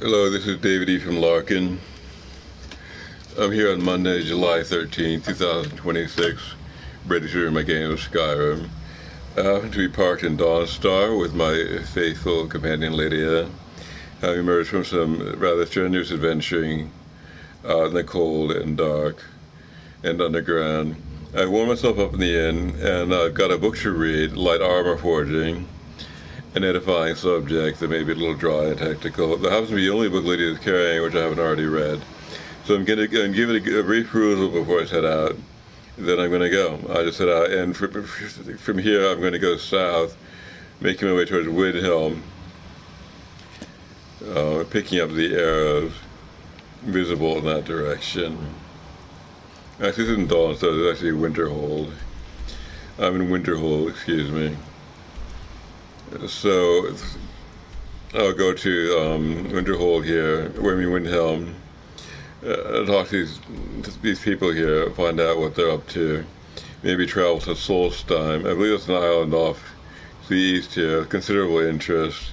Hello, this is David E. from Larkin. I'm here on Monday, July 13, 2026, registering my game of Skyrim. I happen to be parked in Dawnstar with my faithful companion Lydia, having emerged from some rather strenuous adventuring out in the cold and dark and underground. I warmed myself up in the inn, and I've got a book to read, Light Armor Forging, an edifying subject that may be a little dry and technical. That happens to be the only book Lydia is carrying, which I haven't already read. So I'm going to give it a brief perusal before I set out. Then I'm going to go. I just set out, and from here I'm going to go south, making my way towards Windhelm, picking up the arrows visible in that direction. Actually, this isn't Dawn, so it's actually Winterhold. I'm in Winterhold, excuse me. So I'll go to Winterhold here, Windhelm, talk to these people here, find out what they're up to. Maybe travel to Solstheim. I believe it's an island off to the east here, considerable interest.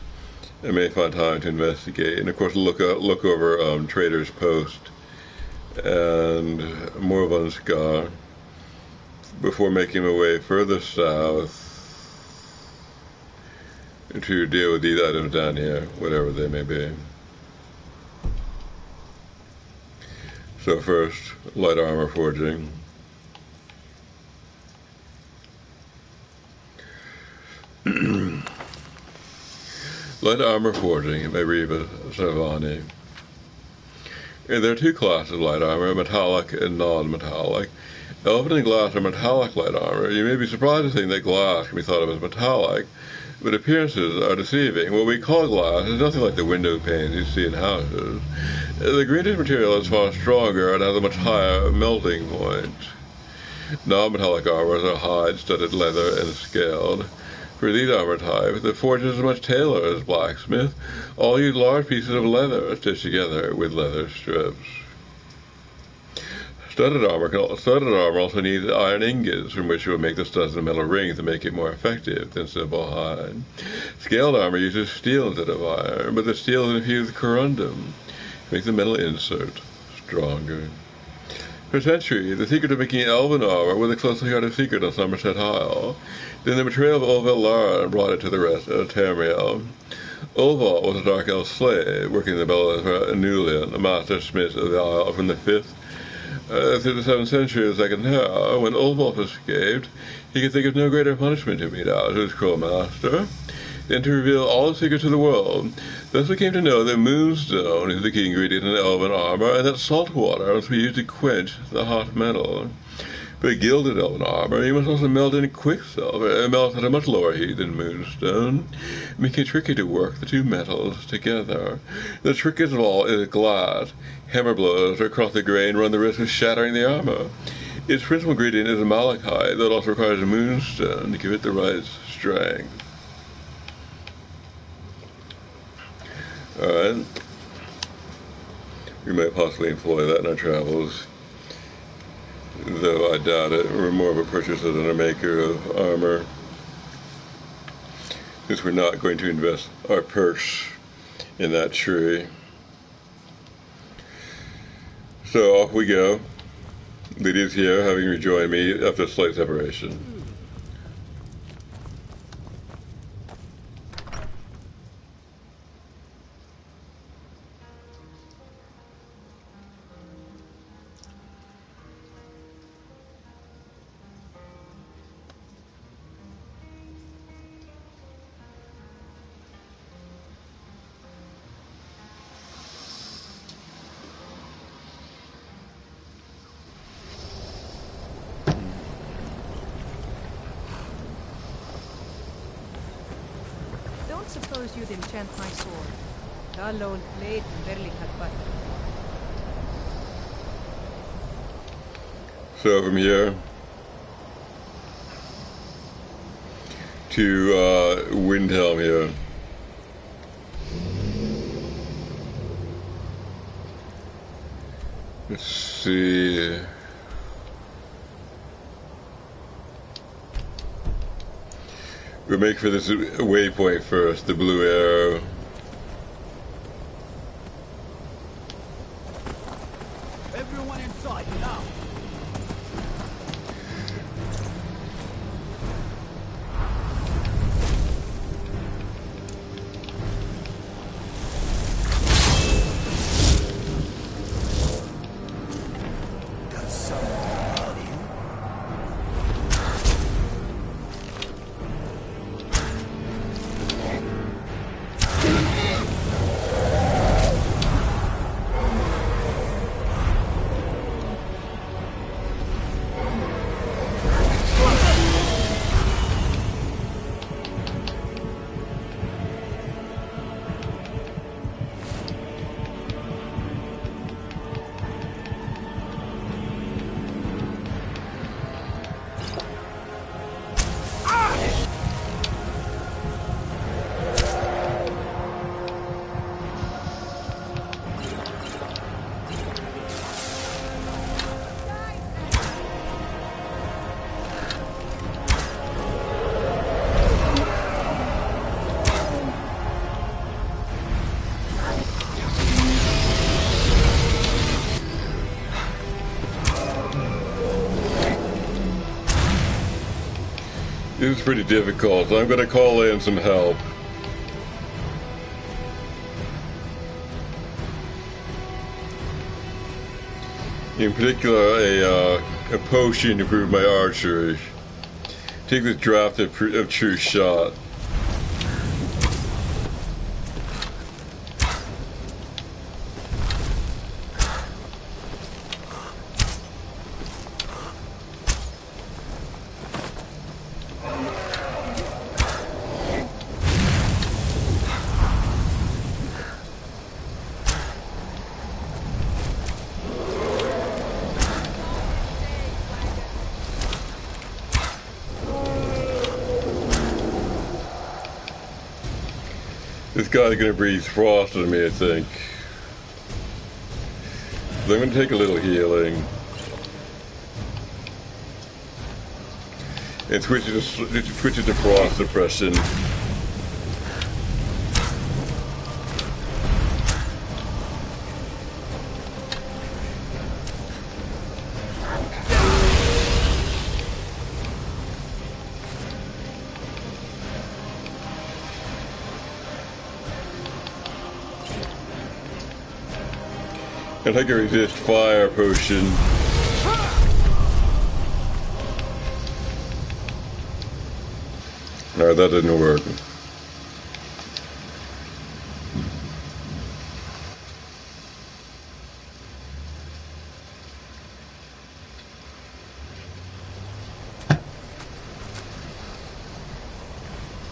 I may find time to investigate, and of course look over Trader's Post and Morvanskar before making my way further south to deal with these items down here, whatever they may be. So first, light armor forging. Light armor forging by Reva Savani. And there are two classes of light armor, metallic and non-metallic. Elven and glass are metallic light armor. You may be surprised to think that glass can be thought of as metallic, but appearances are deceiving. What we call glass is nothing like the window panes you see in houses. The greenish material is far stronger and has a much higher melting point. Non-metallic armors are hide, studded leather, and scaled. For these armor types, the forge is as much tailor as blacksmith. All use large pieces of leather stitched together with leather strips. Studded armor also needs iron ingots from which it will make the studs and metal rings to make it more effective than simple hide. Scaled armor uses steel instead of iron, but the steel is infused with corundum to make the metal insert stronger. For centuries, the secret of making elven armor was a closely guarded secret on Somerset Isle. Then the betrayal of Olval Larkin brought it to the rest of Tamriel. Olval was a dark elf slave working in the bellows for Anulian, a master smith of the Isle from the 5th through the 7th century of the Second Era. When Olval escaped, he could think of no greater punishment to mete out to his cruel master than to reveal all the secrets of the world. Thus we came to know that moonstone is the key ingredient in elven armor, and that salt water must be used to quench the hot metal. For gilded elven armor, you must also melt in quicksilver. It melts at a much lower heat than moonstone, making it tricky to work the two metals together. The trickiest of all is glass. Hammer blows across the grain run the risk of shattering the armor. Its principal ingredient is malachite, that also requires moonstone to give it the right strength. Alright. We might possibly employ that in our travels, though I doubt it. We're more of a purchaser than a maker of armor, since we're not going to invest our perks in that tree. So off we go. Lydia's here, having rejoined me after a slight separation. Suppose you'd enchant my sword. Dull old blade can barely cut butter. So from here to Windhelm here. Let's see. We'll make for this waypoint first, the blue arrow. This is pretty difficult, so I'm going to call in some help. In particular, a potion to improve my archery. Take this draft of true shot. This guy's gonna breathe frost on me, I think. So I'm gonna take a little healing. And switch it to frost suppression. I think I resist fire potion. Alright, that didn't work.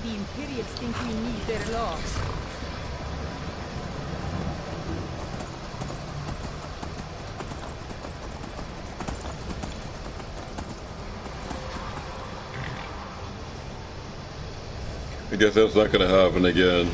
The Imperials think we need their laws. I guess that's not going to happen again.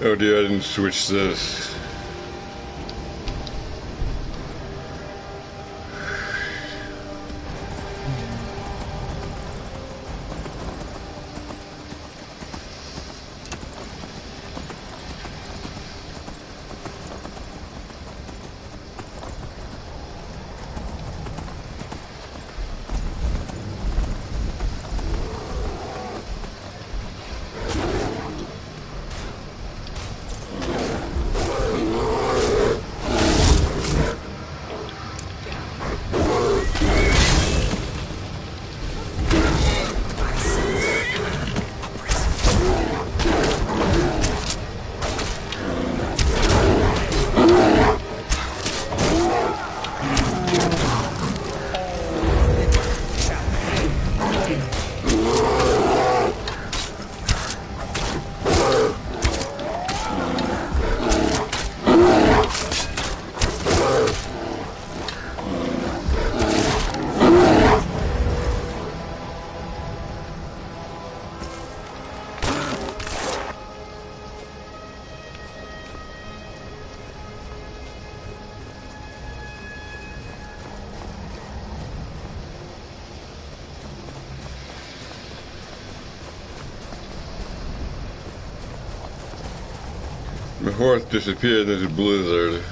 Oh dear, I didn't switch this. The horse disappeared in this blizzard.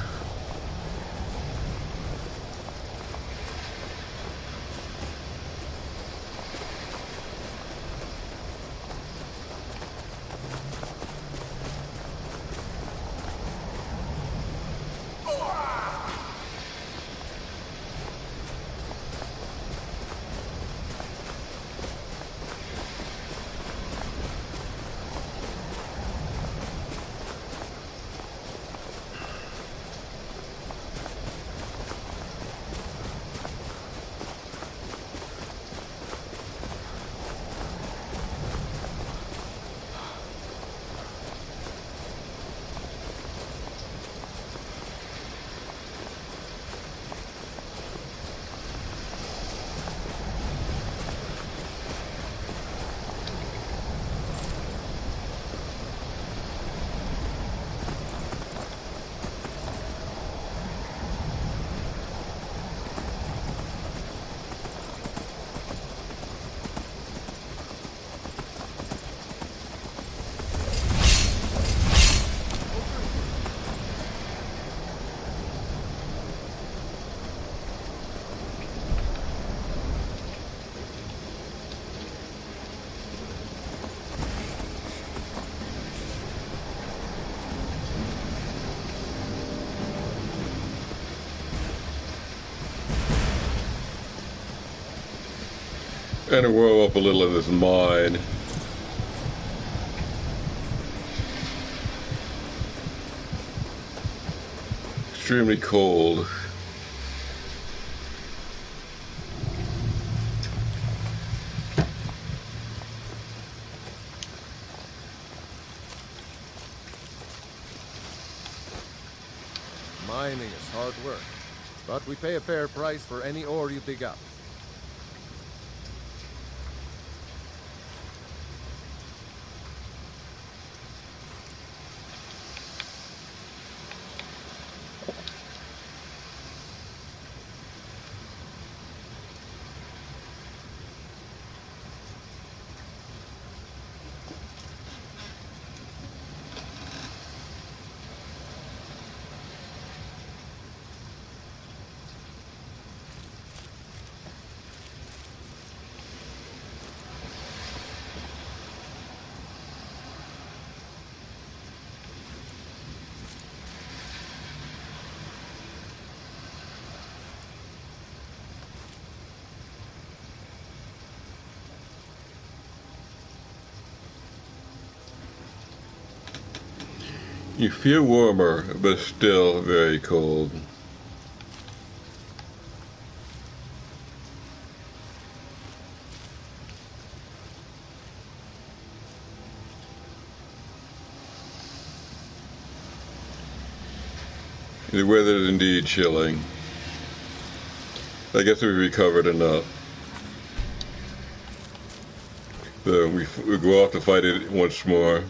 And to warm up a little in this mine. Extremely cold. Mining is hard work, but we pay a fair price for any ore you dig up. You feel warmer, but still very cold. The weather is indeed chilling. I guess we've recovered enough. So we go off to fight it once more.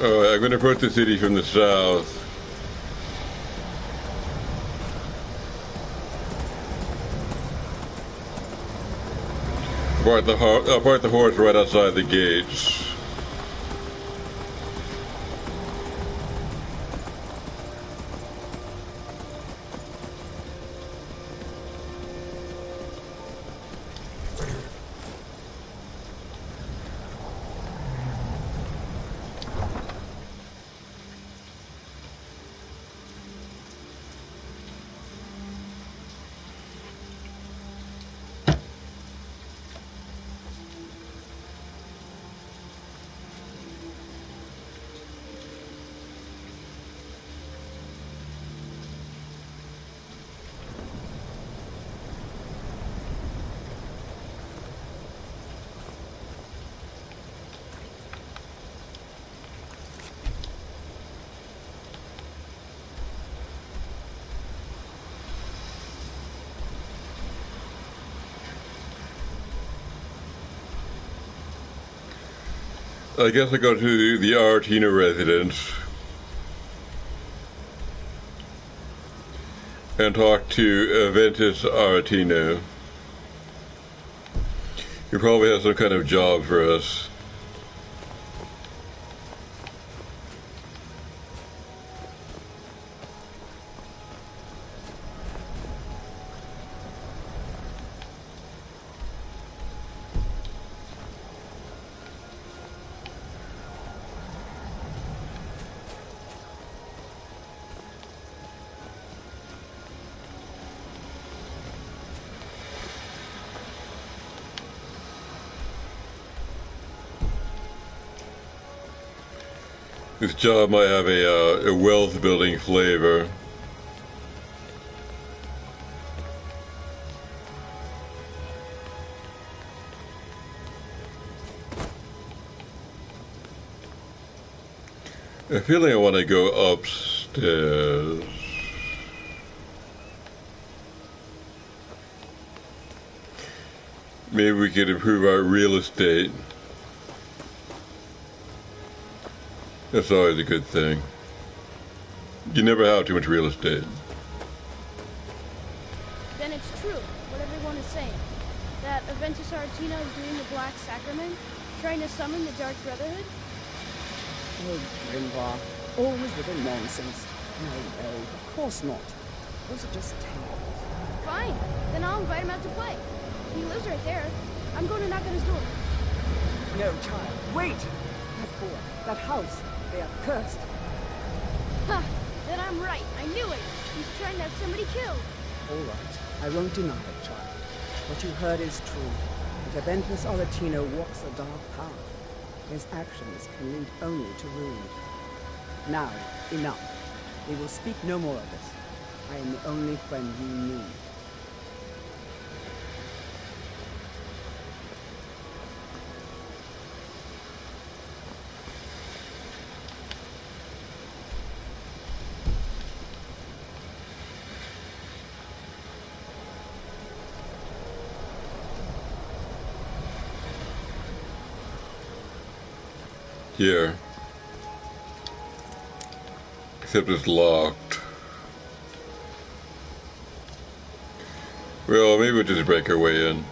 Alright, I'm going to approach the city from the south. I'll park the horse right outside the gates. I guess I go to the Artina residence and talk to Ventus Artino. He probably has some kind of job for us. This job might have a wealth building flavor. I feel like I want to go upstairs. Maybe we could improve our real estate. That's always a good thing. You never have too much real estate. Then it's true, what everyone is saying. That Aventus Artina is doing the Black Sacrament, trying to summon the Dark Brotherhood? Oh, Grimbar, always with the nonsense. No, of course not. Those are just tales. Fine, then I'll invite him out to play. He lives right there. I'm going to knock on his door. No, child, wait! That boy, that house, they are cursed. Ha! Then I'm right. I knew it. He's trying to have somebody killed. All right, I won't deny it, child. What you heard is true. That Aventus Artino walks a dark path. His actions can lead only to ruin. Now, enough. We will speak no more of this. I am the only friend you need. Here. Except it's locked. Well, maybe we'll just break our way in.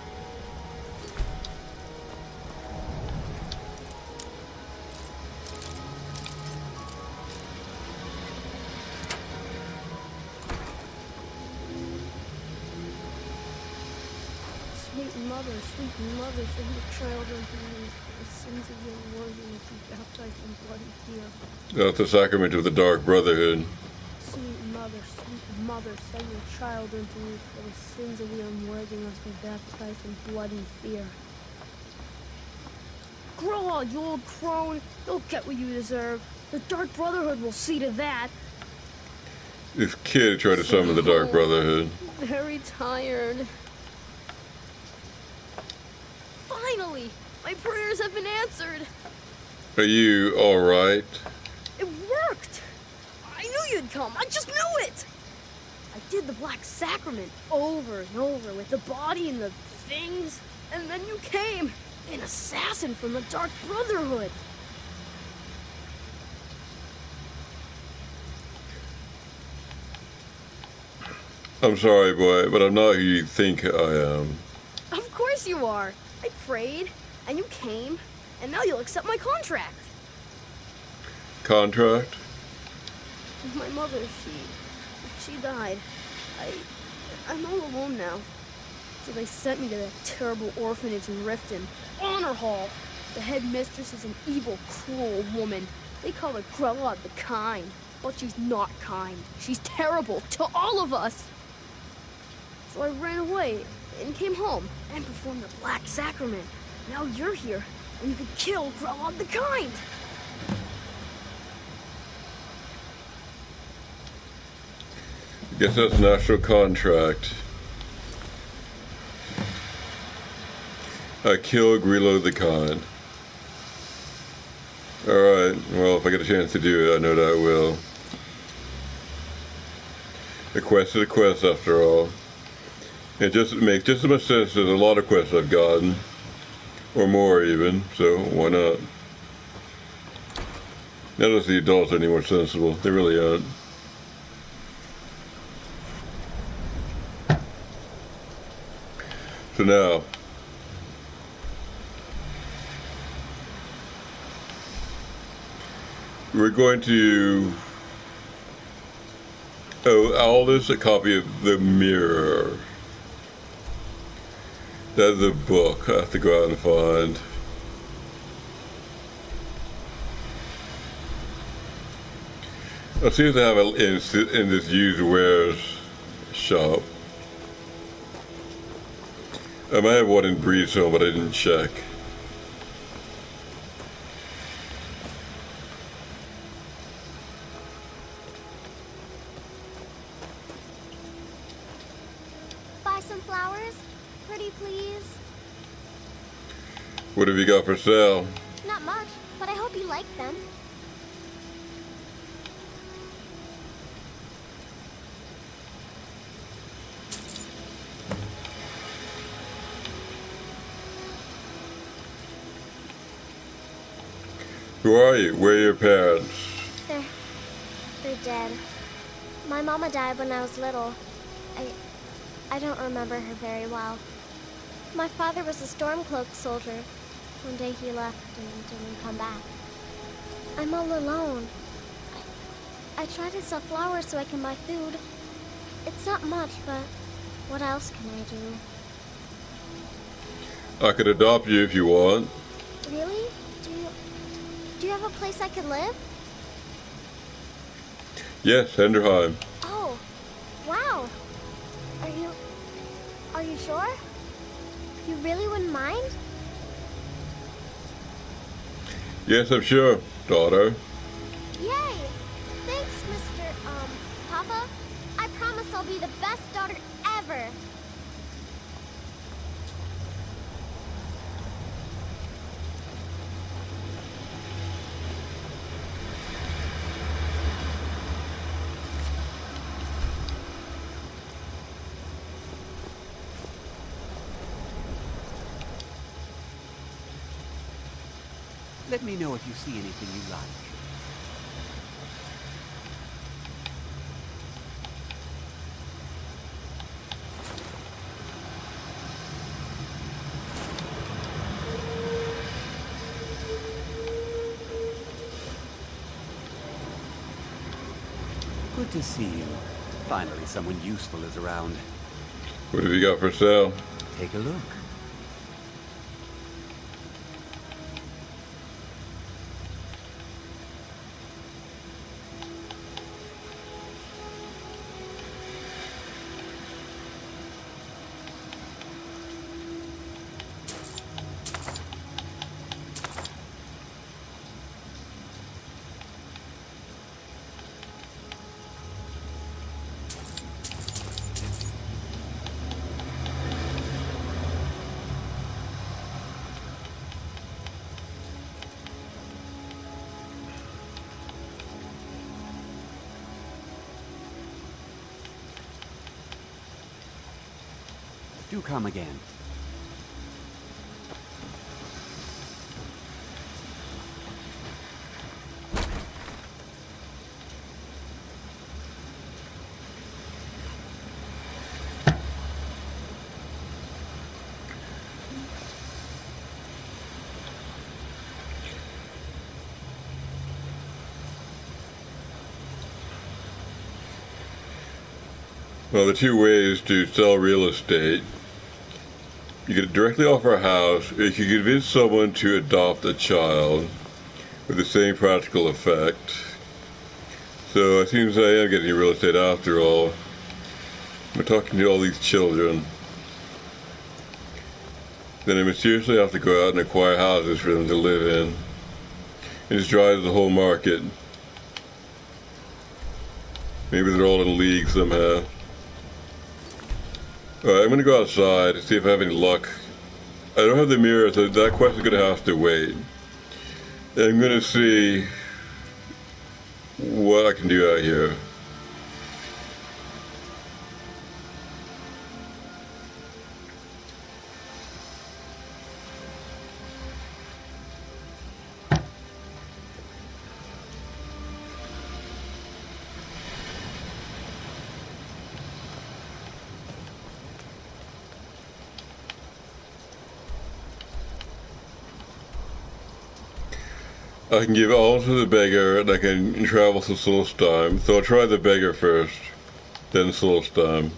Sweet mother, send the child unto me. The sins of the unworthiness be baptized in bloody fear. That's the sacrament of the Dark Brotherhood. Sweet mother, send your child unto me, for the sins of the unworthiness be baptized in bloody fear. Grow on, you old crone. You'll get what you deserve. The Dark Brotherhood will see to that. This kid tried to summon the Dark Brotherhood. Very tired. Finally! My prayers have been answered! Are you alright? It worked! I knew you'd come! I just knew it! I did the Black Sacrament over and over with the body and the things, and then you came! An assassin from the Dark Brotherhood! I'm sorry, boy, but I'm not who you think I am. Of course you are. I prayed, and you came, and now you'll accept my contract. Contract? My mother, she died. I'm all alone now. So they sent me to that terrible orphanage in Riften. Honor Hall. The headmistress is an evil, cruel woman. They call her Grelod the Kind. But she's not kind. She's terrible to all of us. So I ran away and came home and performed the Black Sacrament. Now you're here, and you could kill Grelod the Kind. Guess that's an actual contract. I kill Grelod the Kind. Alright, well, if I get a chance to do it, I know that I will. A quest is a quest, after all. It just makes just as much sense as a lot of quests I've gotten. Or more, even, so why not? None of the adults are any more sensible. They really aren't. So now, we're going to owe Aldous a copy of The Mirror. That's a book I have to go out and find. I'll see if they have it in this used wares shop. I might have one in Breezezone, but I didn't check. Buy some flowers? Pretty please? What have you got for sale? Not much, but I hope you like them. Who are you? Where are your parents? They're dead. My mama died when I was little. I don't remember her very well. My father was a Stormcloak soldier. One day he left and didn't come back. I'm all alone. I try to sell flowers so I can buy food. It's not much, but what else can I do? I could adopt you if you want. Really? Do you have a place I could live? Yes, Henderheim. Oh, wow. Are you sure? You really wouldn't mind? Yes, I'm sure, daughter. Yay! Thanks, Mr. Papa. I promise I'll be the best daughter ever. Let me know if you see anything you like. Good to see you. Finally, someone useful is around. What have you got for sale? Take a look. Do come again. Well, the two ways to sell real estate. You could directly offer a house, or you could convince someone to adopt a child with the same practical effect. So it seems I am getting real estate after all. I'm talking to all these children. Then I mysteriously have to go out and acquire houses for them to live in. It just drives the whole market. Maybe they're all in league somehow. Alright, I'm going to go outside and see if I have any luck. I don't have the mirror, so that question's going to have to wait. I'm going to see what I can do out here. I can give all to the beggar, and I can travel to Solstheim. So I'll try the beggar first, then Solstheim.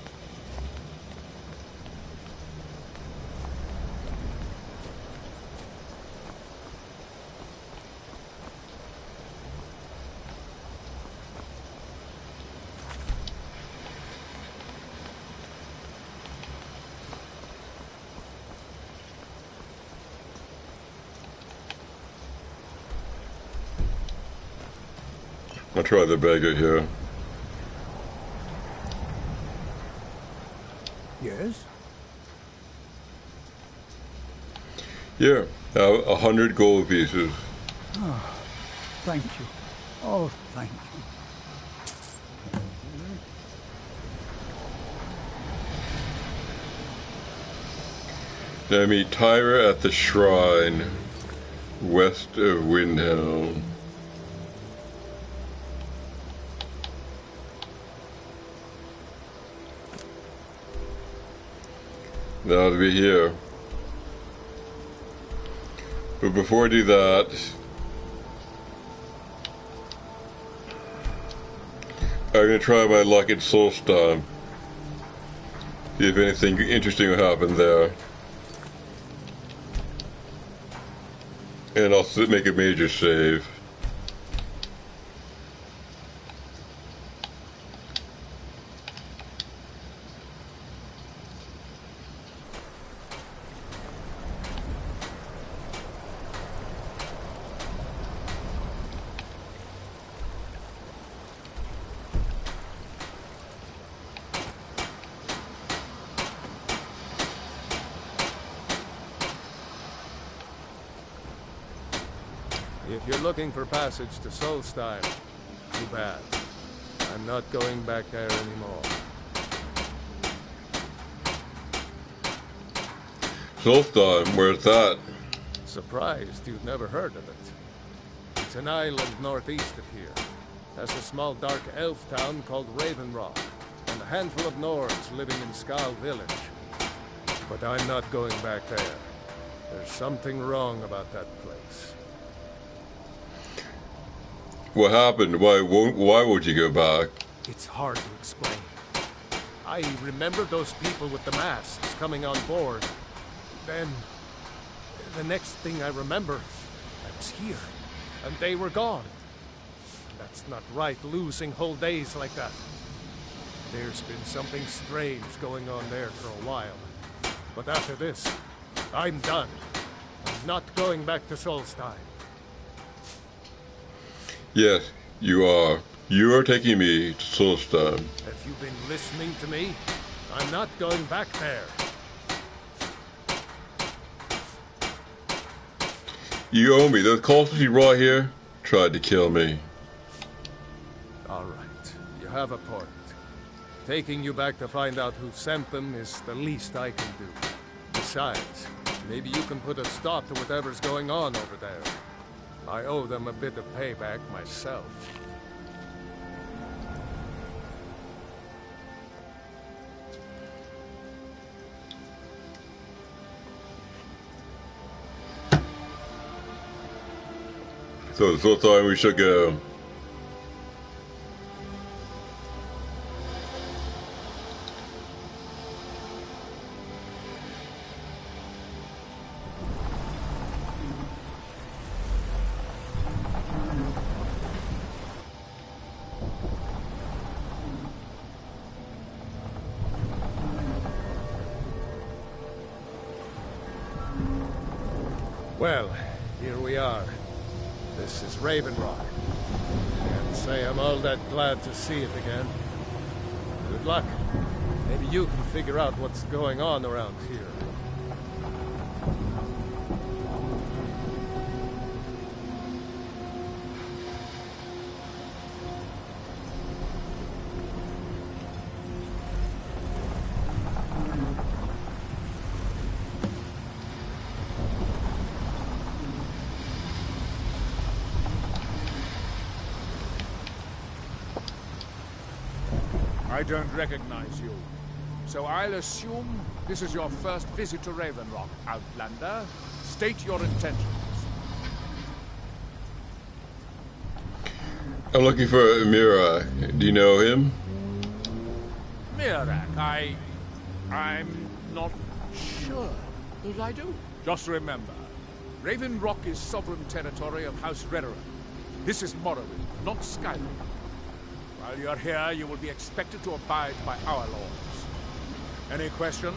I'll try the beggar here. Yes? Yeah, 100 gold pieces. Oh, thank you. Oh, thank you. Now I meet Tyra at the shrine, west of Windhelm. That'll be here. But before I do that, I'm going to try my luck at Solstheim. See if anything interesting will happen there. And I'll make a major save. If you're looking for passage to Solstheim, too bad. I'm not going back there anymore. Solstheim, where's that? Surprised you've never heard of it. It's an island northeast of here. Has a small dark elf town called Raven Rock, and a handful of Nords living in Skal Village. But I'm not going back there. There's something wrong about that place. What happened? Why would you go back? It's hard to explain. I remember those people with the masks coming on board. Then, the next thing I remember, I was here, and they were gone. That's not right, losing whole days like that. There's been something strange going on there for a while. But after this, I'm done. I'm not going back to Solstheim. Yes, you are. You are taking me to Solstheim. Have you been listening to me? I'm not going back there. You owe me. Those cultists you brought here tried to kill me. All right, you have a point. Taking you back to find out who sent them is the least I can do. Besides, maybe you can put a stop to whatever's going on over there. I owe them a bit of payback myself. So it's all time we should go. Well, here we are. This is Raven Rock. Can't say I'm all that glad to see it again. Good luck. Maybe you can figure out what's going on around here. I don't recognize you. So I'll assume this is your first visit to Raven Rock, Outlander. State your intentions. I'm looking for Mirak. Do you know him? Mirak, I'm not sure that I do. Just remember, Raven Rock is sovereign territory of House Redoran. This is Morrowind, not Skyrim. While you're here, you will be expected to abide by our laws. Any questions?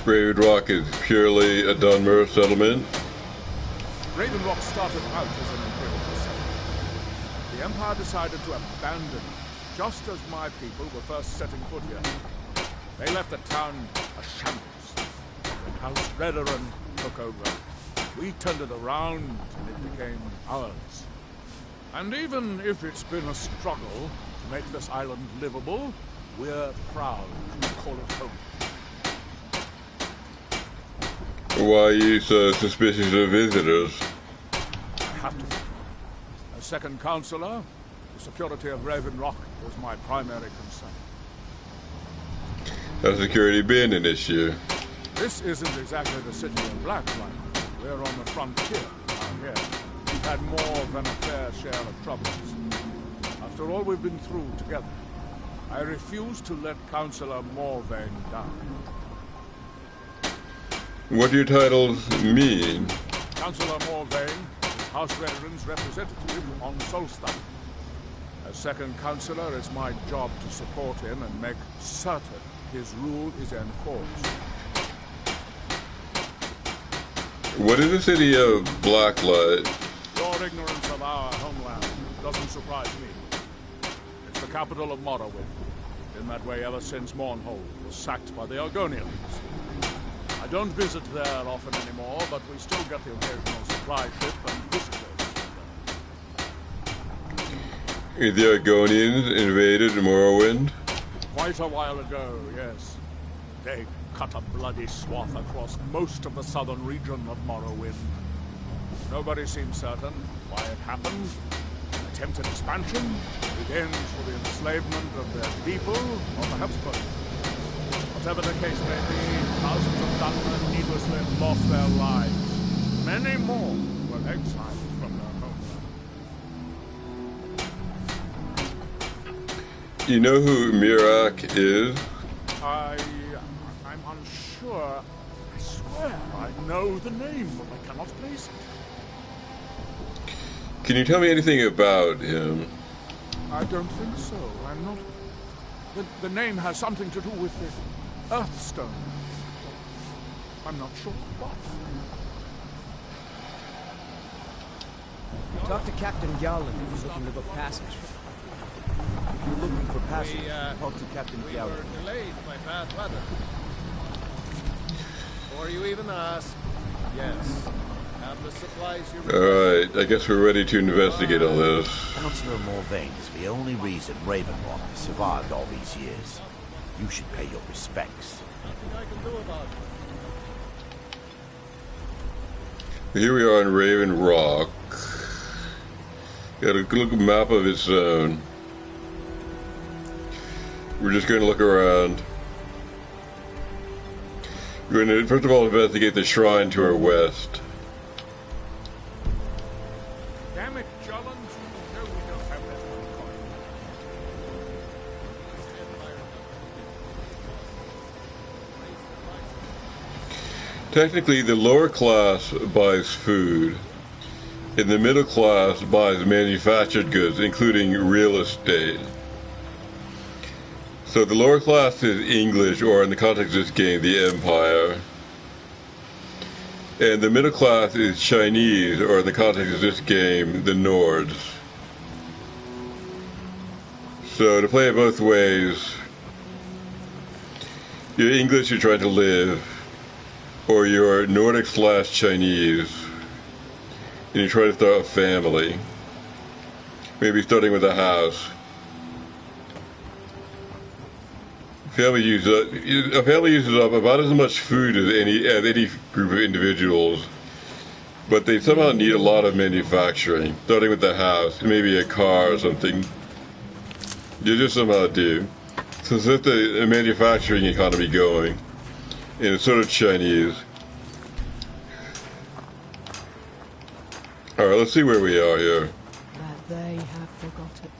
Raven Rock is purely a Dunmer settlement. Raven Rock started out as an imperial settlement. The Empire decided to abandon it, just as my people were first setting foot here. They left the town a shambles. When House Redoran took over, we turned it around and it became ours. And even if it's been a struggle to make this island livable, we're proud to call it home. Why are you so suspicious of visitors? I have to. As second counselor, the security of Raven Rock was my primary concern. Has security been an issue? This isn't exactly the city of Blacklight. We're on the frontier down here. We've had more than a fair share of troubles. After all we've been through together, I refuse to let Councillor Morvain down. What do your titles mean? Councillor Morvain is House Redoran's representative on Solstheim. As second councillor, it's my job to support him and make certain his rule is enforced. What is the city of Blacklight? Your ignorance of our homeland doesn't surprise me. It's the capital of Morrowind. Been that way ever since Mournhold was sacked by the Argonians. I don't visit there often anymore, but we still get the occasional supply ship and visitors. The Argonians invaded Morrowind? Quite a while ago, yes. They cut a bloody swath across most of the southern region of Morrowind. Nobody seems certain why it happened. Attempted expansion, revenge for the enslavement of their people, or perhaps both. Whatever the case may be, thousands of Dunmer needlessly lost their lives. Many more were exiled from their homeland. You know who Mirak is? I'm unsure. I swear I know the name, but I cannot place it. Can you tell me anything about him? I don't think so. I'm not... The name has something to do with the Earthstone. I'm not sure what. Talk to Captain Gowland if you're looking to book passage. If you're looking for passage, talk to Captain We Gowland. were delayed by bad weather. Before you even ask, yes. Have the supplies you requested. Alright, I guess we're ready to investigate all this. Councillor Morvain is the only reason Raven Rock has survived all these years. You should pay your respects. Nothing I can do about it. Here we are in Raven Rock. Got a good look map of its own. We're just going to look around. We're going to first of all investigate the shrine to our west. Damn it, Jolland. No, we don't have that one coin. Technically, the lower class buys food, and the middle class buys manufactured goods, including real estate. So the lower class is English, or in the context of this game, the Empire. And the middle class is Chinese, or in the context of this game, the Nords. So to play it both ways, you're English, you're trying to live, or you're Nordic / Chinese, and you're trying to start a family. Maybe starting with a house. A family uses up about as much food as any group of individuals, but they somehow need a lot of manufacturing. Starting with the house, maybe a car or something. You just somehow do. So set the manufacturing economy going, and it's sort of Chinese. All right, let's see where we are here. That they have forgotten.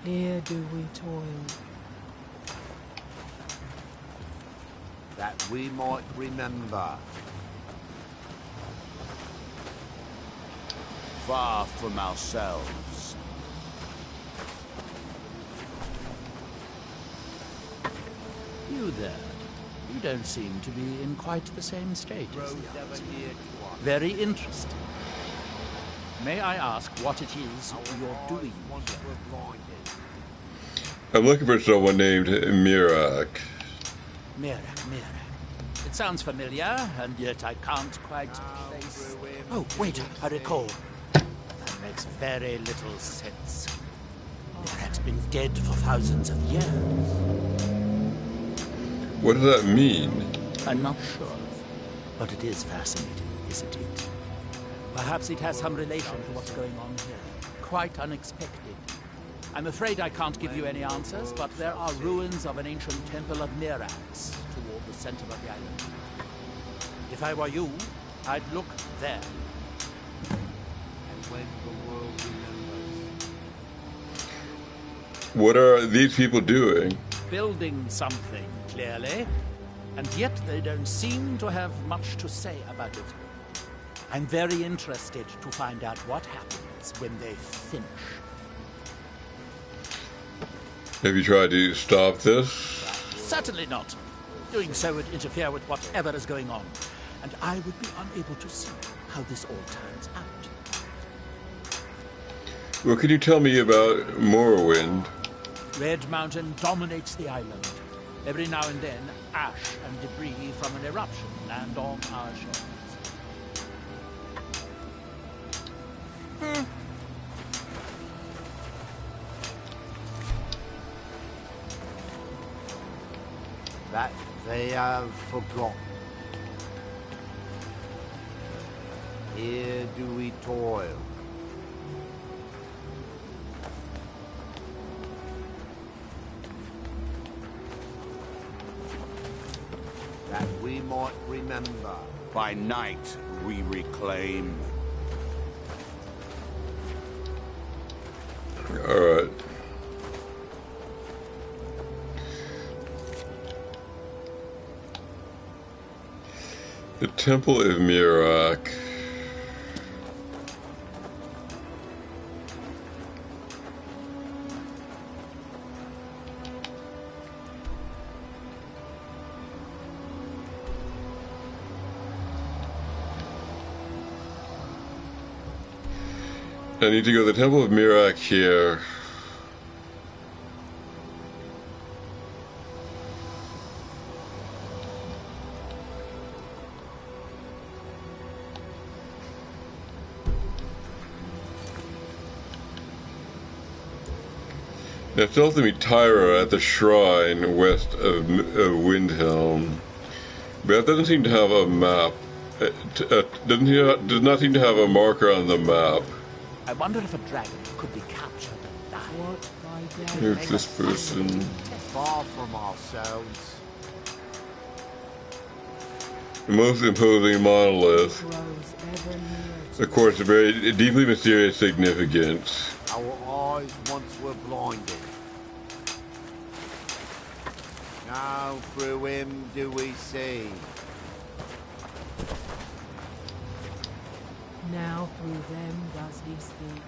Here do we toil. That we might remember. Far from ourselves. You there. You don't seem to be in quite the same state as the others. Very interesting. May I ask what it is you're doing here? I'm looking for someone named Mirak. Mirak. It sounds familiar, and yet I can't quite place... Oh, wait, I recall. That makes very little sense. Mirak's been dead for thousands of years. What does that mean? I'm not sure, but it is fascinating, isn't it? Perhaps it has some relation to what's going on here. Quite unexpected. I'm afraid I can't give you any answers, but there are ruins of an ancient temple of Mirax toward the center of the island. If I were you, I'd look there. And when the world remembers. What are these people doing? Building something, clearly. And yet they don't seem to have much to say about it. I'm very interested to find out what happens when they finish. Have you tried to stop this? Certainly not. Doing so would interfere with whatever is going on. And I would be unable to see how this all turns out. Well, can you tell me about Morrowind? Red Mountain dominates the island. Every now and then, ash and debris from an eruption land on our shores. That they have forgotten. Here do we toil. That we might remember. By night we reclaim. All right. The Temple of Mirak. I need to go to the Temple of Mirak here. That's ultimately Tyra at the shrine west of Windhelm. But that doesn't seem to have a map. Does not seem to have a marker on the map. I wonder if a dragon could be captured and died. Here's this person. Far from ourselves. The most imposing monolith. Of course, a very deeply mysterious significance. Our eyes once were blinded. Now through him do we see. Now through them does he speak.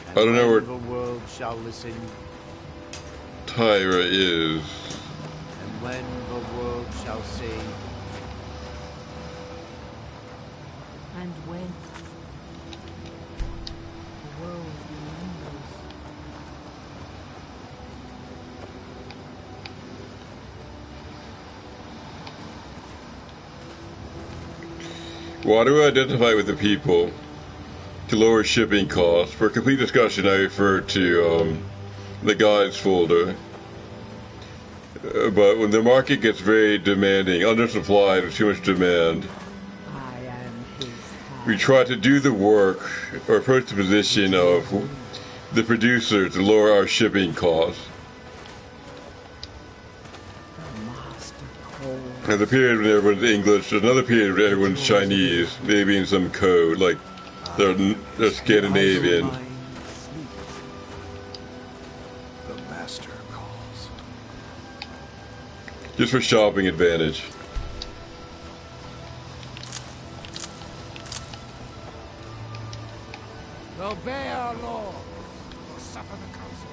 And I don't know where the world shall listen. Tyra is. And when the world shall see. And when the world remembers. Why do I identify with the people to lower shipping costs? For complete discussion, I refer to the guides folder. But when the market gets very demanding, undersupplied with too much demand, we try to do the work or approach the position of the producer to lower our shipping costs. There's a period when everyone's English, there's another period when everyone's Chinese, maybe in some code, like they're Scandinavian. The master calls. Just for shopping advantage. Obey our laws, or suffer the council.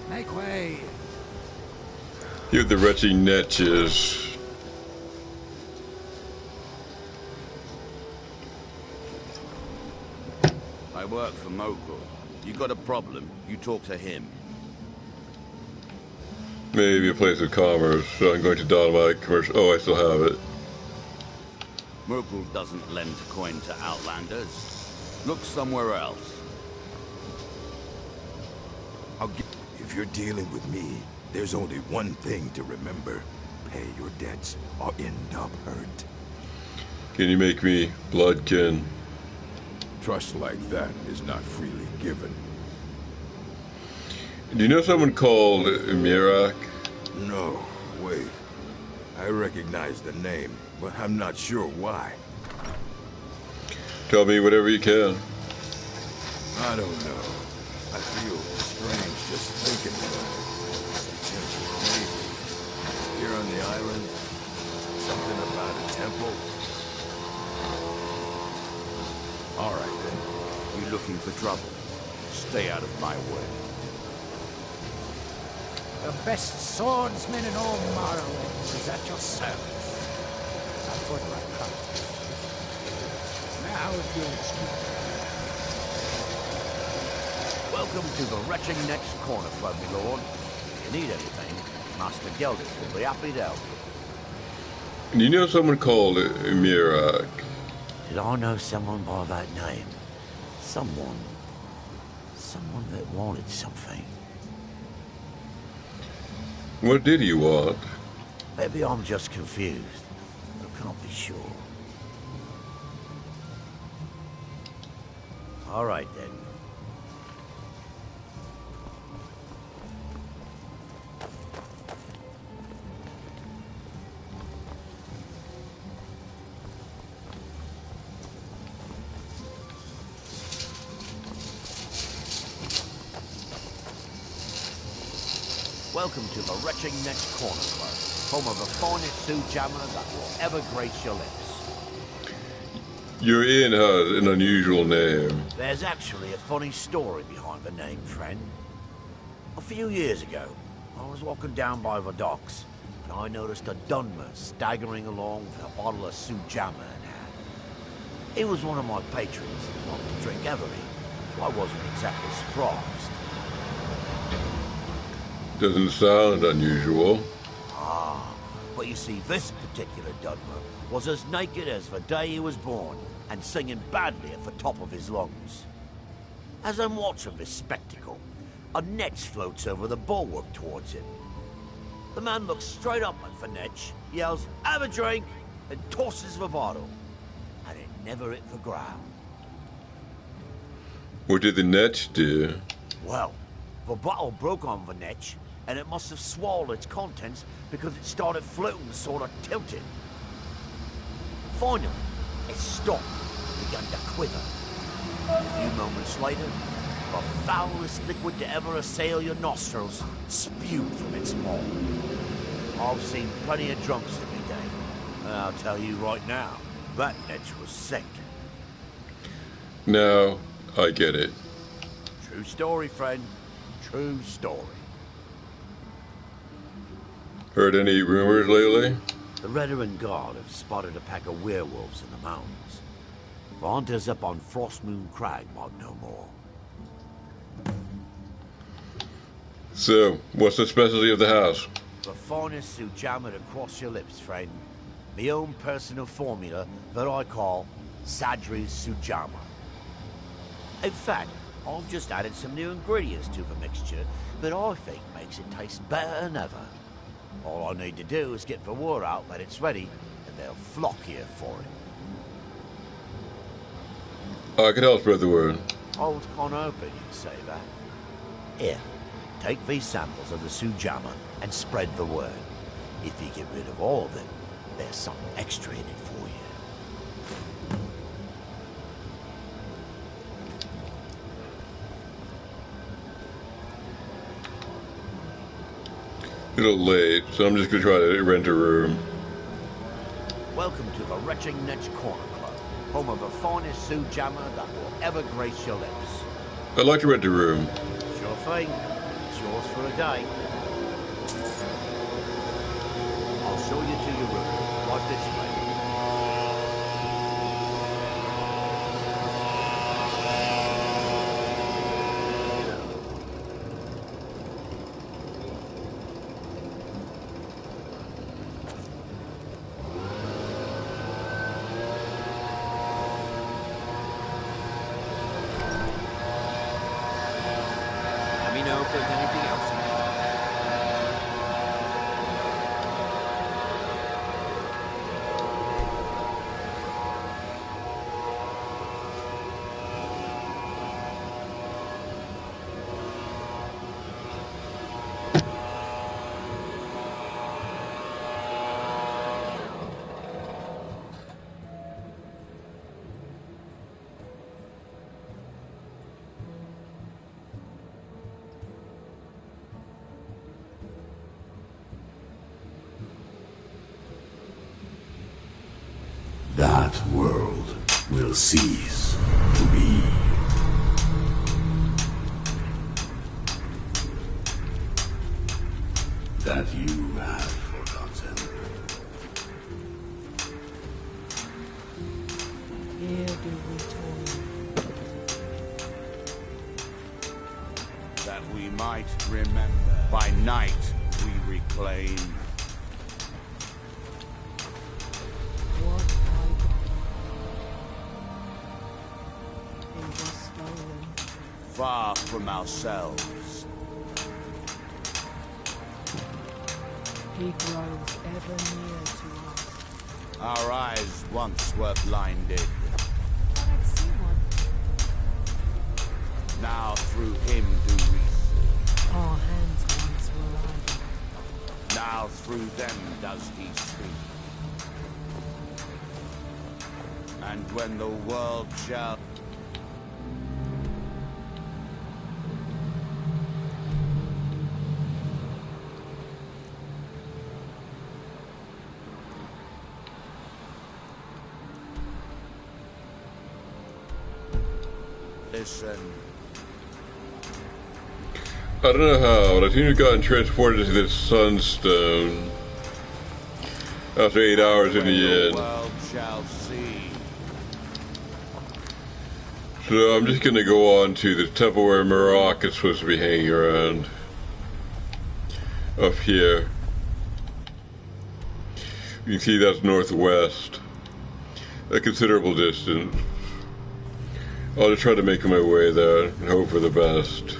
Make way. Here the wretched netches. I work for Mogul. You got a problem, you talk to him. Maybe a place of commerce, so I'm going to don my commercial. Oh, I still have it. Mogul doesn't lend coin to outlanders. Look somewhere else. If you're dealing with me, there's only one thing to remember. Pay your debts or end up hurt. Can you make me bloodkin? Trust like that is not freely given. Do you know someone called Mirak? No, wait. I recognize the name, but I'm not sure why. Tell me whatever you can. I don't know. I feel strange just thinking about it. Maybe. Here on the island, something about a temple. All right, then. You looking for trouble? Stay out of my way. The best swordsman in all Morrowind is at your service. A foot like that. Now, if you'll excuse me. Welcome to the Retching Next Corner Club, my lord. If you need anything, Master Geldis will be happy to help you. Do you know someone called Mirak? Did I know someone by that name? Someone that wanted something. What did he want? Maybe I'm just confused. I can't be sure. All right, then. Welcome to the Retching Next Corner Club, home of the finest Sioux jammer that will ever grace your lips. Your inn has an unusual name. There's actually a funny story behind the name, friend. A few years ago, I was walking down by the docks, and I noticed a Dunmer staggering along with a bottle of Sioux jammer in hand. He was one of my patrons and liked to drink heavily, so I wasn't exactly surprised. Doesn't sound unusual. Ah, but you see, this particular Dunmer was as naked as the day he was born, and singing badly at the top of his lungs. As I'm watching this spectacle, a netch floats over the bulwark towards him. The man looks straight up at the netch, yells, "Have a drink," and tosses the bottle. And it never hit the ground. What did the netch do? Well, the bottle broke on the netch, and it must have swallowed its contents because it started floating sort of tilted. Finally, it stopped and began to quiver. A few moments later, the foulest liquid to ever assail your nostrils spewed from its maw. I've seen plenty of drunks in my day, and I'll tell you right now, that netch was sick. Now, I get it. True story, friend. True story. Heard any rumors lately? The Redoran Guard have spotted a pack of werewolves in the mountains. The hunters up on Frostmoon Crag might know more. So, what's the specialty of the house? The finest sujama to cross your lips, friend. My own personal formula that I call Sadri's Sujama. In fact, I've just added some new ingredients to the mixture that I think makes it taste better than ever. All I need to do is get the word out that it's ready, and they'll flock here for it. I can help spread the word. I was kind of hoping you'd say that. Here, take these samples of the Sujama and spread the word. If you get rid of all of them, there's something extra in it for you. A little late, so I'm just gonna try to rent a room. Welcome to the Retching Netch Corner Club, home of the finest Sujama that will ever grace your lips. I'd like to rent a room. Sure thing. It's yours for a day. I'll show you to your room. Right this way. Let me know if there's anything else. That world will cease to be. That you have forgotten. Here do we toil. That we might remember. By night we reclaim. What I was stolen. Far from ourselves. He grows ever near to us. Our eyes once were blinded. Thought I'd see one. Now through him do we see. Our hands once were idle. Now through them does he speak. And when the world shall... Listen. I don't know how, but I seem to have gotten transported into this sunstone. After 8 hours in the end. World shall see. So I'm just gonna go on to the temple where Marok is supposed to be hanging around. Up here. You can see that's northwest. A considerable distance. I'll just try to make my way there and hope for the best.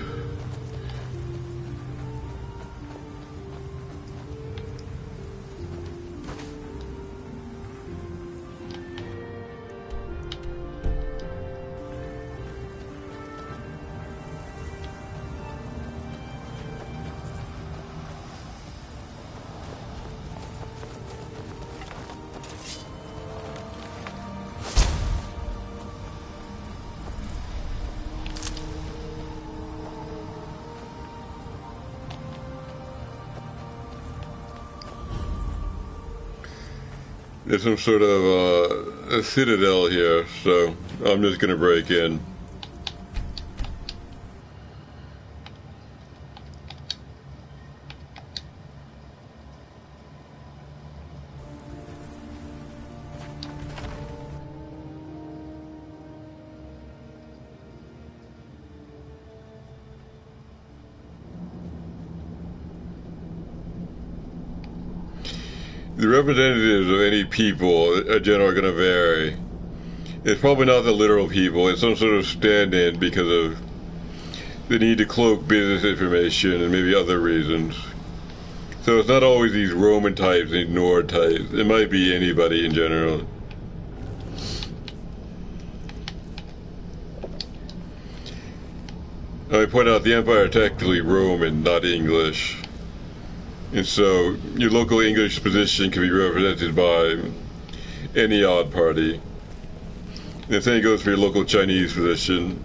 There's some sort of a citadel here, so I'm just gonna break in. The representatives of any people, are going to vary. It's probably not the literal people. It's some sort of stand-in because of the need to cloak business information and maybe other reasons. So it's not always these Roman types, these Nord types. It might be anybody in general. I point out the Empire is technically Roman, not English. And so your local English position can be represented by any odd party. And the same goes for your local Chinese position.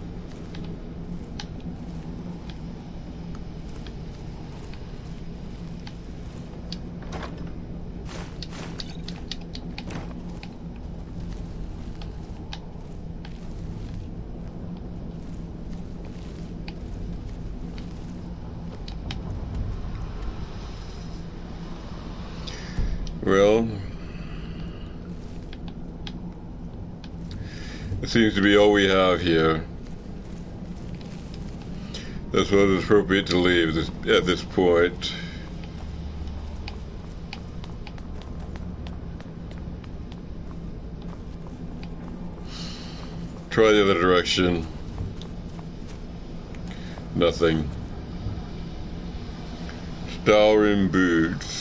Well, it seems to be all we have here. That's what is appropriate to leave at this point. Try the other direction. Nothing. Stalrim boots.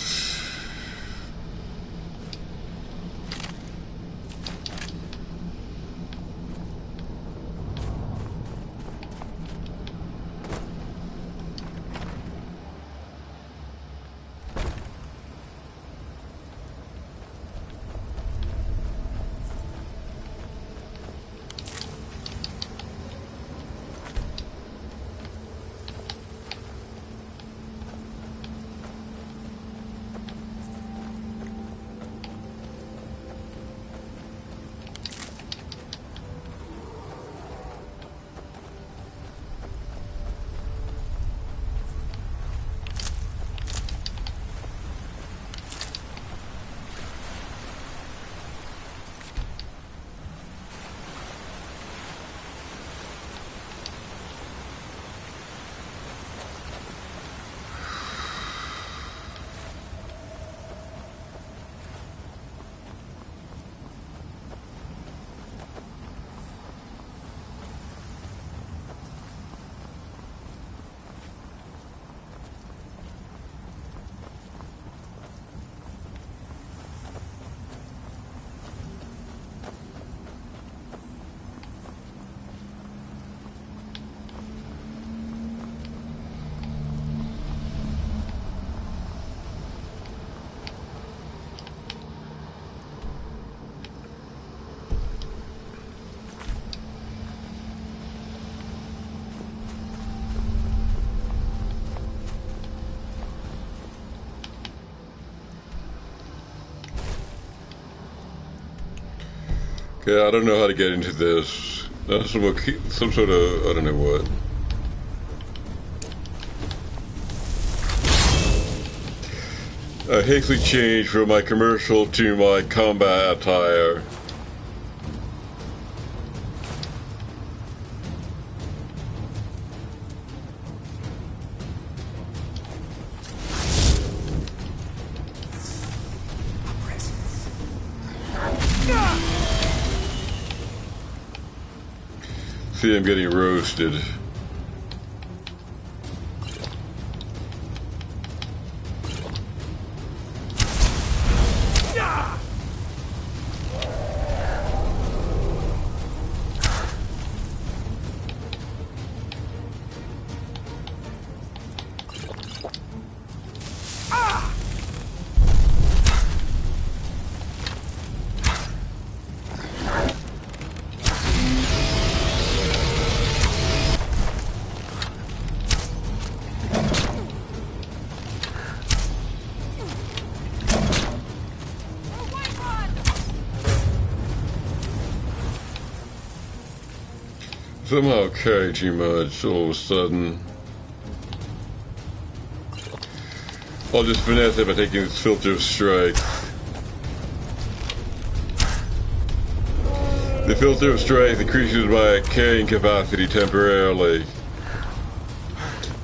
Okay, I don't know how to get into this. Some sort of, I don't know what. I hastily changed from my commercial to my combat attire. See, I'm getting roasted. somehow carry too much all of a sudden. I'll just finesse it by taking this filter of strength. The filter of strength increases my carrying capacity temporarily.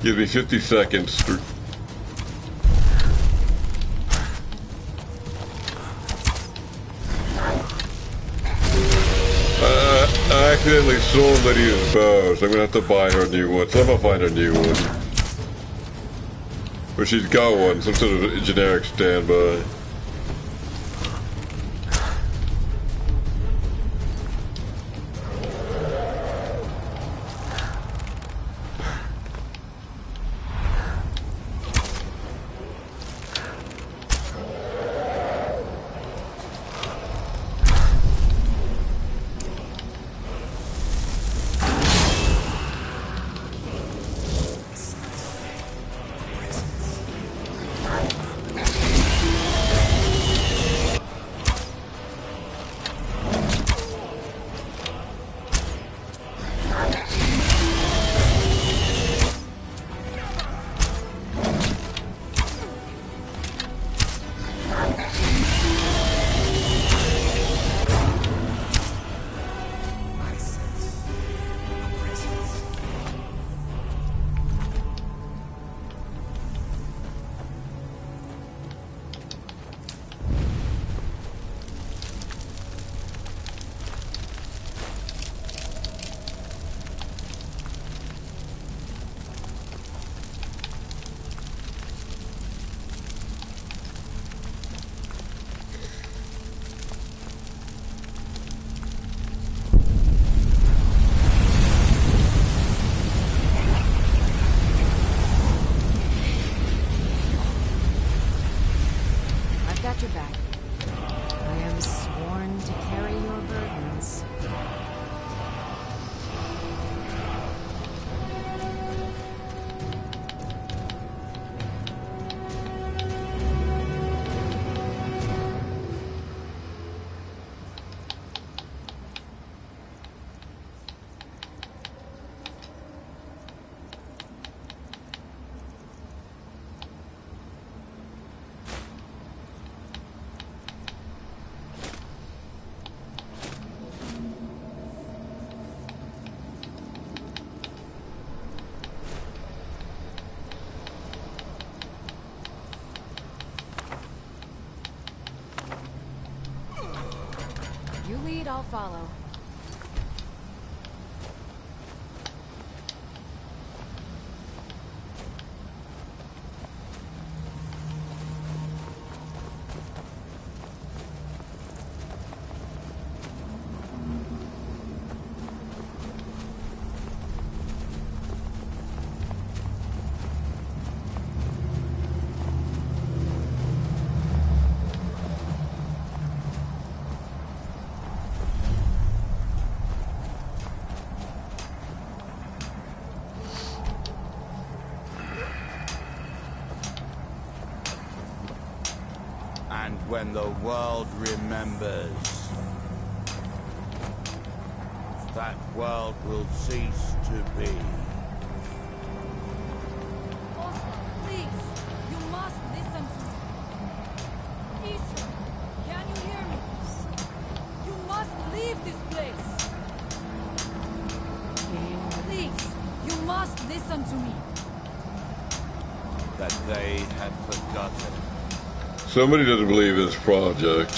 Gives me 50 seconds. I accidentally sold Lydia's bow, so I'm gonna have to buy her a new one. So I'm gonna find her a new one. But she's got one, some sort of generic standby. I'll follow. When the world remembers, that world will cease to be. Please, you must listen to me. Ephraim, can you hear me? You must leave this place. Please, you must listen to me. That they have forgotten. Somebody doesn't believe this project.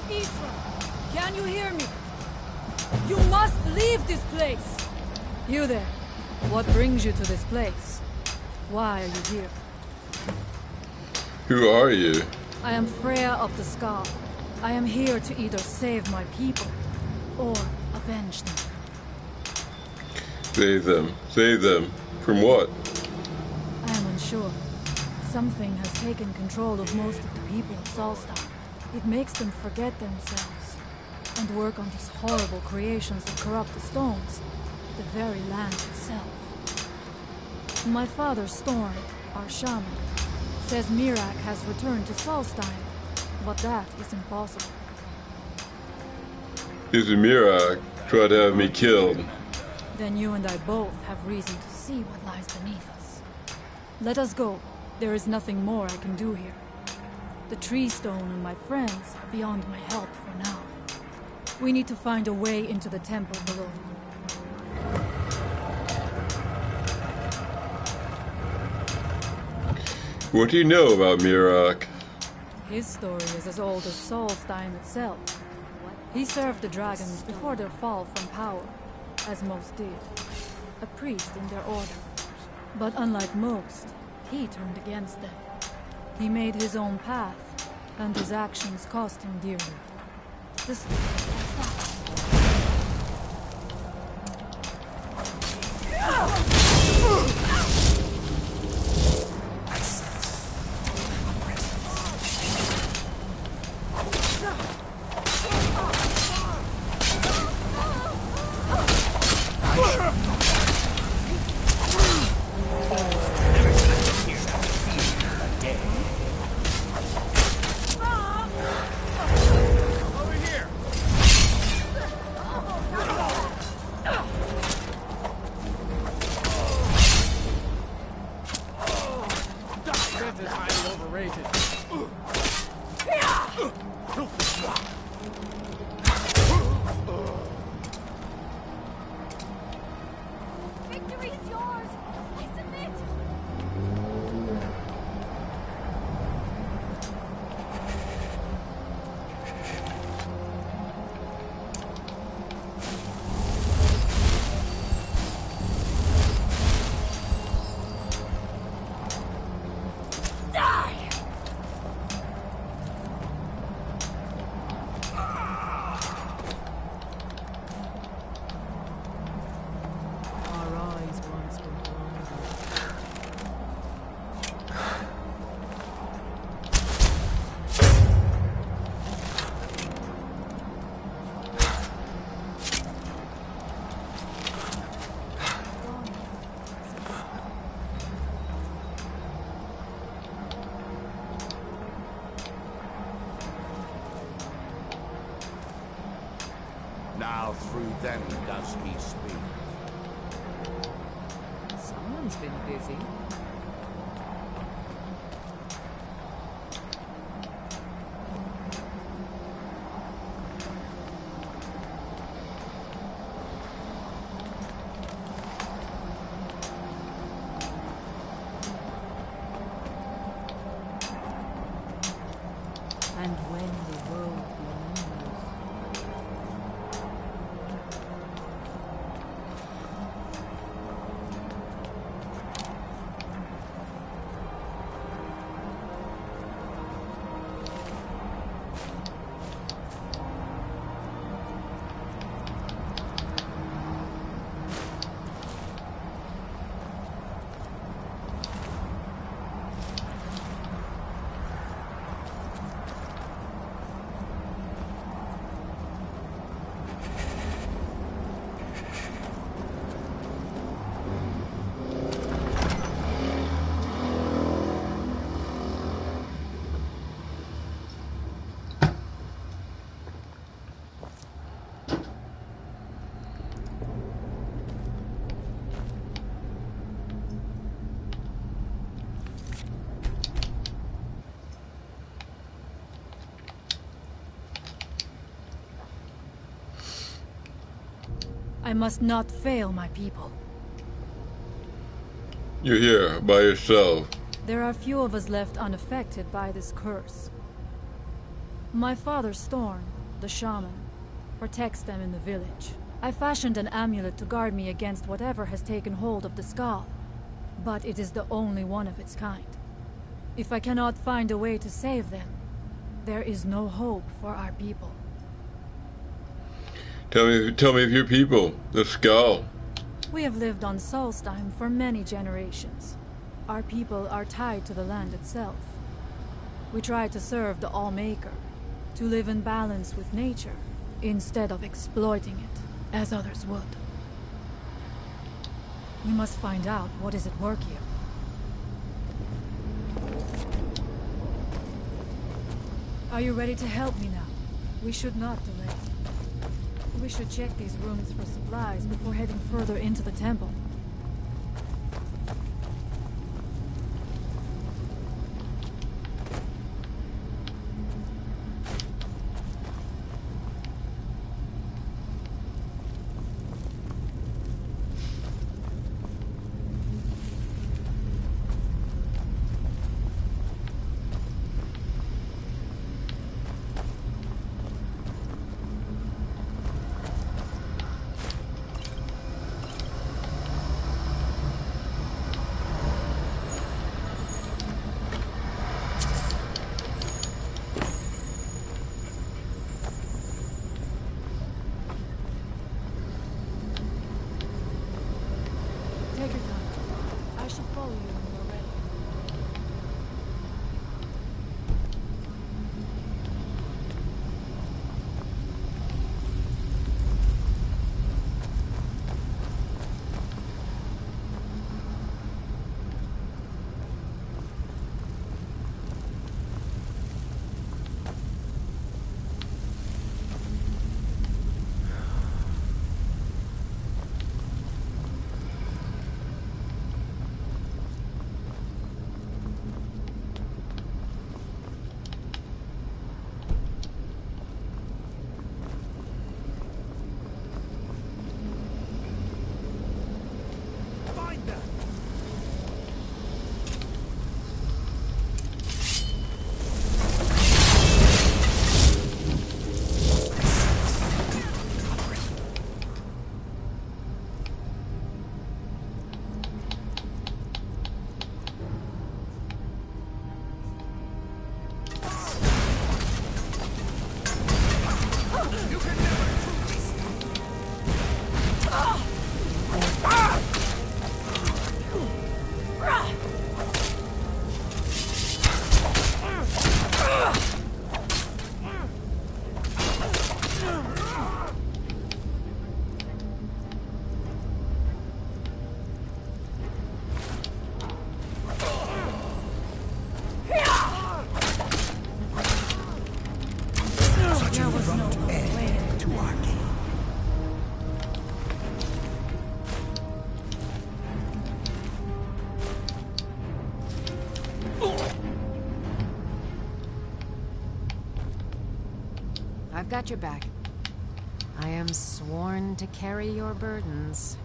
Ephraim, can you hear me? You must leave this place. You there. What brings you to this place? Why are you here? Who are you? I am Freya of the Scar. I am here to either save my people or avenge them. Save them. Save them. From what? I am unsure. Something has taken control of most of the people of Solstar. It makes them forget themselves and work on these horrible creations that corrupt the stones, the very land itself. My father, Storm, our shaman, says Mirak has returned to Solstheim, but that is impossible. Is it Mirak? Try to have me killed. Then you and I both have reason to see what lies beneath us. Let us go. There is nothing more I can do here. The tree stone and my friends are beyond my help for now. We need to find a way into the temple below. What do you know about Mirak? His story is as old as Solstheim itself. He served the dragons before their fall from power, as most did. A priest in their order. But unlike most, he turned against them. He made his own path, and his actions cost him dearly. This... Now through them does he speak. Someone's been busy. And when the world remembers. I must not fail my people. You're here, by yourself. There are few of us left unaffected by this curse. My father Storm, the shaman, protects them in the village. I fashioned an amulet to guard me against whatever has taken hold of the skull, but it is the only one of its kind. If I cannot find a way to save them, there is no hope for our people. Tell me of your people, the skull. We have lived on Solstheim for many generations. Our people are tied to the land itself. We try to serve the Allmaker, to live in balance with nature, instead of exploiting it, as others would. We must find out what is at work here. Are you ready to help me now? We should not delay. We should check these rooms for supplies before heading further into the temple. Take your time. I shall follow you when you're ready. I've got your back. I am sworn to carry your burdens.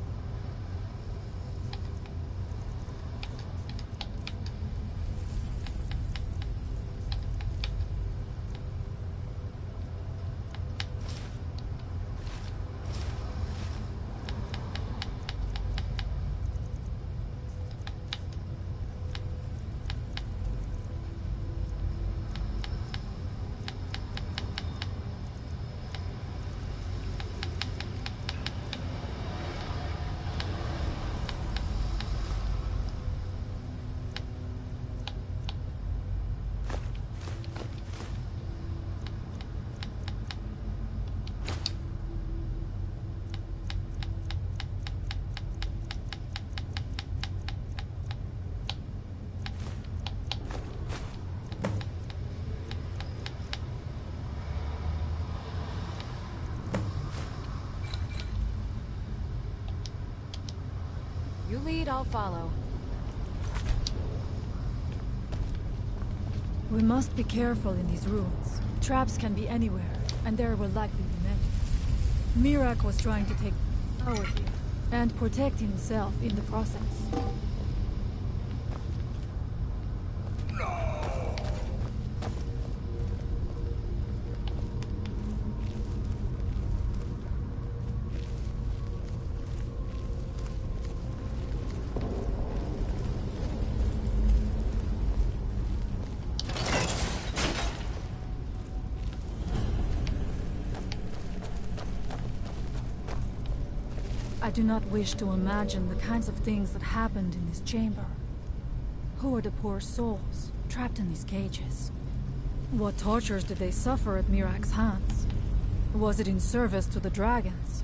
You lead, I'll follow. We must be careful in these rooms. Traps can be anywhere, and there will likely be many. Mirak was trying to take power here, and protect himself in the process. I do not wish to imagine the kinds of things that happened in this chamber. Who are the poor souls trapped in these cages? What tortures did they suffer at Mirak's hands? Was it in service to the dragons,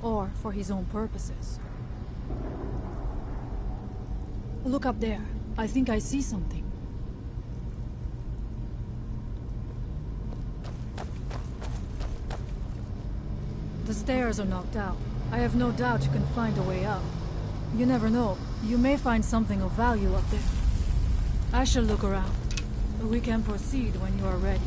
or for his own purposes? Look up there. I think I see something. Does stairs are knocked out. I have no doubt you can find a way up. You never know. You may find something of value up there. I shall look around. We can proceed when you are ready.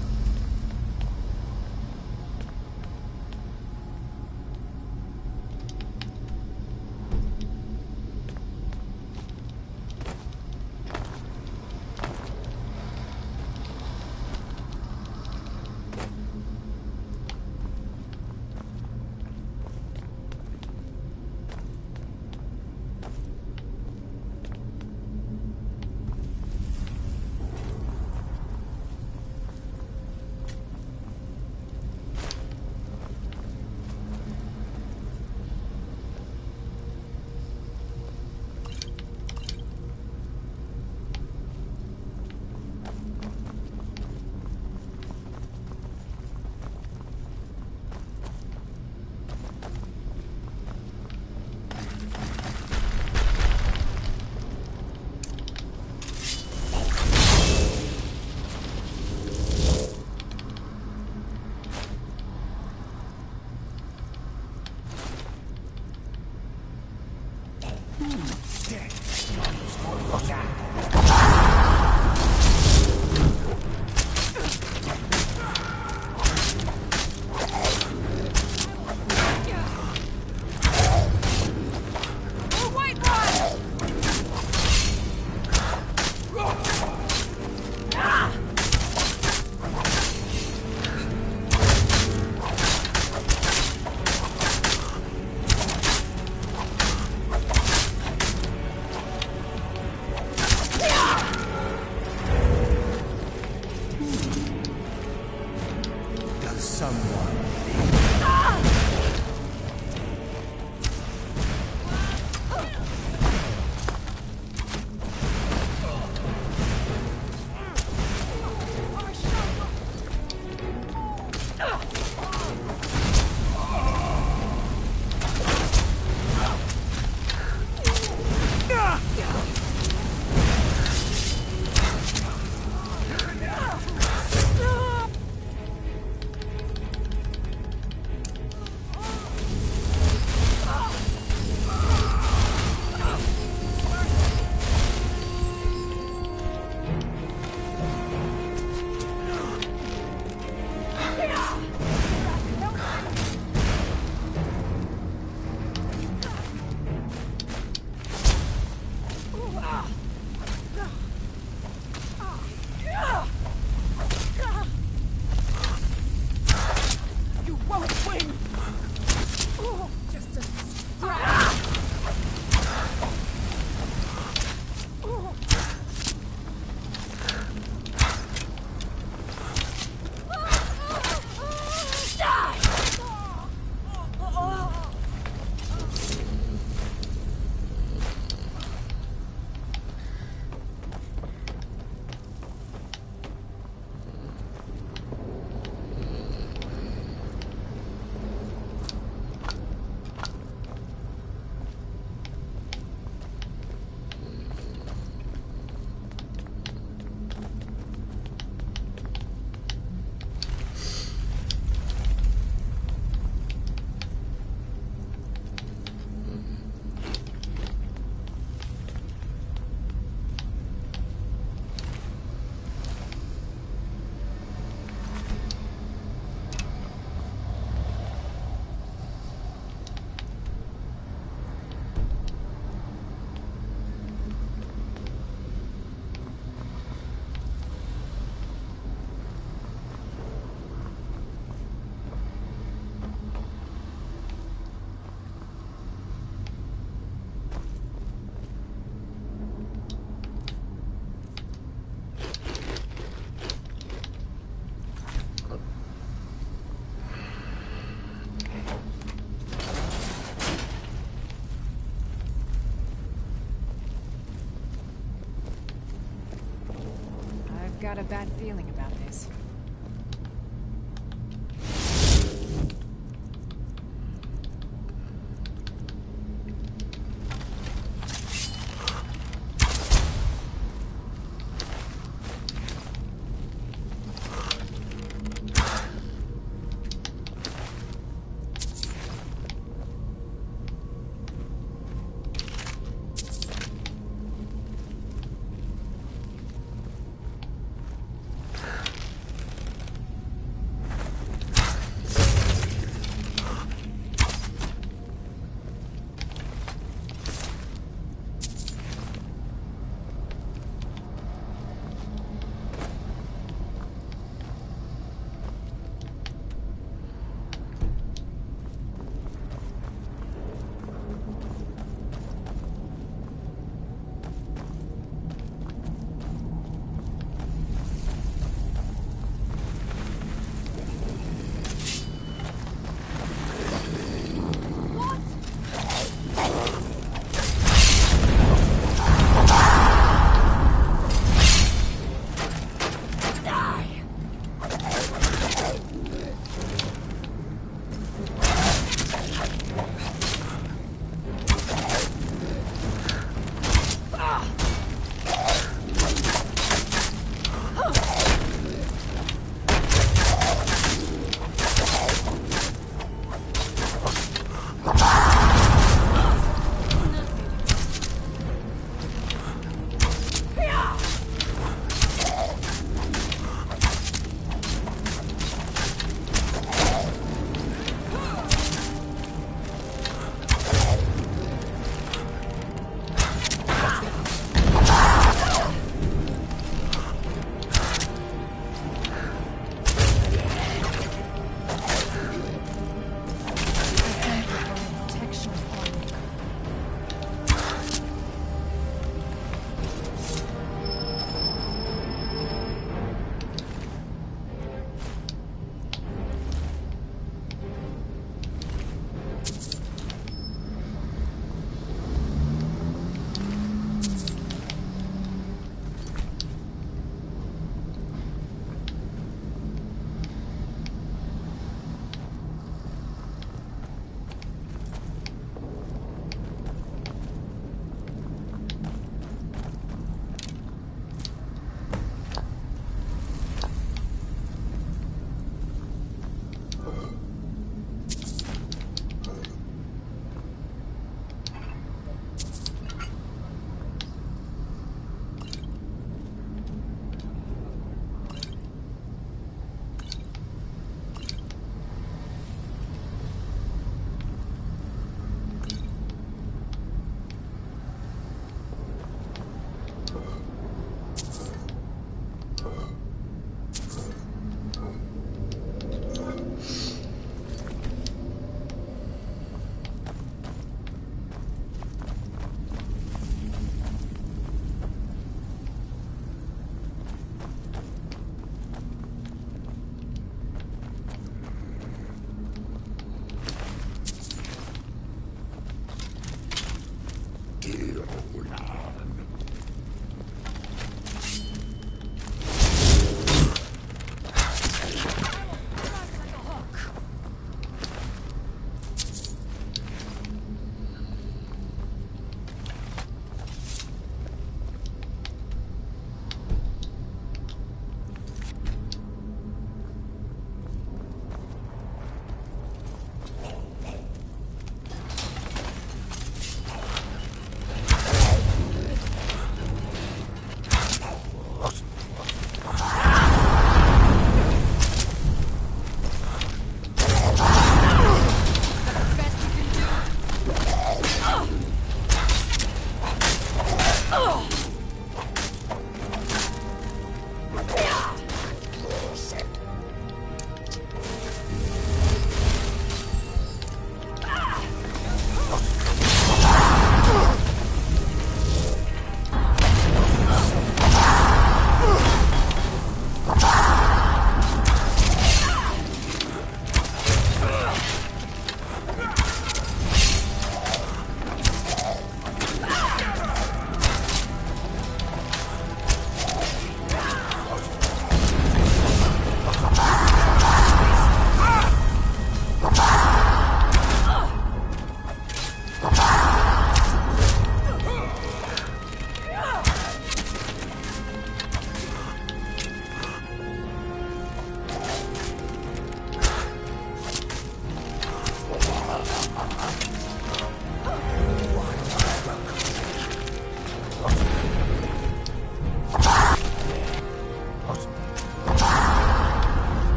Got a bad feeling about this.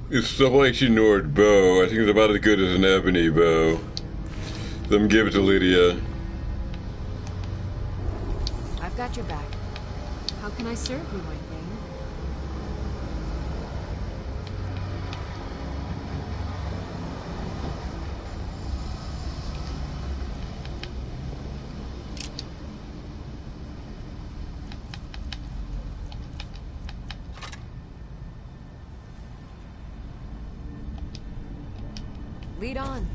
It's the double-edged bow. I think it's about as good as an ebony bow. Them give it to Lydia. I've got your back. How can I serve you, my thing? Lead on.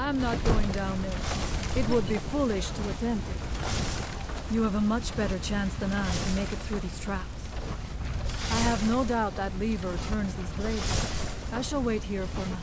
I'm not going down there. It would be foolish to attempt it. You have a much better chance than I to make it through these traps. I have no doubt that lever turns these blades. I shall wait here for now.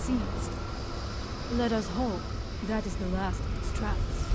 seems. Let us hope that is the last of these traps.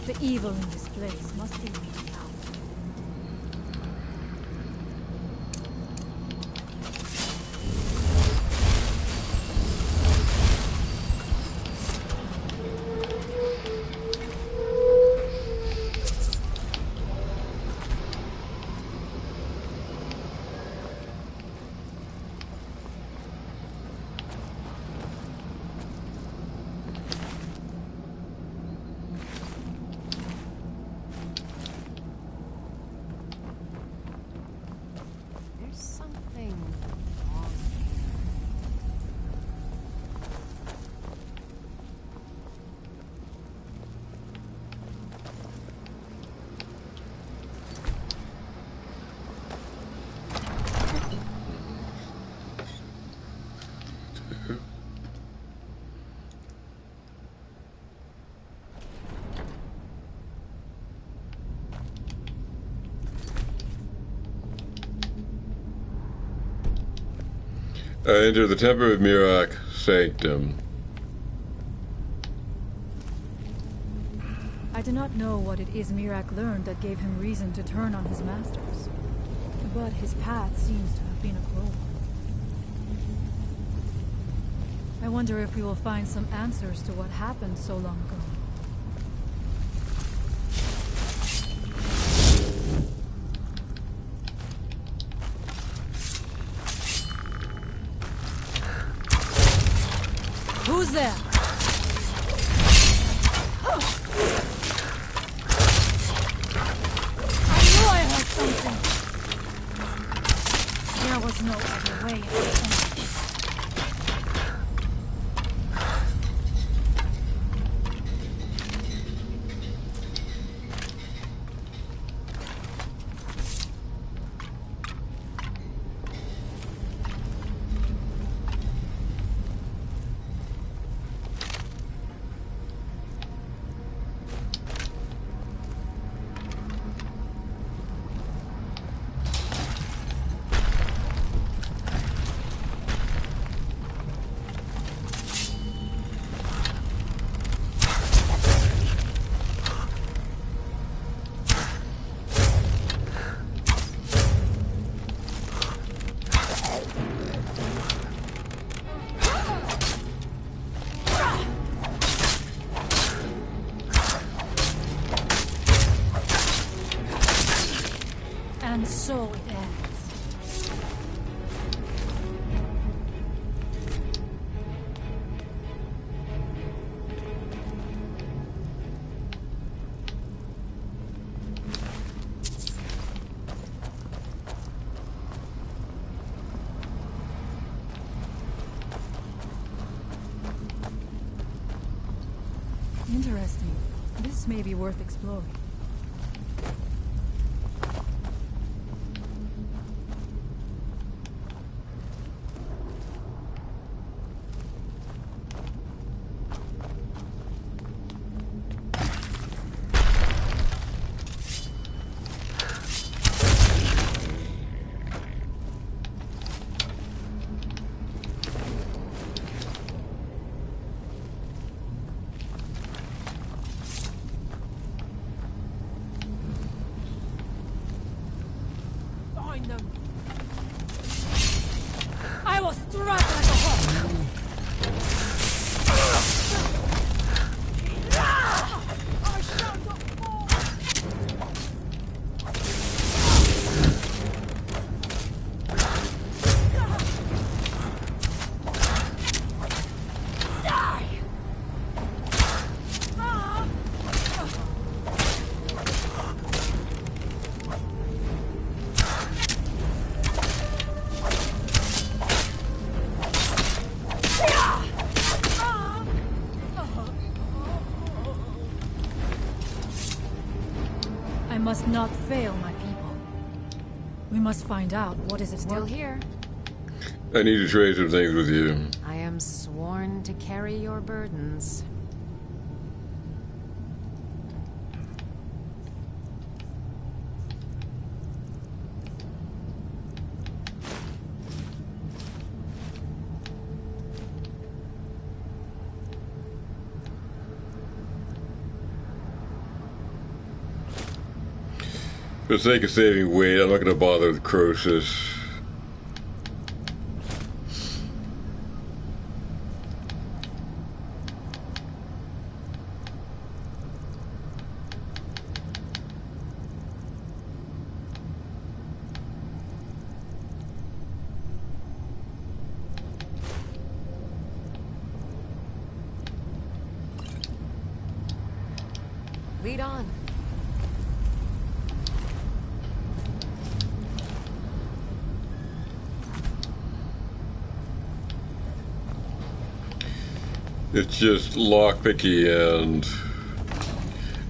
The evil in this place must be rooted out. Enter the Temple of Mirak Sanctum. I do not know what it is Mirak learned that gave him reason to turn on his masters, but his path seems to have been a cruel one. I wonder if we will find some answers to what happened so long ago. Who's there? I knew I heard something. There was no other way. And so it ends. Interesting. This may be worth exploring. I will strike like a hawk. I shall not fall. Die. I must not fail my people. We must find out what is it Still here. I need to trade some things with you. I am sworn to carry your burdens. For the sake of saving weight, I'm not going to bother with Croesus. Lead on. It's just lockpicky and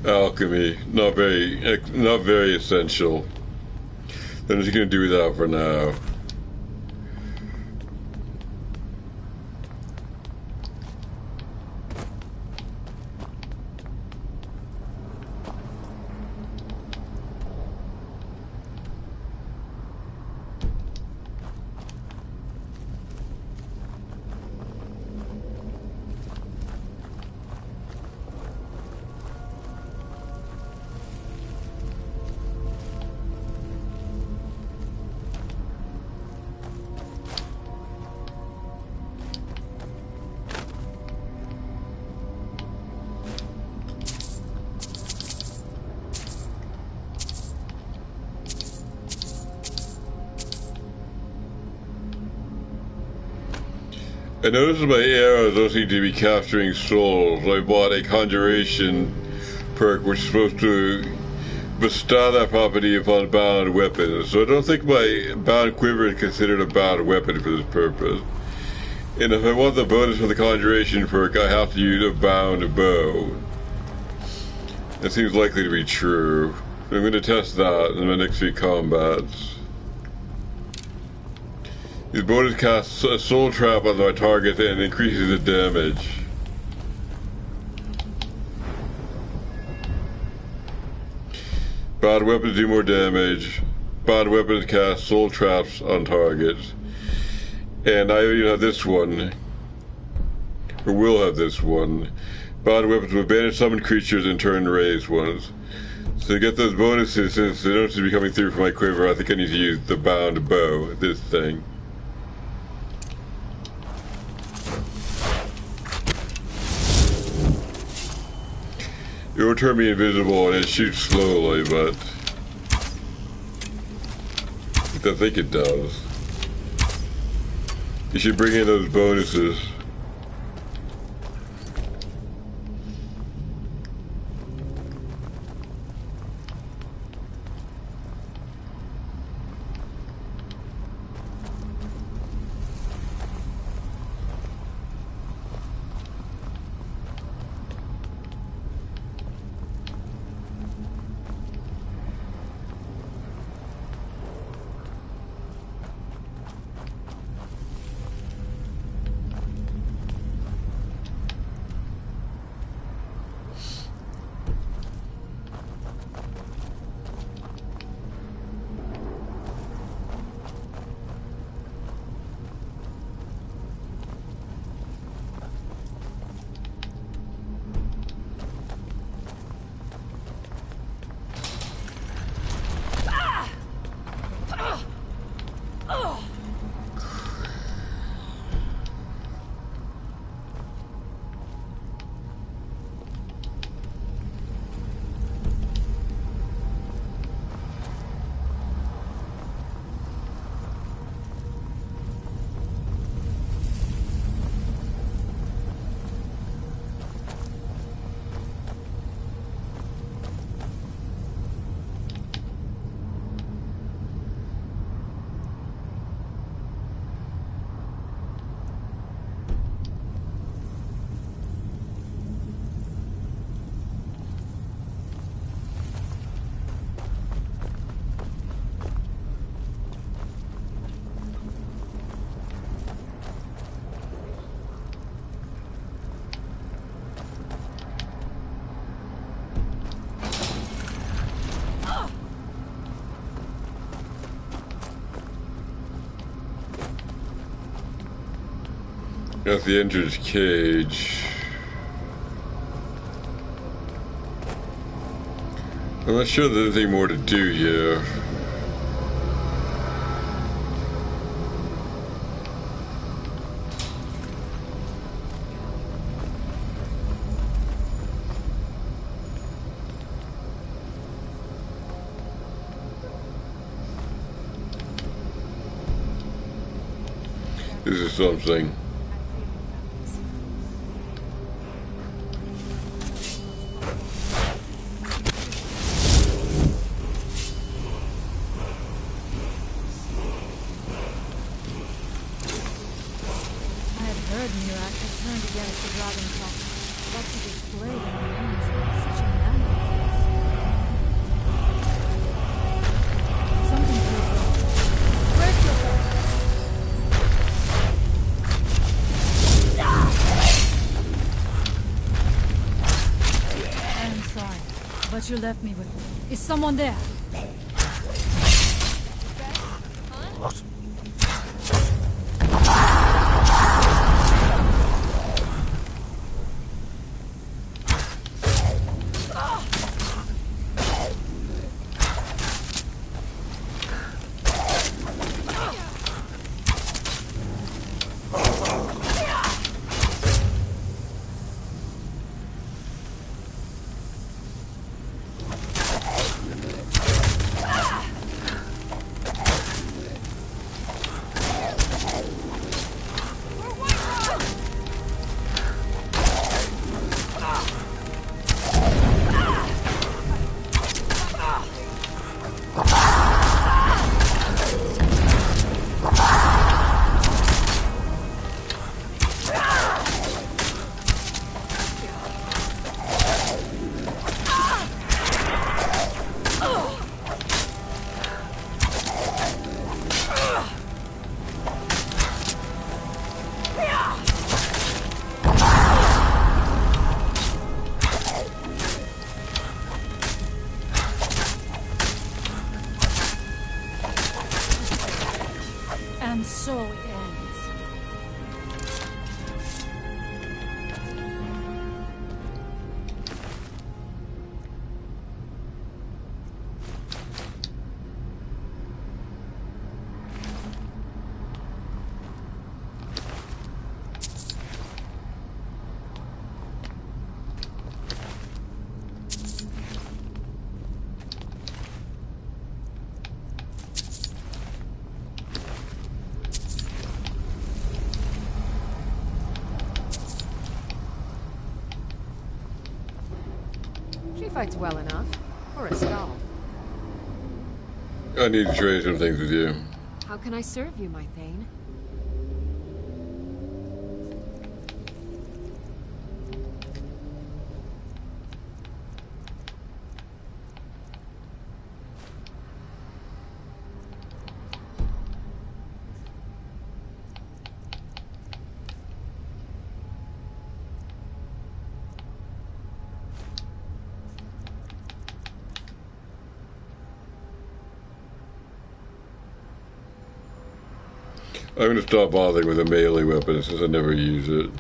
alchemy, not very essential. I'm just gonna do that for now. I noticed my arrows don't seem to be capturing souls. I bought a conjuration perk which is supposed to bestow that property upon bound weapons. So I don't think my bound quiver is considered a bound weapon for this purpose. And if I want the bonus for the conjuration perk, I have to use a bound bow. That seems likely to be true. I'm going to test that in my next few combats. The bonus casts a soul trap on my target and increases the damage. Bound weapons do more damage. Bound weapons cast soul traps on targets. And I even have this one. Or will have this one. Bound weapons will banish summoned creatures and turn raised ones. So to get those bonuses, since they don't seem to be coming through for my quiver, I think I need to use the bound bow, this thing. It will turn me invisible and it shoots slowly, but I think it does. You should bring in those bonuses. Got the entrance cage. I'm not sure there's anything more to do here. This is something. You left me with. Is someone there? What? And so it ends. She fights well enough. For a skull. I need to trade some things with you. How can I serve you, my Thane? I'm going to stop bothering with a melee weapon since I never use it.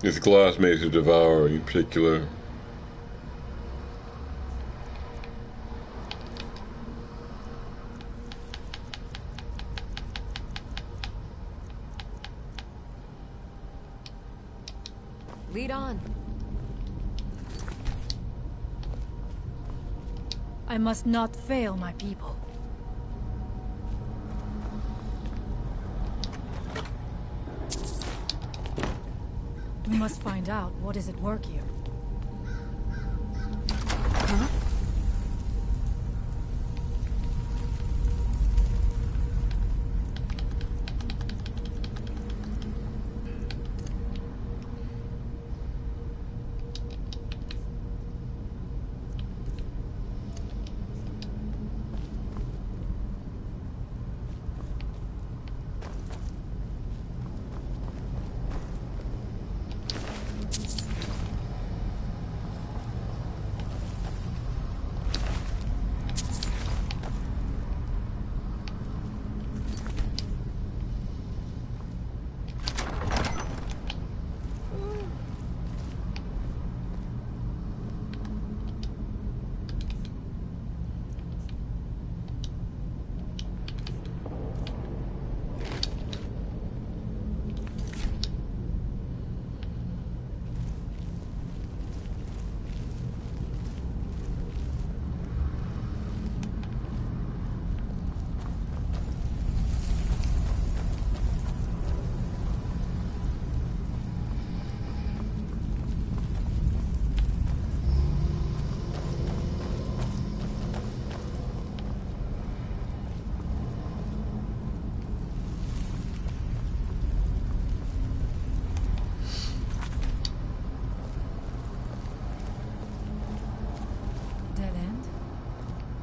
It's glass mace of devouring in particular. Lead on. I must not fail my people. We must find out what is at work here. Huh?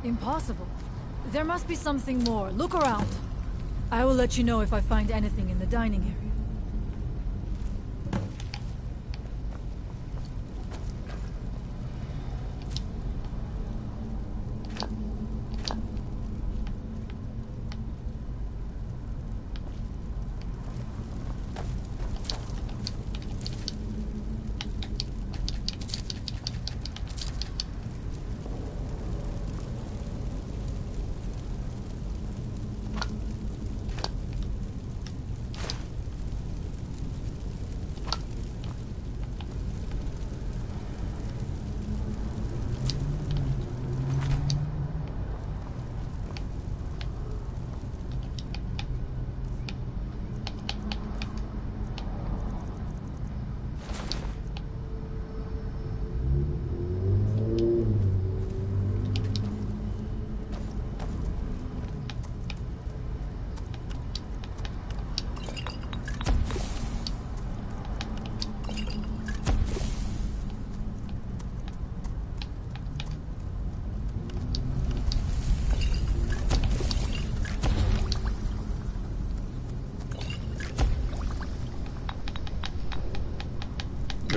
Impossible. There must be something more. Look around. I will let you know if I find anything in the dining area.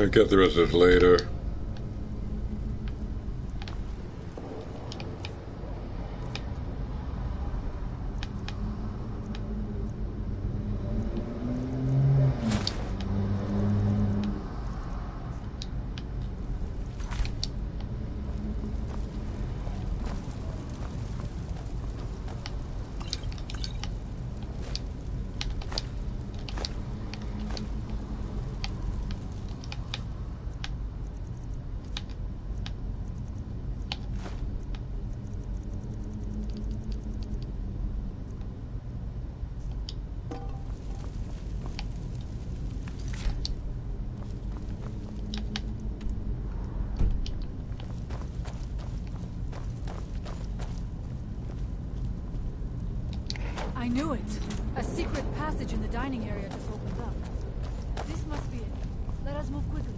I'll get the rest of this later. I knew it! A secret passage in the dining area just opened up. This must be it. Let us move quickly.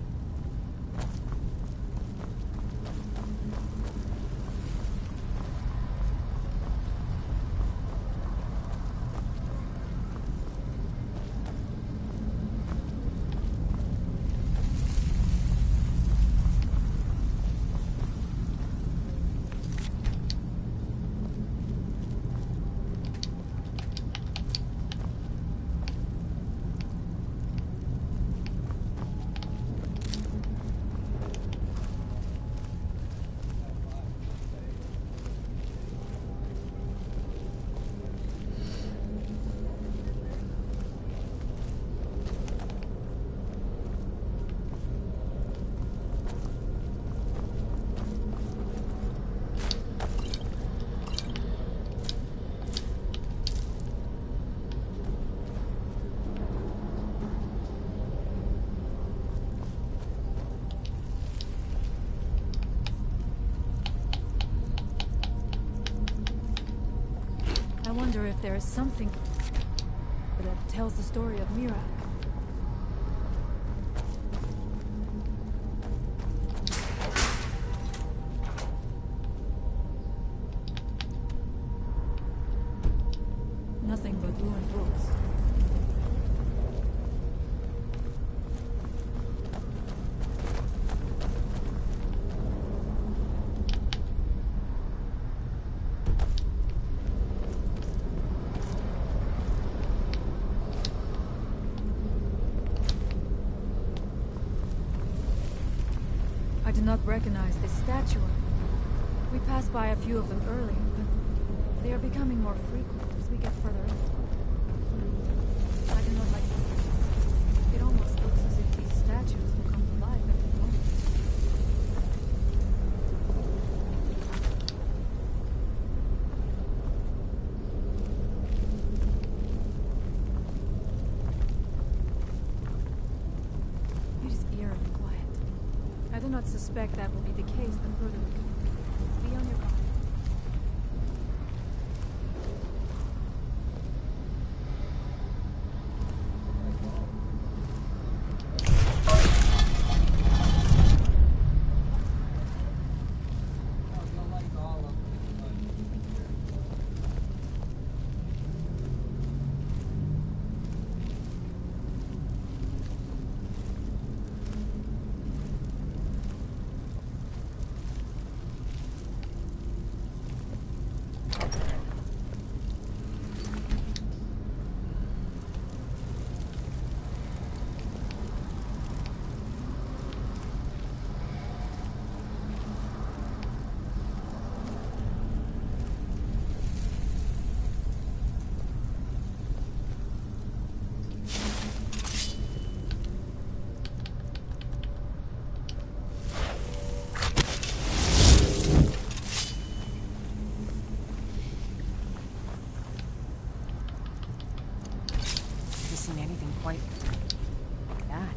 I wonder if there is something that tells the story of Mirak. Nothing but ruined books. I do not recognize this statue. We passed by a few of them earlier, but they are becoming more frequent as we get further in. I do not like this. It almost looks as if these statues will come to life at any moment. It is eerily quiet. I do not suspect that will be the case the further we go. Be on your guard. Seen anything quite like that.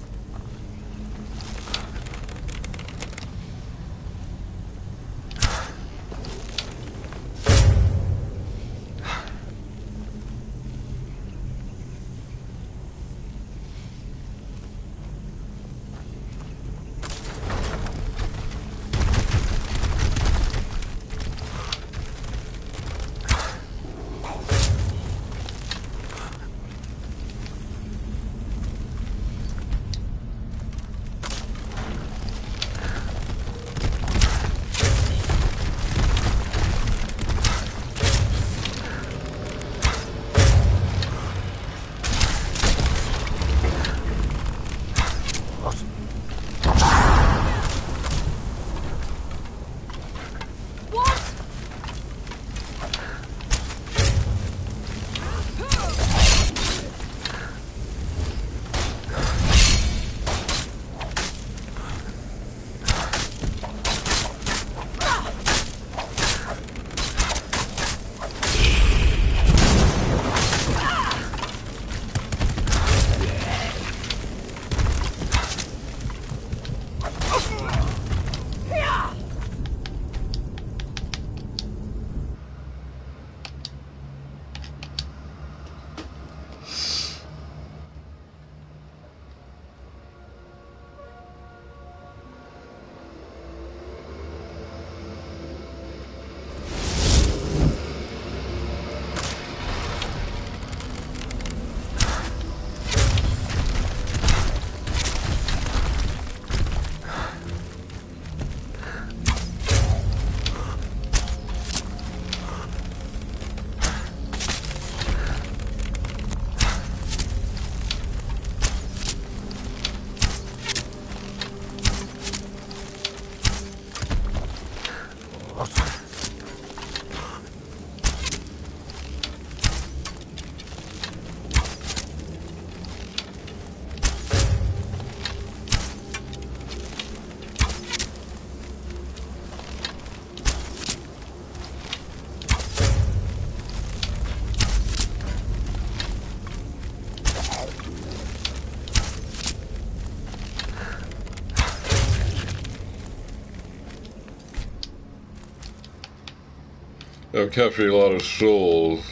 I'm capturing a lot of souls.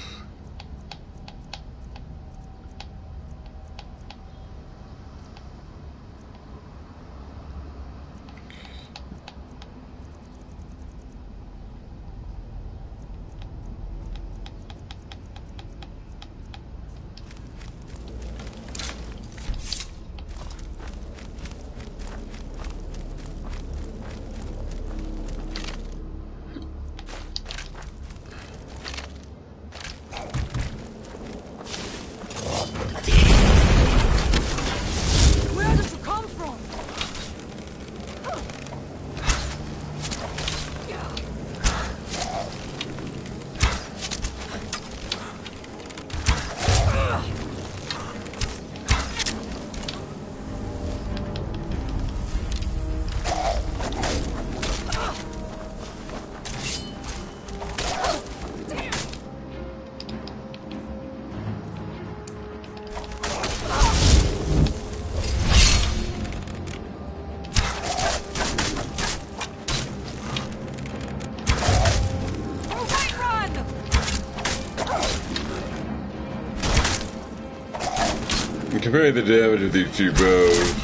Comparing the damage of these two bows,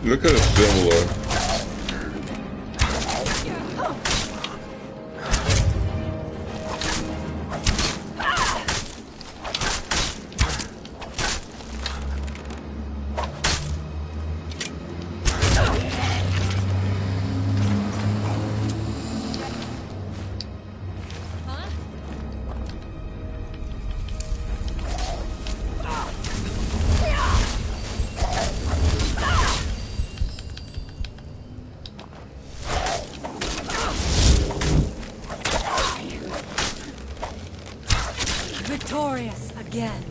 look kind of similar. Victorious again.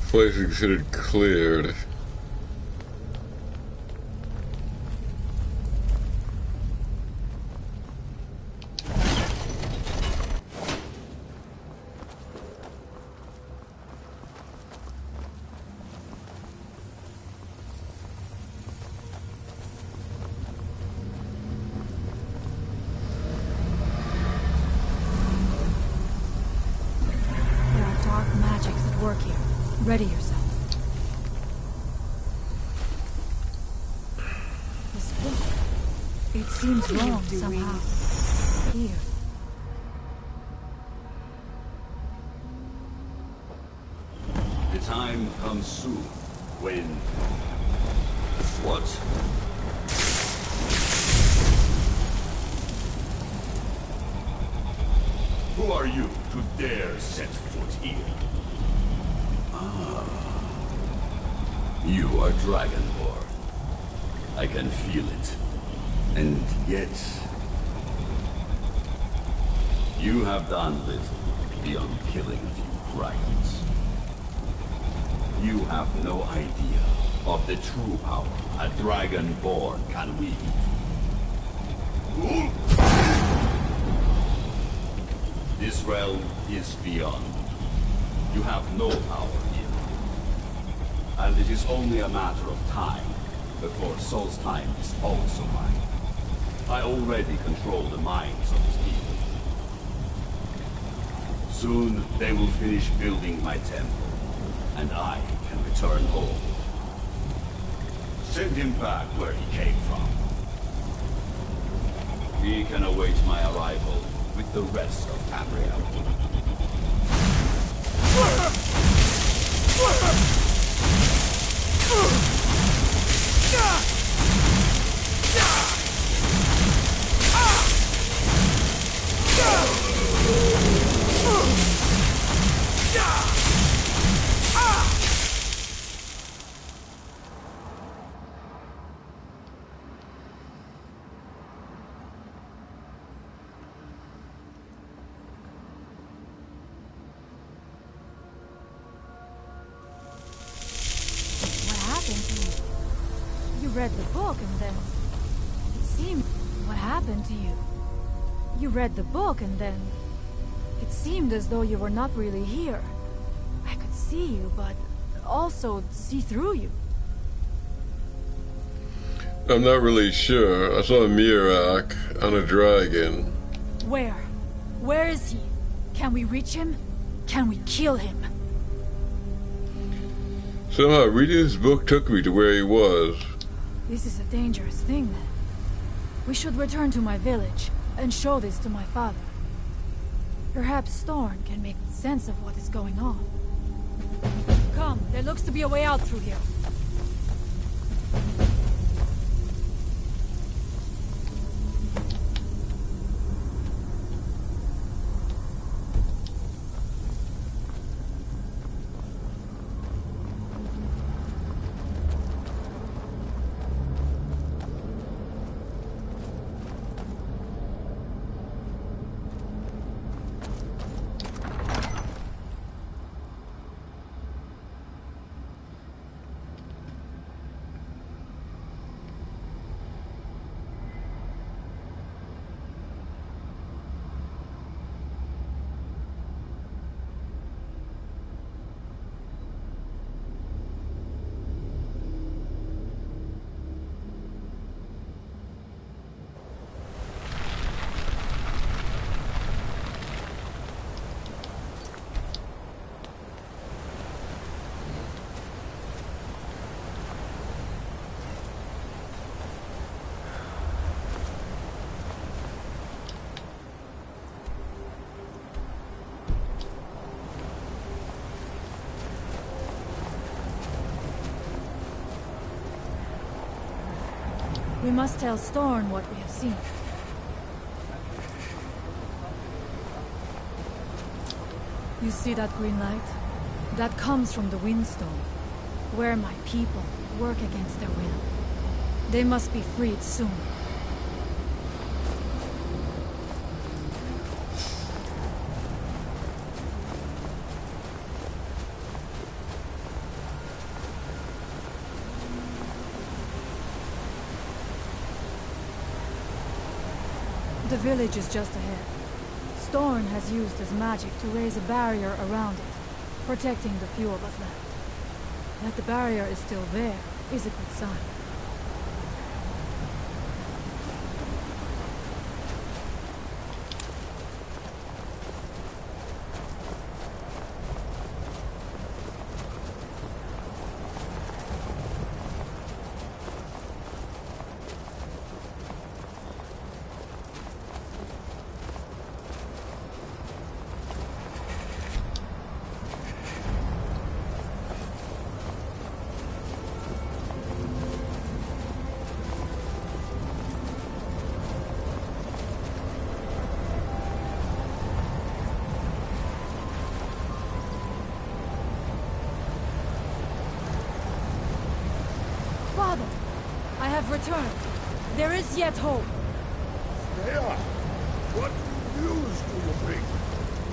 Place is considered cleared. There are dark magics at work here. Ready yourself. This book. It seems wrong somehow. Here. The time comes soon when... What? Who are you to dare set foot here? You are Dragonborn. I can feel it. And yet... you have done little beyond killing a few dragons. You have no idea of the true power a Dragonborn can wield. This realm is beyond. You have no power here. And it is only a matter of time before Solstheim is also mine. I already control the minds of his people. Soon they will finish building my temple, and I can return home. Send him back where he came from. He can await my arrival with the rest of Tamriel. You read the book and then... It seemed... What happened to you? You read the book and then... It seemed as though you were not really here. I could see you, but also see through you. I'm not really sure. I saw a Mirak on a dragon. Where? Where is he? Can we reach him? Can we kill him? Somehow reading this book took me to where he was. This is a dangerous thing, then. We should return to my village and show this to my father. Perhaps Storn can make sense of what is going on. Come, there looks to be a way out through here. We must tell Storn what we have seen. You see that green light? That comes from the Windstone, where my people work against their will. They must be freed soon. The village is just ahead. Storn has used his magic to raise a barrier around it, protecting the few of us left. That the barrier is still there is a good sign. Father, I have returned. There is yet hope. Freya, what news do you bring?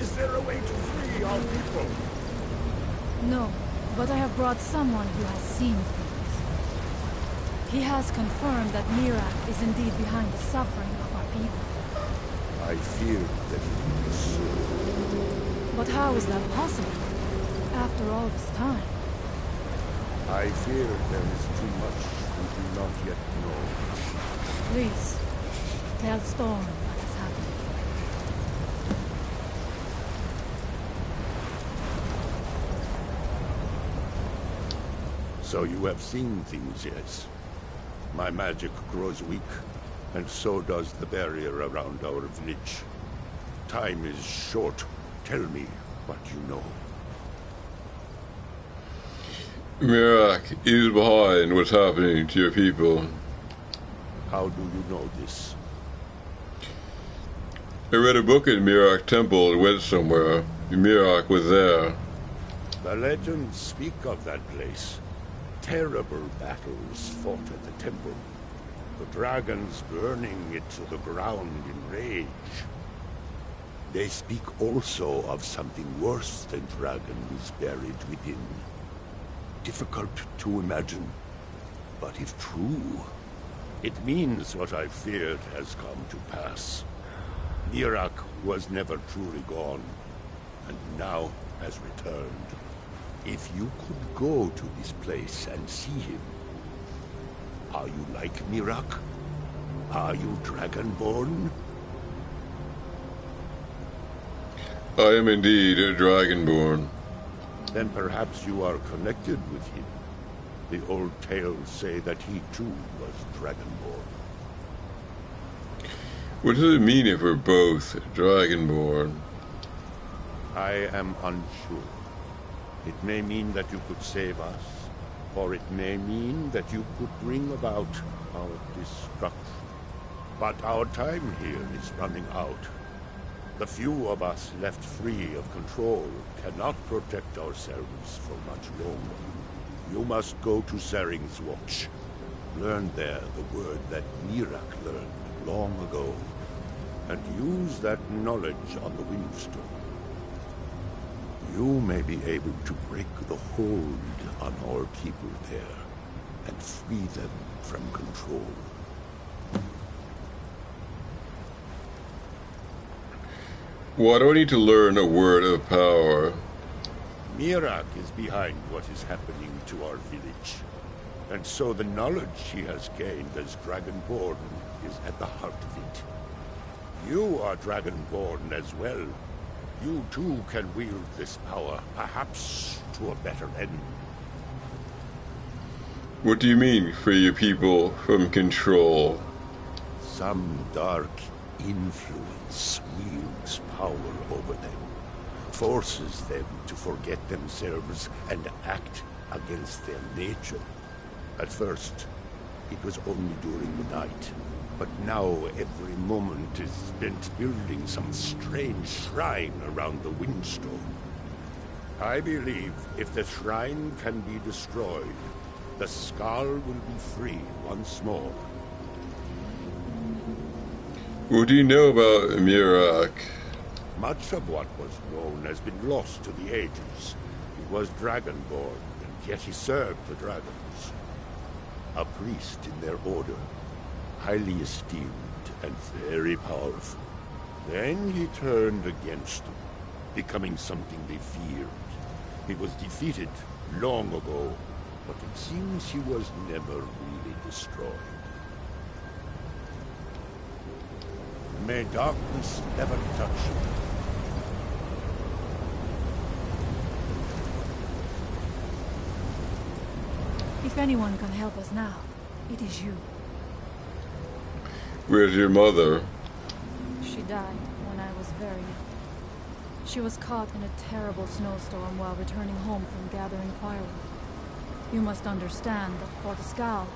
Is there a way to free our people? No, but I have brought someone who has seen things. He has confirmed that Mirak is indeed behind the suffering of our people. I feared that it was so. But how is that possible? After all this time? I fear there is too much we do not yet know. Please, tell Storm what has happened. So you have seen things, yes? My magic grows weak, and so does the barrier around our village. Time is short. Tell me what you know. Mirak is behind what's happening to your people. How do you know this? I read a book in Mirak Temple and went somewhere. Mirak was there. The legends speak of that place. Terrible battles fought at the temple. The dragons burning it to the ground in rage. They speak also of something worse than dragons buried within. Difficult to imagine, but if true, it means what I feared has come to pass. Mirak was never truly gone, and now has returned. If you could go to this place and see him, are you like Mirak? Are you Dragonborn? I am indeed a Dragonborn. Then perhaps you are connected with him. The old tales say that he too was Dragonborn. What does it mean if we're both Dragonborn? I am unsure. It may mean that you could save us, or it may mean that you could bring about our destruction. But our time here is running out. The few of us left free of control cannot protect ourselves for much longer. You must go to Saring's Watch. Learn there the word that Mirak learned long ago, and use that knowledge on the Windstone. You may be able to break the hold on our people there, and free them from control. Why do I need to learn a word of power? Mirak is behind what is happening to our village, and so the knowledge she has gained as Dragonborn is at the heart of it. You are Dragonborn as well. You too can wield this power, perhaps to a better end. What do you mean, free your people from control? Some dark influence wields power over them, forces them to forget themselves and act against their nature. At first, it was only during the night, but now every moment is spent building some strange shrine around the Windstone. I believe if the shrine can be destroyed, the Skull will be free once more. What do you know about Mirak? Much of what was known has been lost to the ages. He was Dragonborn, and yet he served the dragons. A priest in their order, highly esteemed and very powerful. Then he turned against them, becoming something they feared. He was defeated long ago, but it seems he was never really destroyed. May darkness never touch you. If anyone can help us now, it is you. Where's your mother? She died when I was very young. She was caught in a terrible snowstorm while returning home from gathering firewood. You must understand that for the Skull,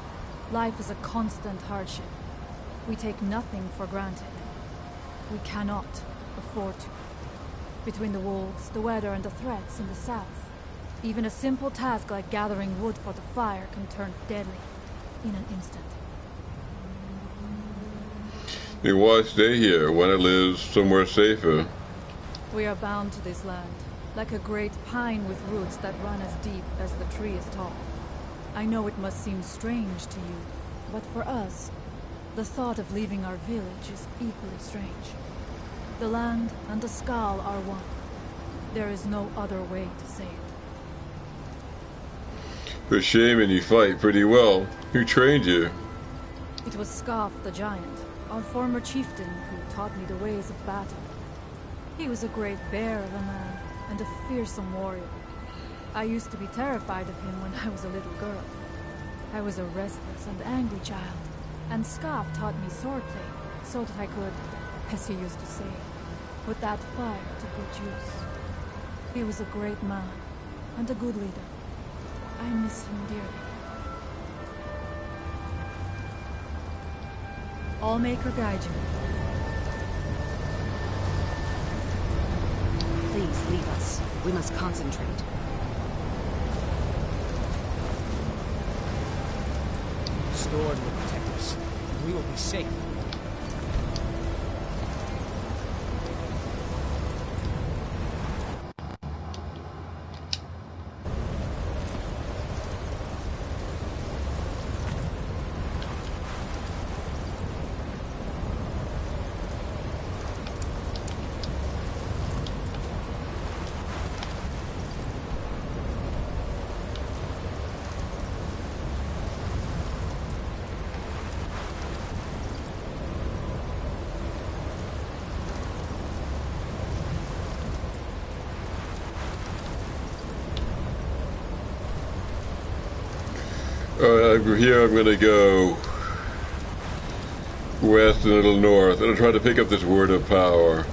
life is a constant hardship. We take nothing for granted. We cannot afford to. Between the wolves, the weather, and the threats in the south, even a simple task like gathering wood for the fire can turn deadly in an instant. Then why stay here when it lives somewhere safer? We are bound to this land, like a great pine with roots that run as deep as the tree is tall. I know it must seem strange to you, but for us, the thought of leaving our village is equally strange. The land and the Skull are one. There is no other way to say it. For shaman, you fight pretty well. Who trained you? It was Scarf the Giant, our former chieftain, who taught me the ways of battle. He was a great bear of a man, and a fearsome warrior. I used to be terrified of him when I was a little girl. I was a restless and angry child, and Scarf taught me swordplay so that I could, as he used to say, put that fire to good use. He was a great man and a good leader. I miss him dearly. Allmaker guide you. Please leave us. We must concentrate. Sword will protect us, and we will be safe. Here I'm going to go west and a little north, and I'll try to pick up this word of power.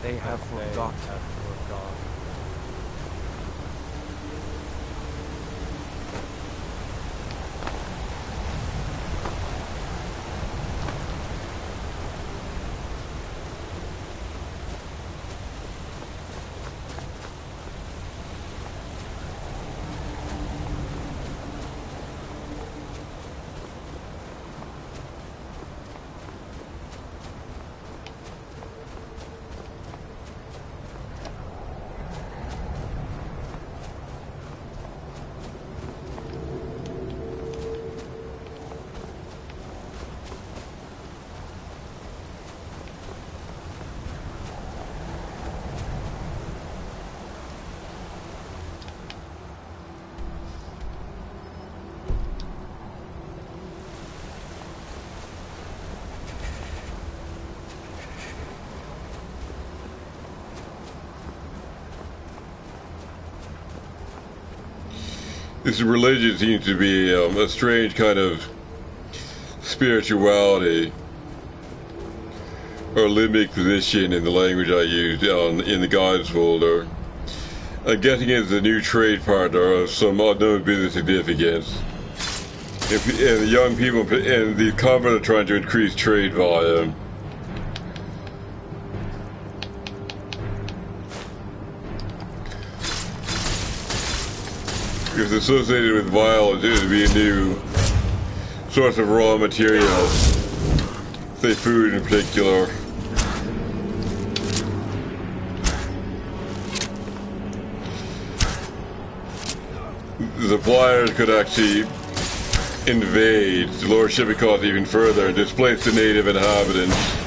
They have forgotten. This religion seems to be a strange kind of spirituality or limbic position in the language I used in the guides folder. I'm guessing it's a new trade partner of some unknown business significance. And the young people and the convert are trying to increase trade volume. If it's associated with violence, it would be a new source of raw material, say food in particular. The suppliers could actually invade to lower shipping costs even further and displace the native inhabitants.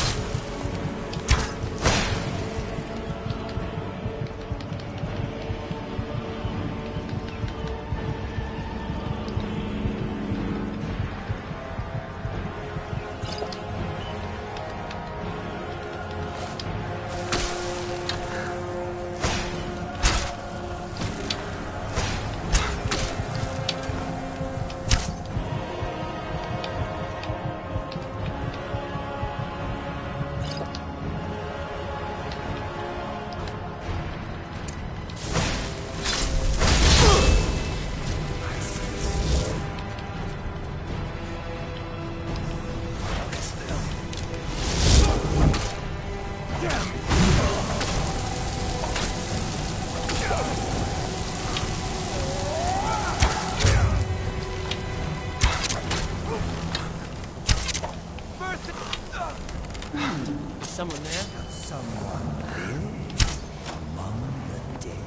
someone there? Someone lives among the dead.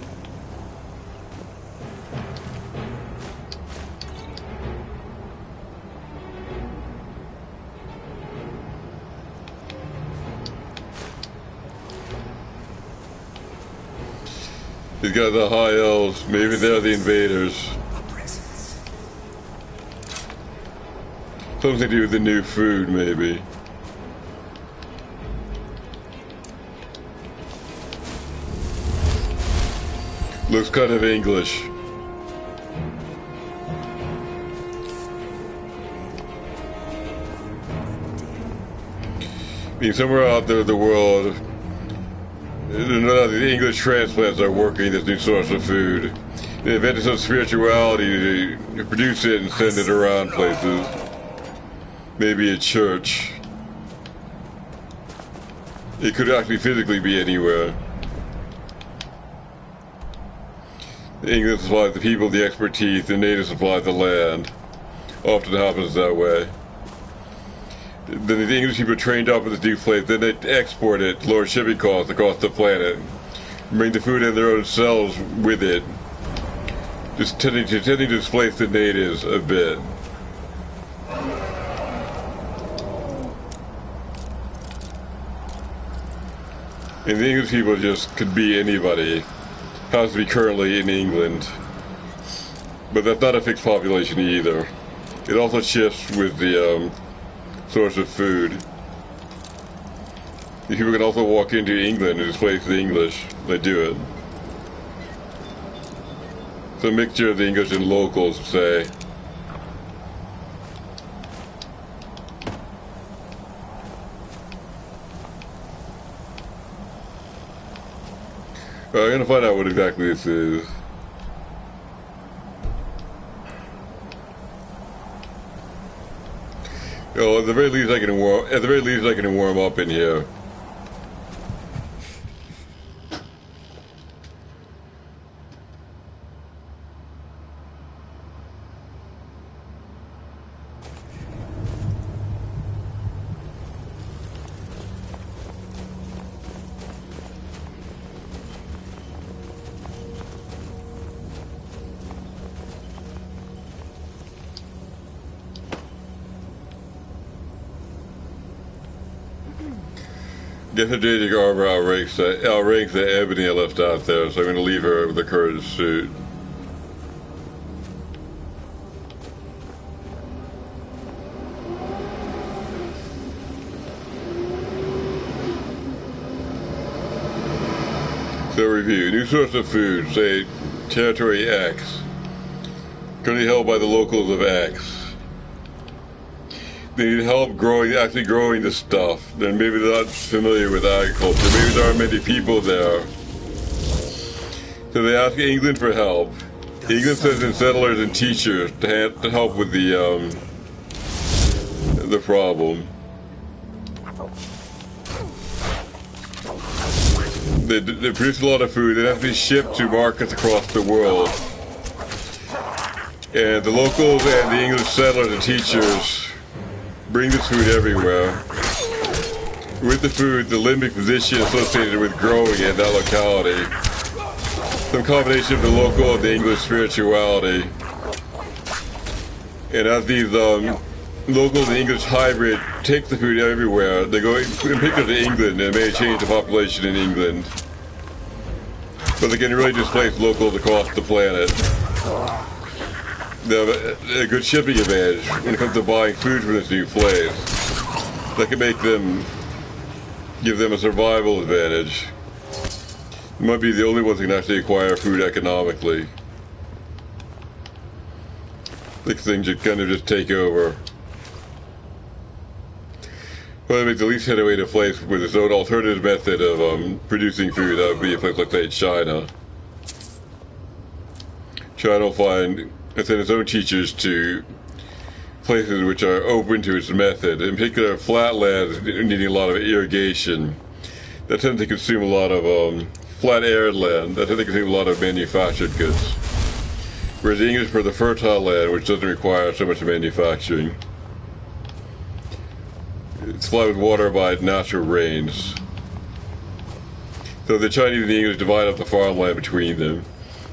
He's got the high elves. Maybe they're the invaders. Something to do with the new food, maybe. Looks kind of English. I mean, somewhere out there in the world, none of the English transplants are working this new source of food. They invented some spirituality to produce it and send it around places. Maybe a church. It could actually physically be anywhere. The English supplies the people the expertise, the natives supply the land. Often happens that way. Then the English people are trained up with this new place, then they export it, lower shipping costs across the planet. Bring the food in their own cells with it. Just tending to displace the natives a bit. And the English people just could be anybody. Has to be currently in England. But that's not a fixed population either. It also shifts with the source of food. These people can also walk into England and displace the English. They do it. It's a mixture of the English and locals, say. I'm gonna find out what exactly this is. Oh, at the very least I can warm up in here. Guess the changing armor outranks the ebony I left out there, so I'm going to leave her with the current suit. So review. New source of food, say Territory X. Currently held by the locals of X. They need help actually growing the stuff. Then maybe they're not familiar with agriculture. Maybe there aren't many people there. So they ask England for help. England sends in settlers and teachers to help with the problem. They produce a lot of food. They have to be shipped to markets across the world. And the locals and the English settlers and teachers bring this food everywhere. With the food, the limbic position associated with growing it in that locality. Some combination of the local and the English spirituality. And as these local and English hybrid take the food everywhere, they go and pick it to England and may change the population in England. But they can really displace locals across the planet. They have a good shipping advantage when it comes to buying food from this new place. That can give them a survival advantage. They might be the only ones who can actually acquire food economically. These things should kind of just take over. Well, it makes at least headway to a place with its own alternative method of producing food. That would be a place like, say, China. China will find and send its own teachers to places which are open to its method. In particular, flat lands needing a lot of irrigation. That tends to consume a lot of flat arid land. That tends to consume a lot of manufactured goods. Whereas the English for the fertile land, which doesn't require so much manufacturing. supplied with water by natural rains. So the Chinese and the English divide up the farmland between them.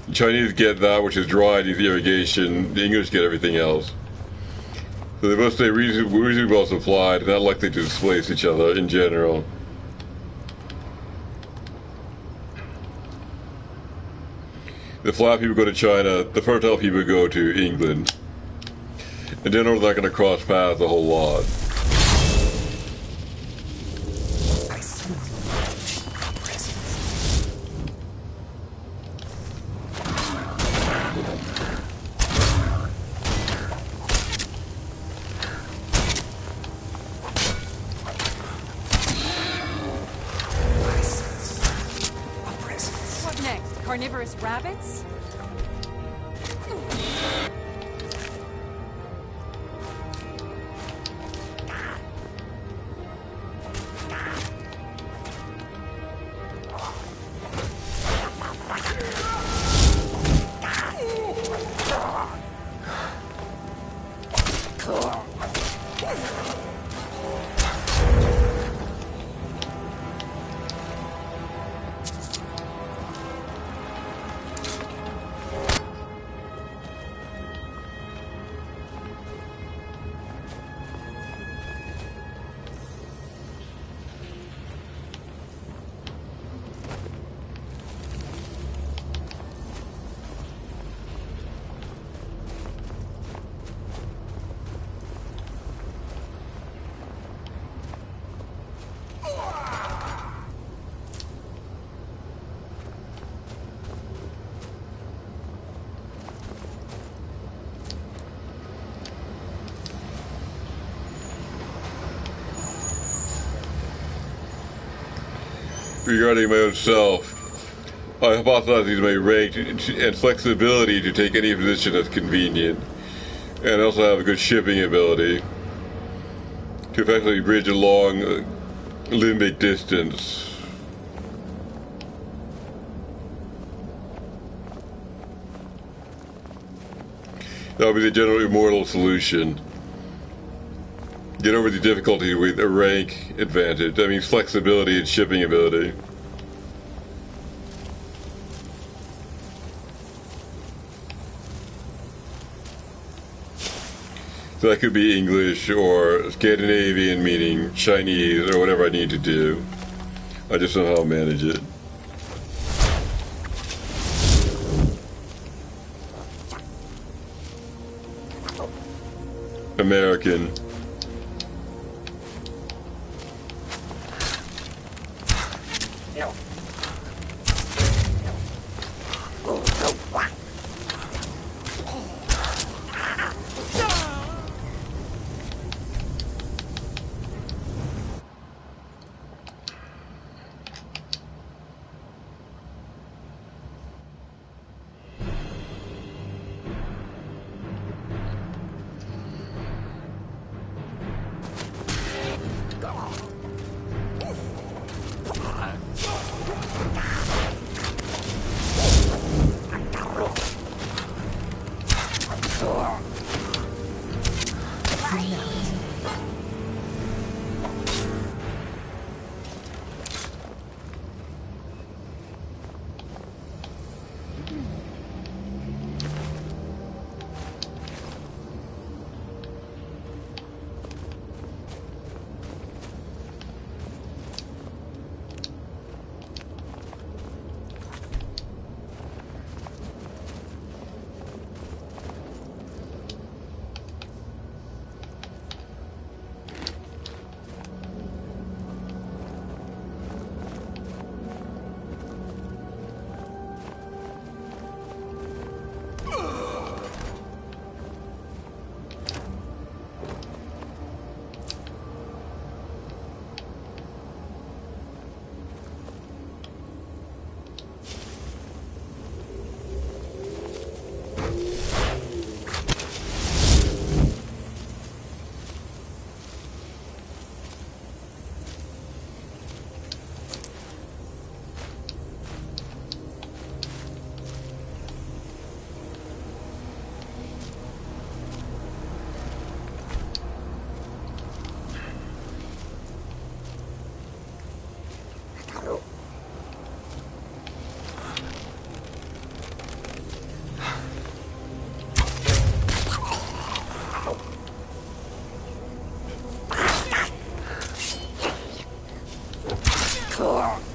The Chinese get that which is dry, needs irrigation. The English get everything else. So they both stay reasonably well supplied, not likely to displace each other in general. The flat people go to China, the fertile people go to England. And then they're not going to cross paths a whole lot. What next? Carnivorous rabbits? Regarding my own self, I hypothesize these may range and flexibility to take any position that's convenient, and also have a good shipping ability to effectively bridge a long limbic distance. That would be the general immortal solution. Get over the difficulty with a rank advantage. That means flexibility and shipping ability. So that could be English or Scandinavian, meaning Chinese or whatever I need to do. I just know how to manage it. American. Oh,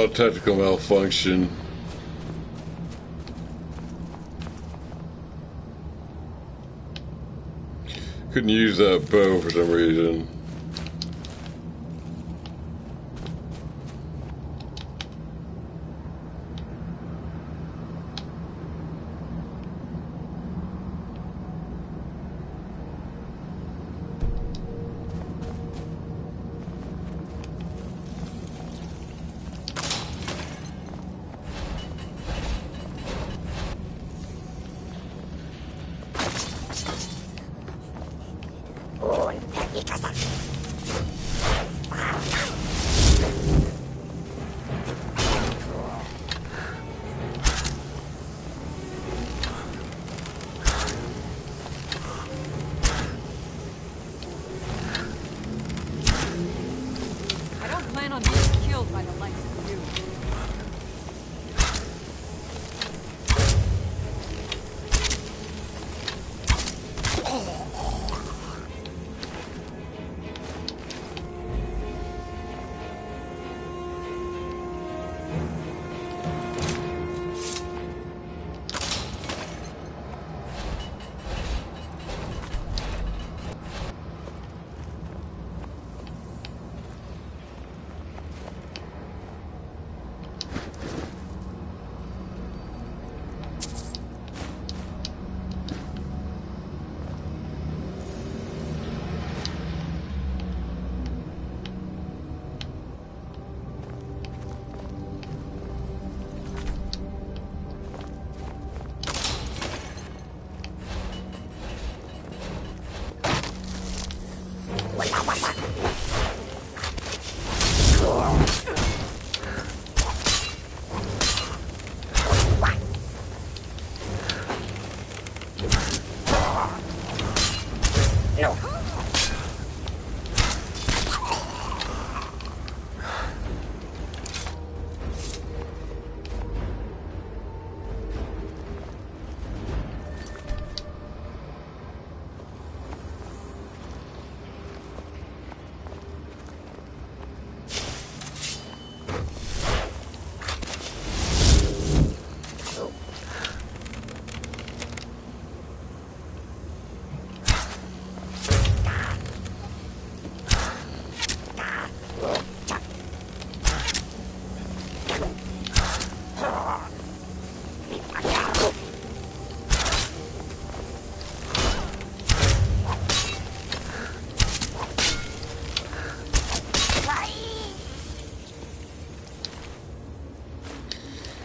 technical malfunction. Couldn't use that bow for some reason.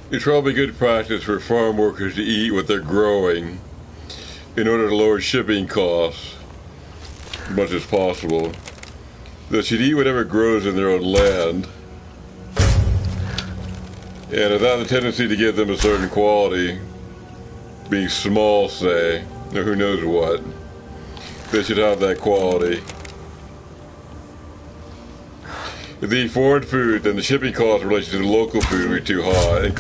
It's probably good practice for farm workers to eat what they're growing in order to lower shipping costs as much as possible. They should eat whatever grows in their own land. And without the tendency to give them a certain quality, being small, say, or who knows what, they should have that quality. If they eat foreign food, then the shipping cost in relation to the local food will be too high,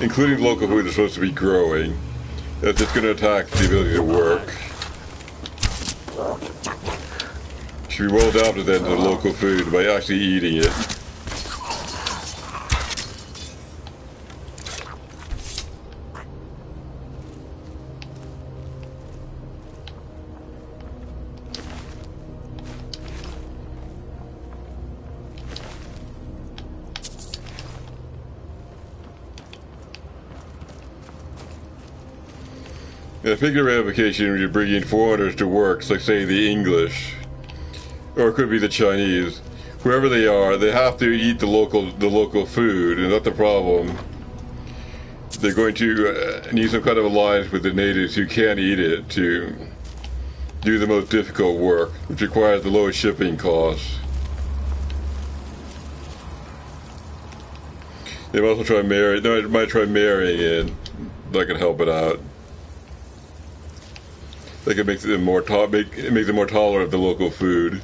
including the local food that's supposed to be growing. That's just going to attack the ability to work. Should be well adapted then to the local food by actually eating it. A figure ramification when you're bringing foreigners to work, like say the English, or it could be the Chinese, whoever they are, they have to eat the local food, and that's the problem. They're going to need some kind of alliance with the natives who can't eat it to do the most difficult work, which requires the lowest shipping costs. They might also try marrying. They might try marrying in. That could help it out. They can make them more make them more tolerant of the local food.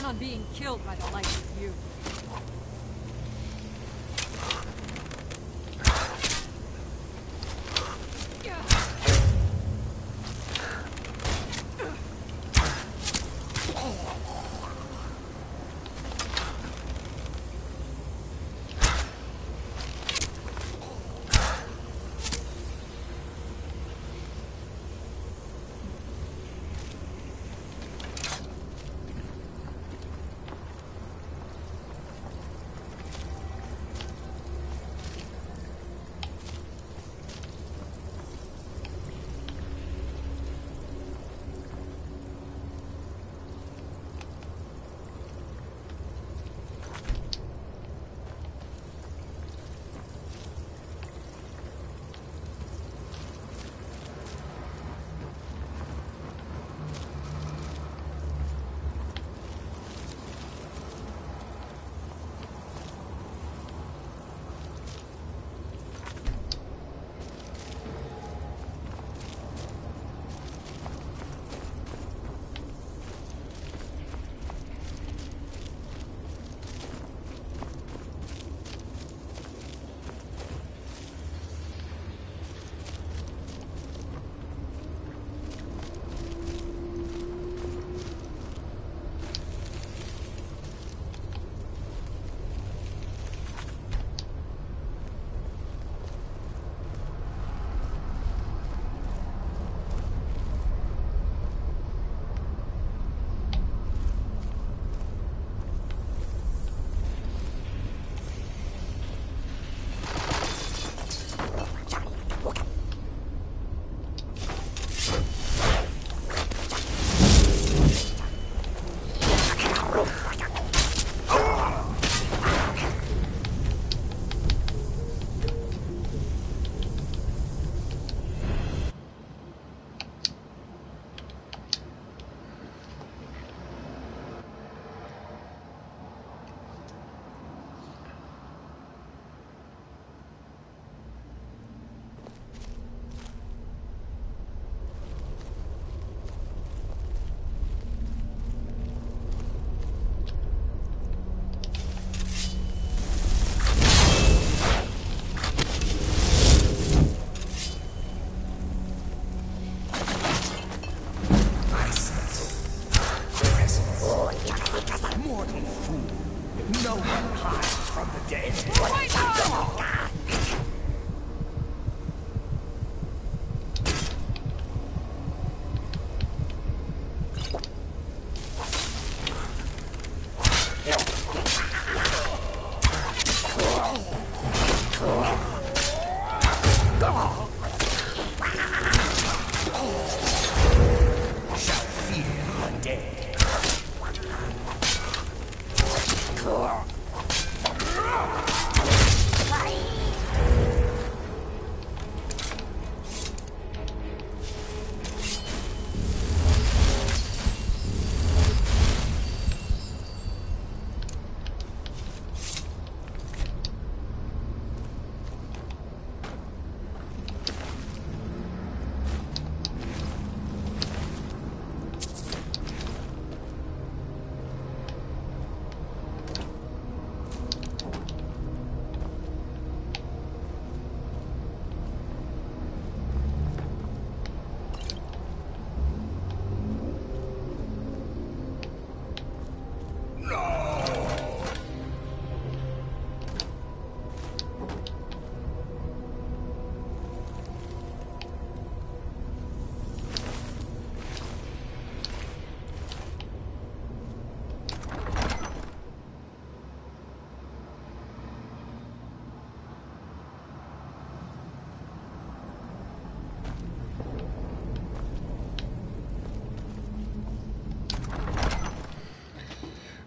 On being killed by the likes of you. hides from the dead.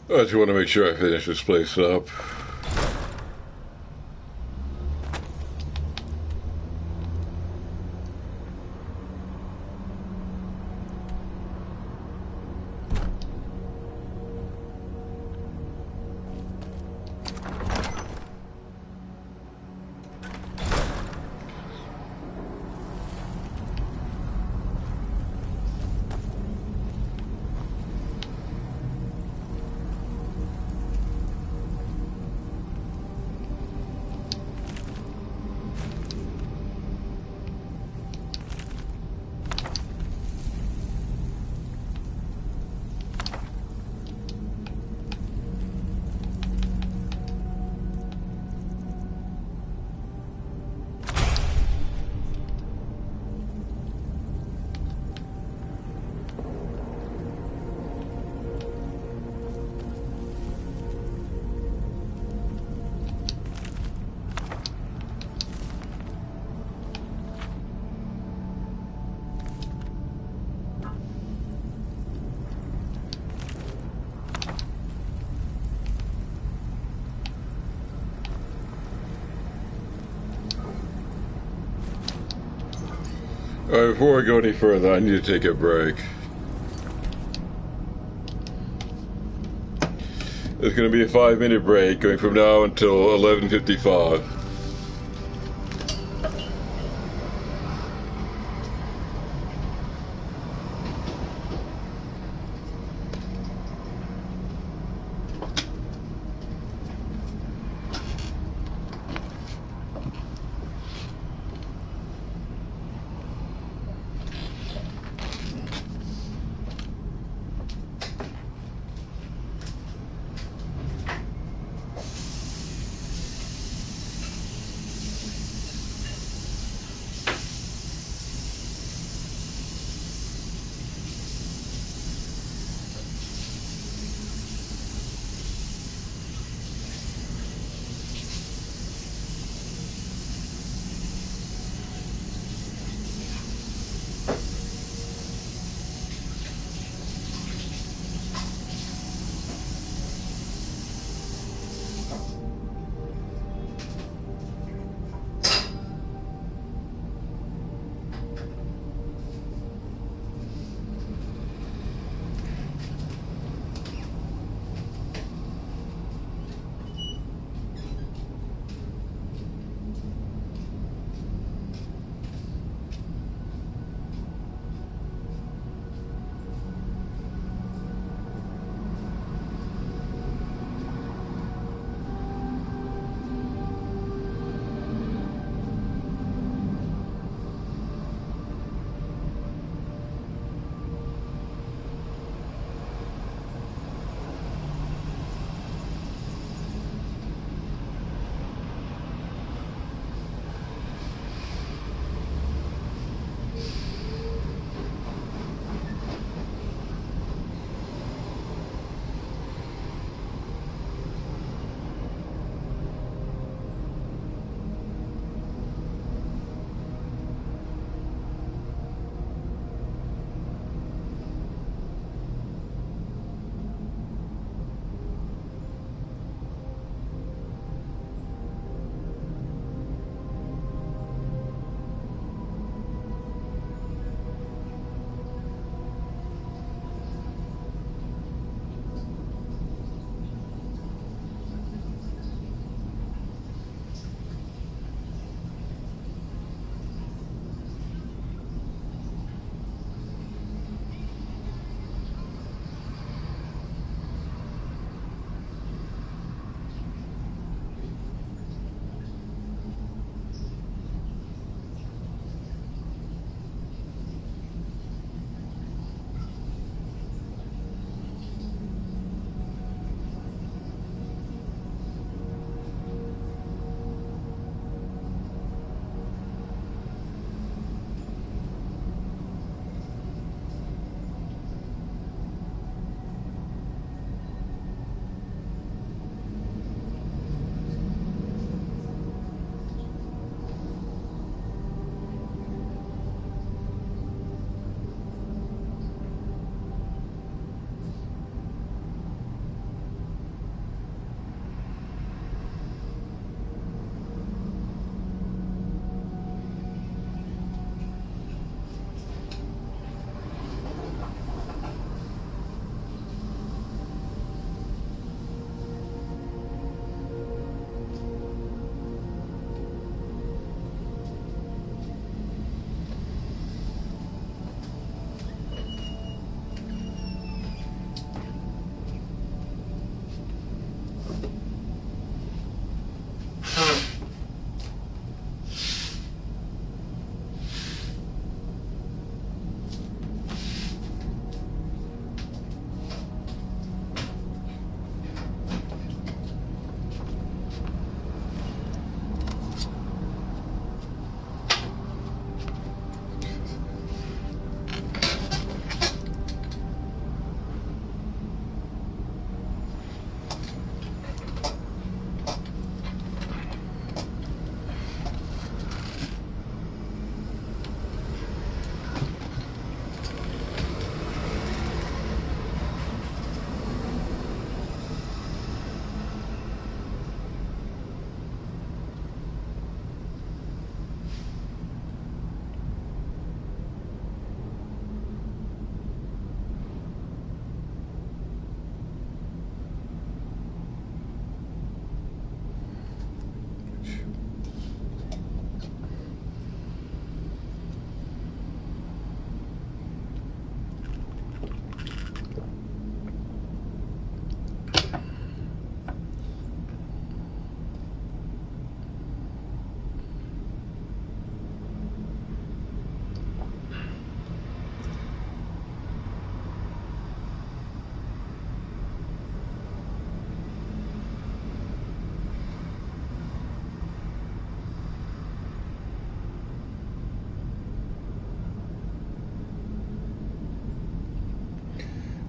I just want to make sure I finish this place up. Alright, before I go any further, I need to take a break. It's going to be a 5-minute break, going from now until 11:55.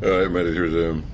Alright, ready to resume.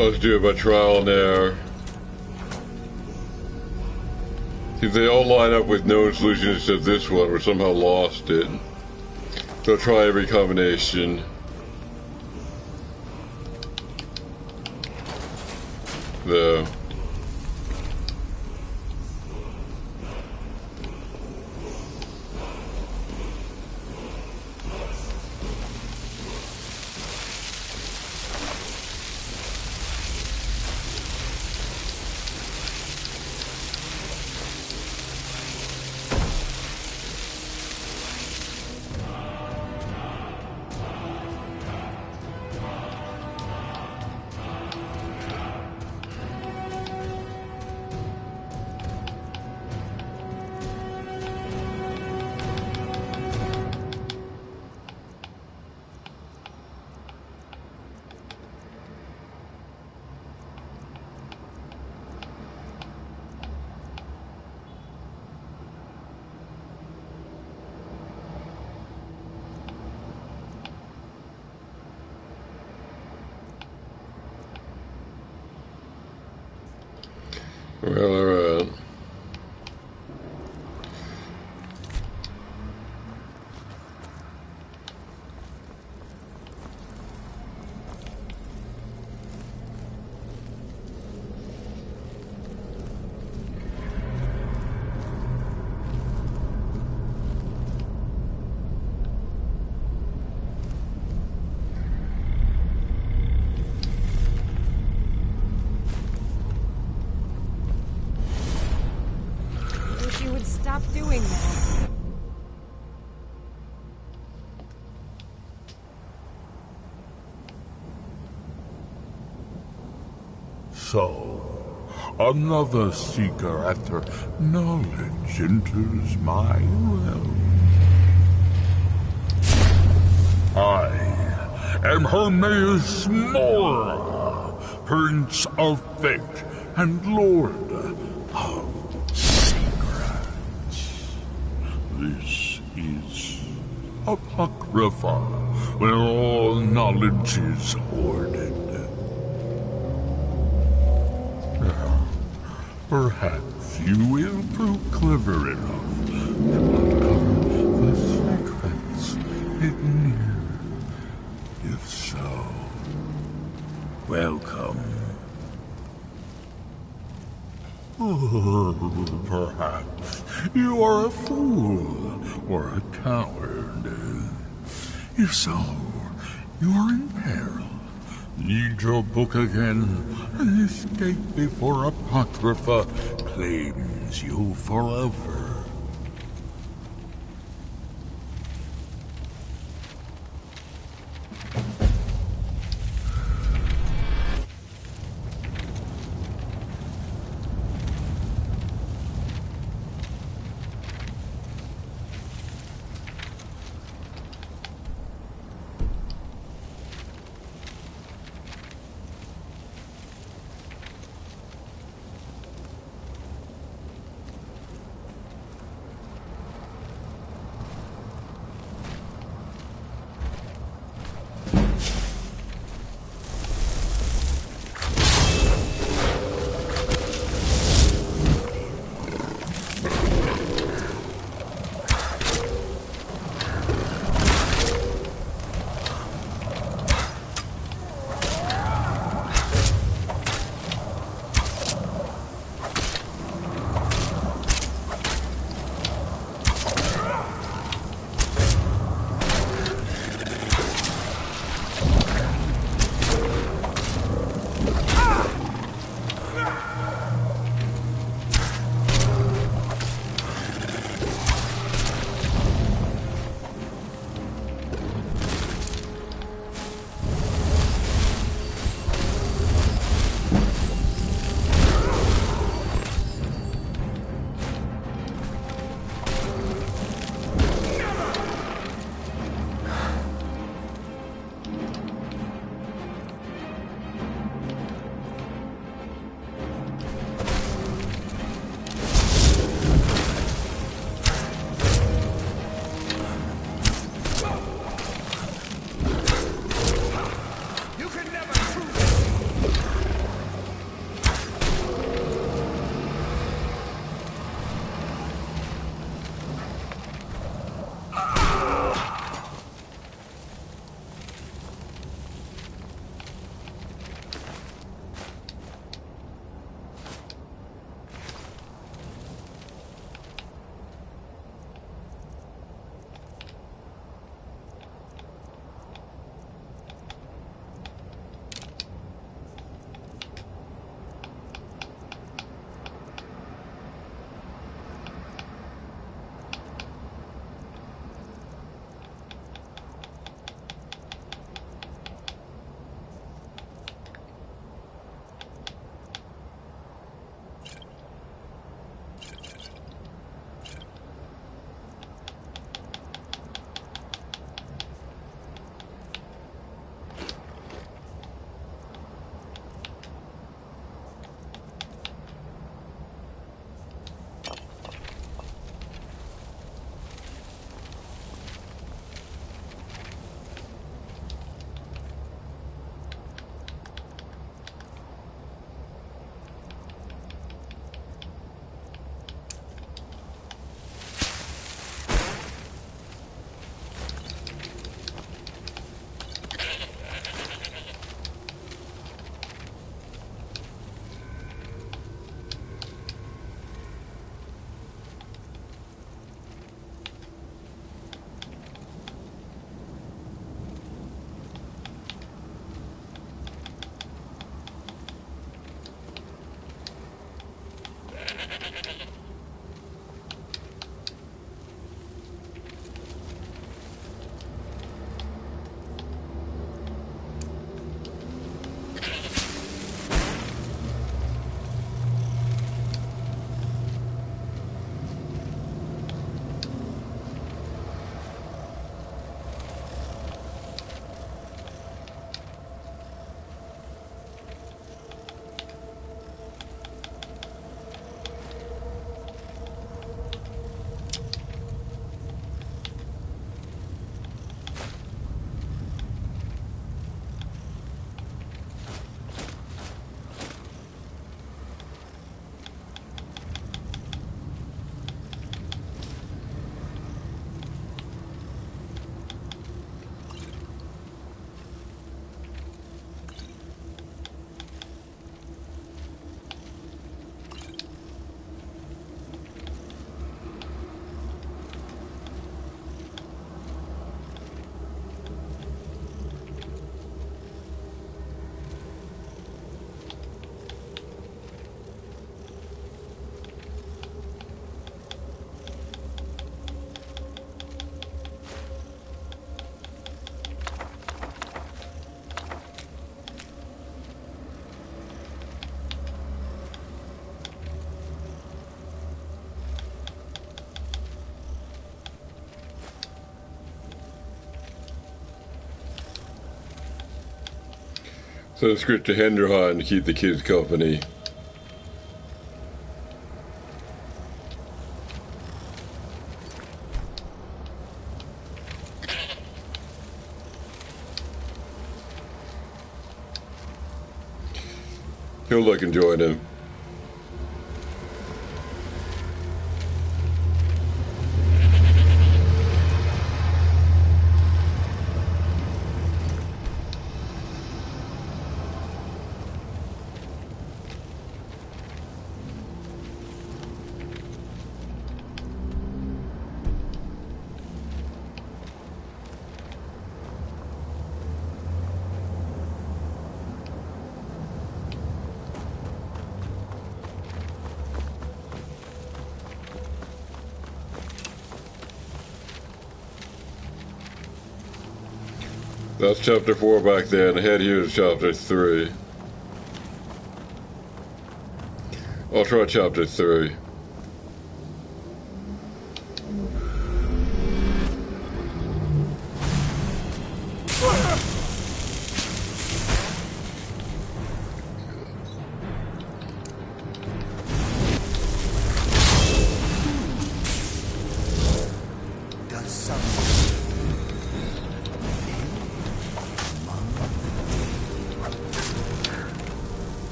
Let's do it by trial and error. See, they all line up with known solutions except this one. We somehow lost it. So try every combination. Though. Well, alright. Stop doing that. So, another seeker after knowledge enters my realm. I am Hermaeus Mora, Prince of Fate and Lord of This is Apocrypha, where all knowledge is hoarded. Perhaps you will prove clever enough to uncover the secrets hidden here. If so, welcome. Perhaps you are a fool or a coward. If so, you are in peril. Need your book again and escape before Apocrypha claims you forever. So it's good to Henderhan to keep the kids company. Feel like enjoying him. That's chapter 4 back then. Head here to chapter 3. I'll try chapter 3.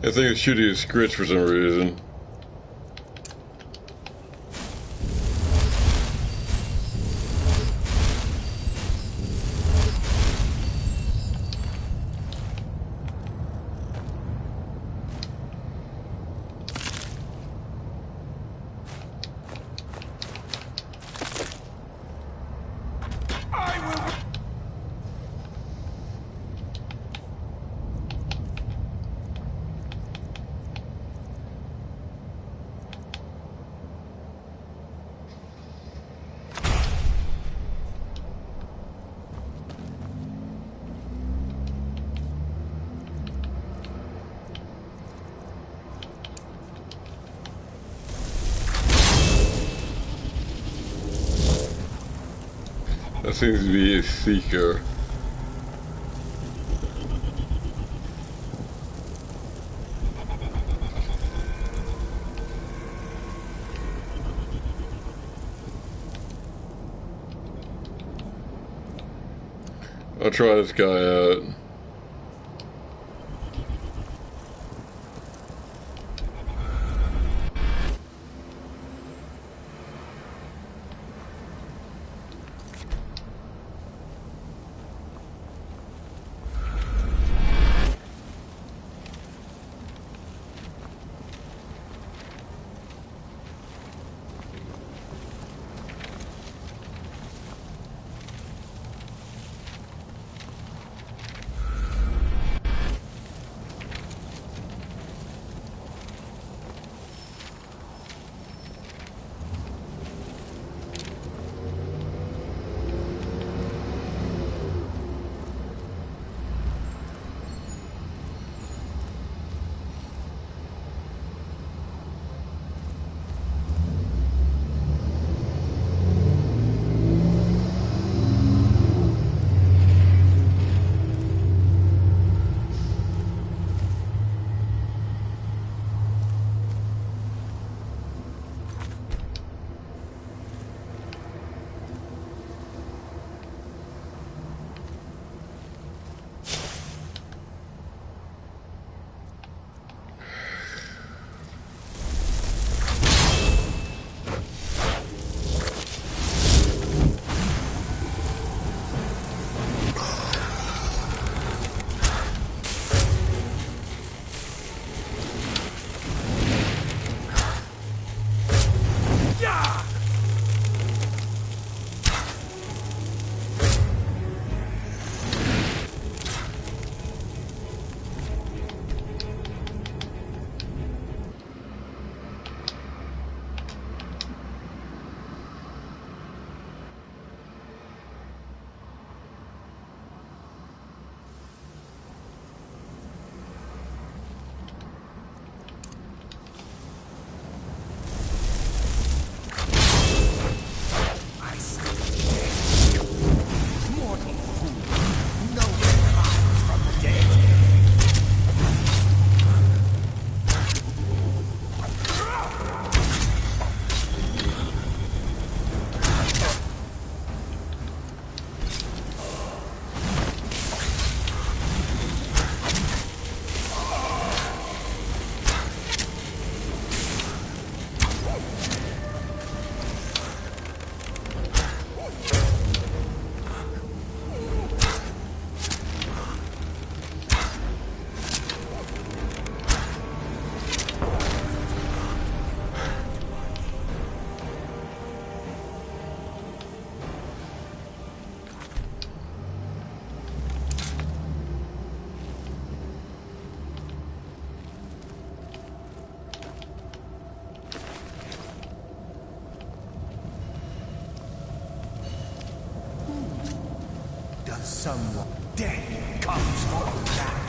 I think it's shooting a scritch for some reason. That seems to be a seeker. I'll try this guy out. Someone dead comes for that.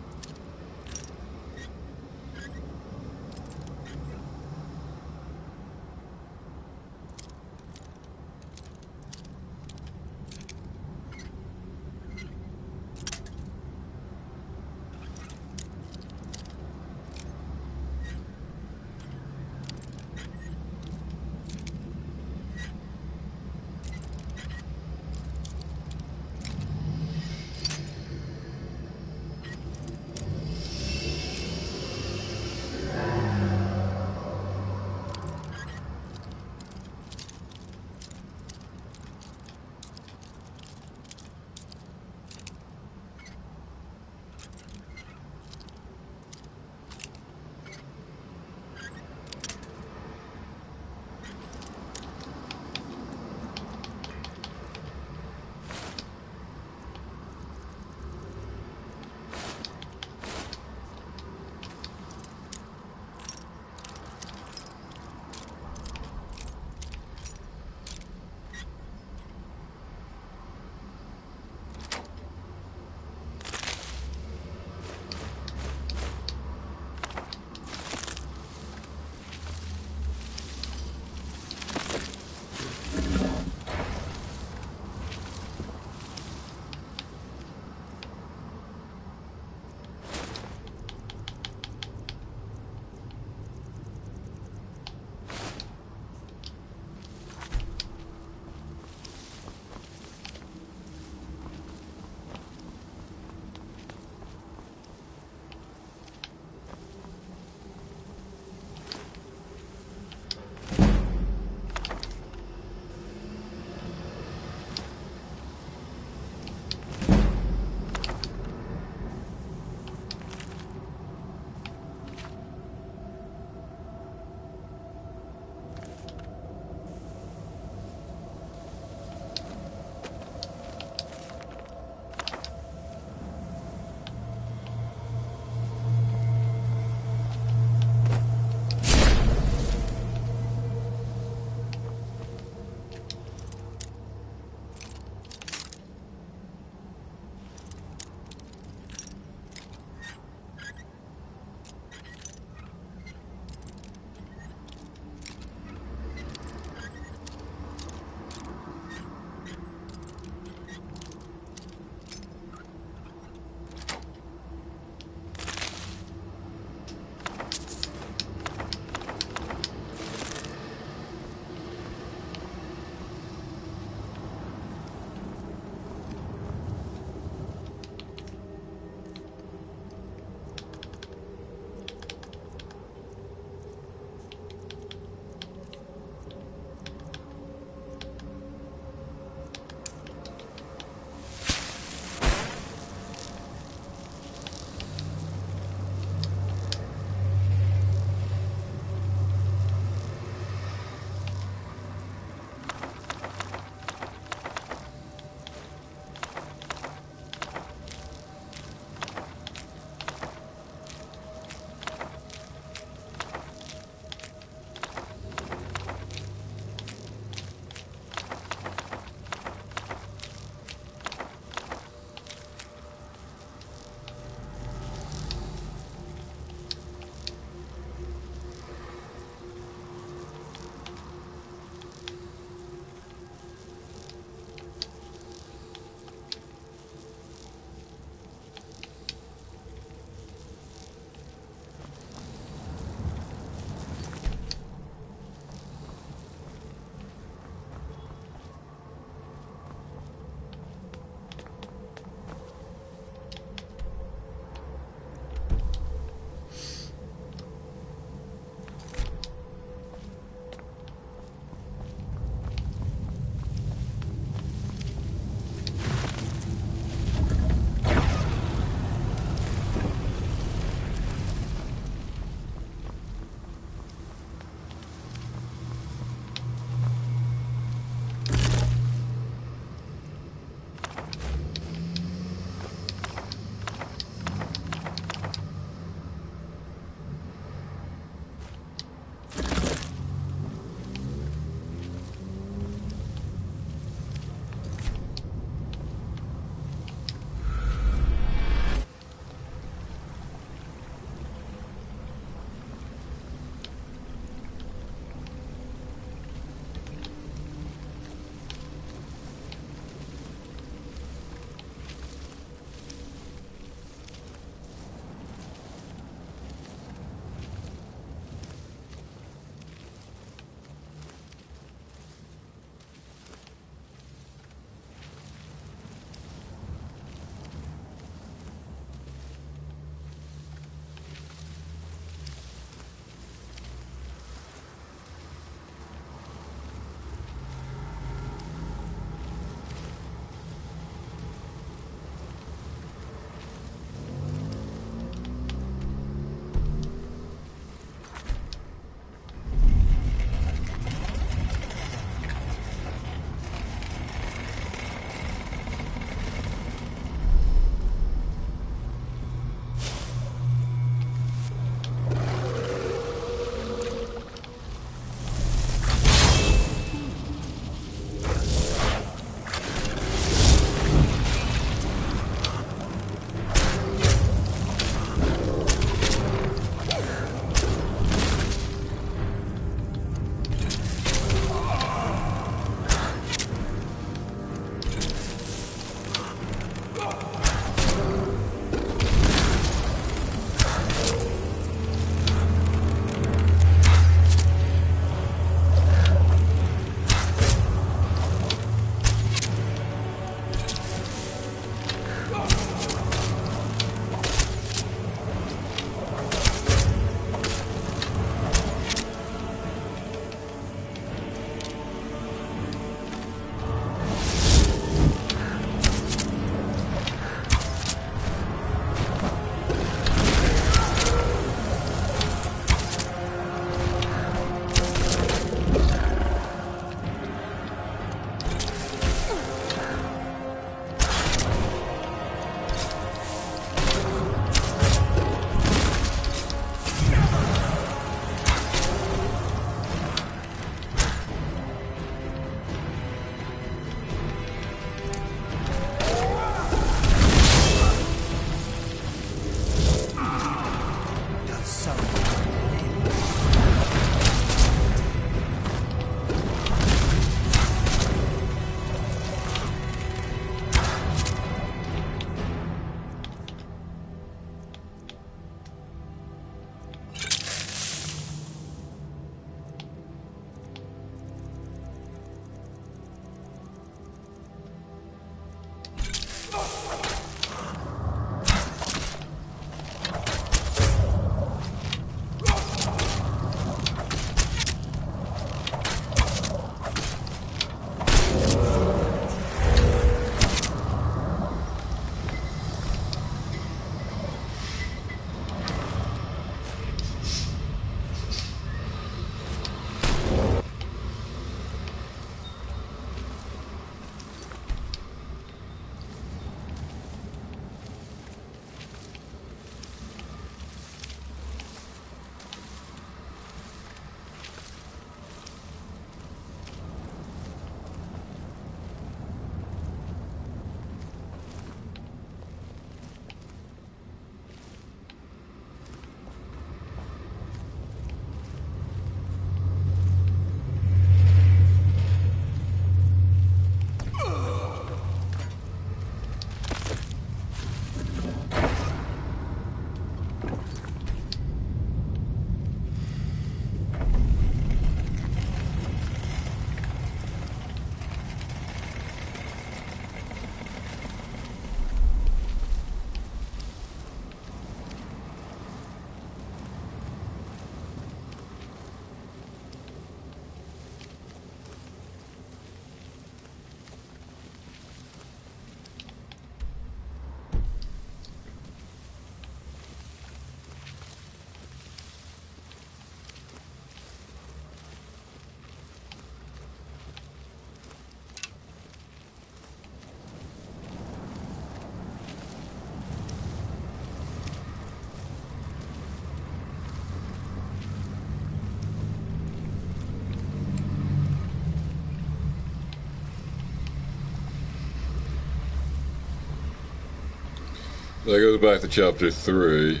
That goes back to chapter 3.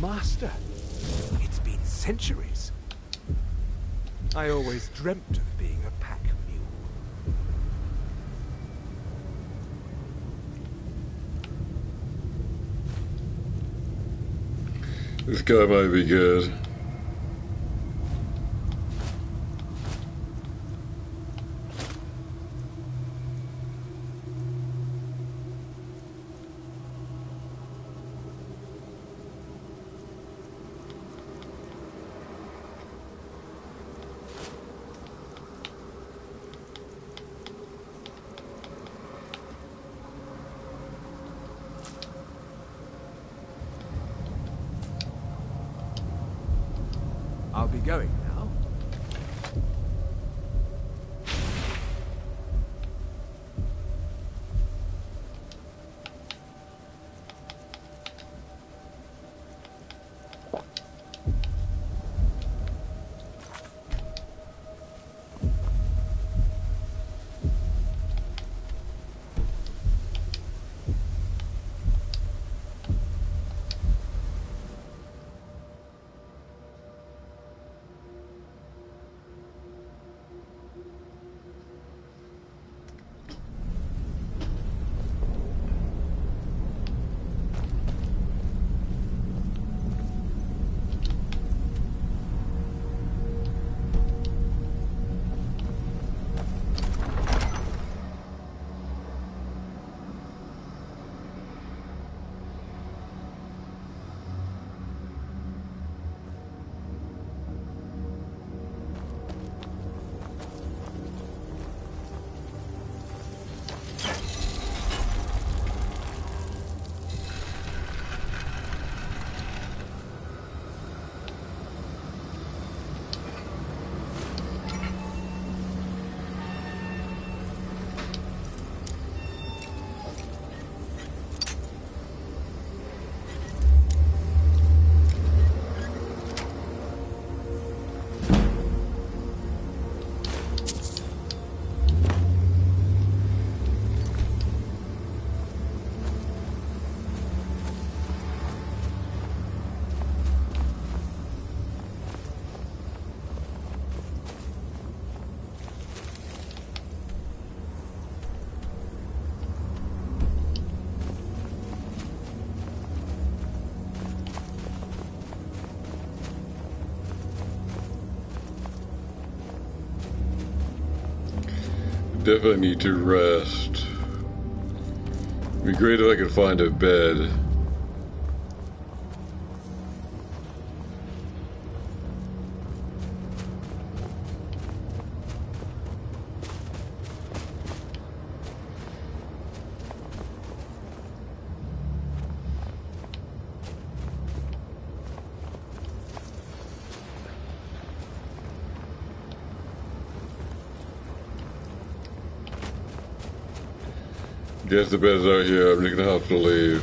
master. It's been centuries. I always dreamt of being a pack mule. This guy might be good. I'll be going now. Definitely need to rest. It'd be great if I could find a bed. Guess the bed's out here. I'm just gonna have to leave.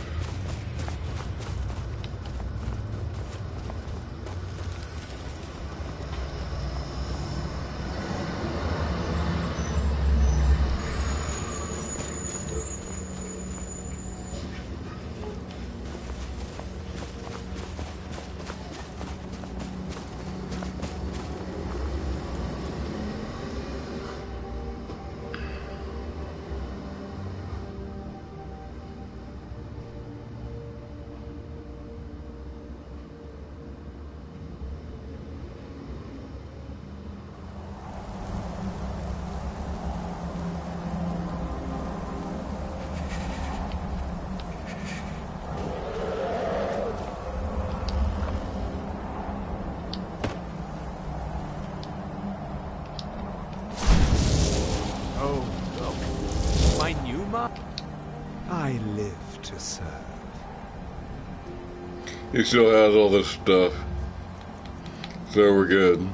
I live to serve. He still has all this stuff. So we're good.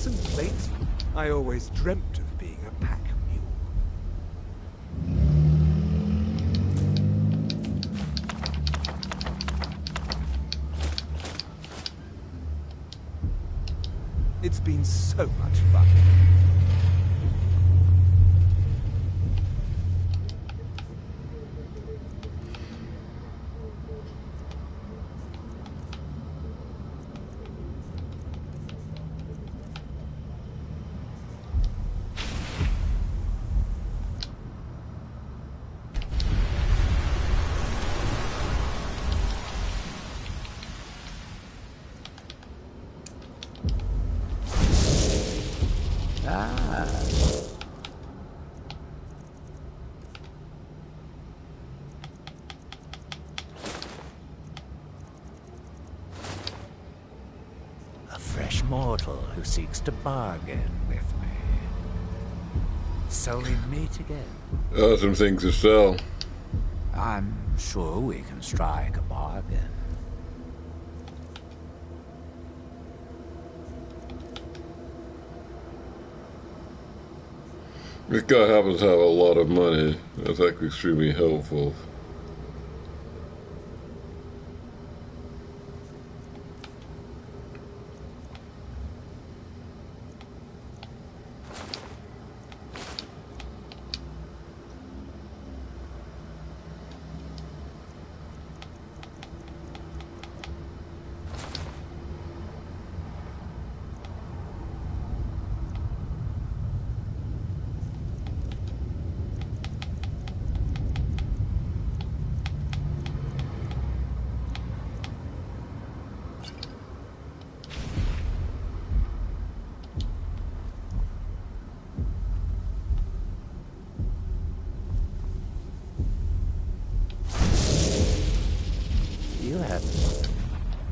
license plates. I always dreamt of being a pack mule. It's been so much fun. A fresh mortal who seeks to bargain with me. So we meet again. Some things to sell. I'm sure we can strike a bargain. This guy happens to have a lot of money. That's actually extremely helpful.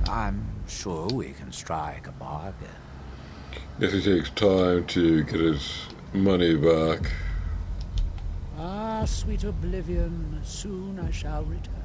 I'm sure we can strike a bargain. Guess he takes time to get his money back. Ah, sweet oblivion, soon I shall return.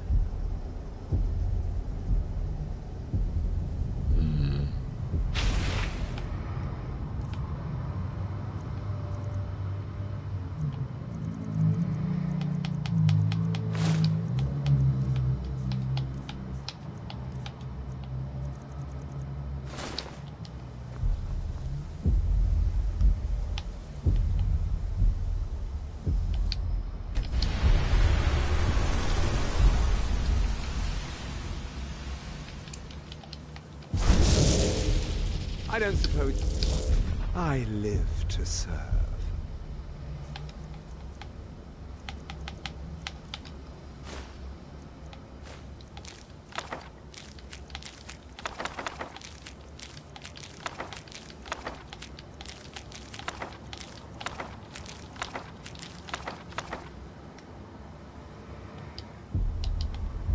I don't suppose I live to serve.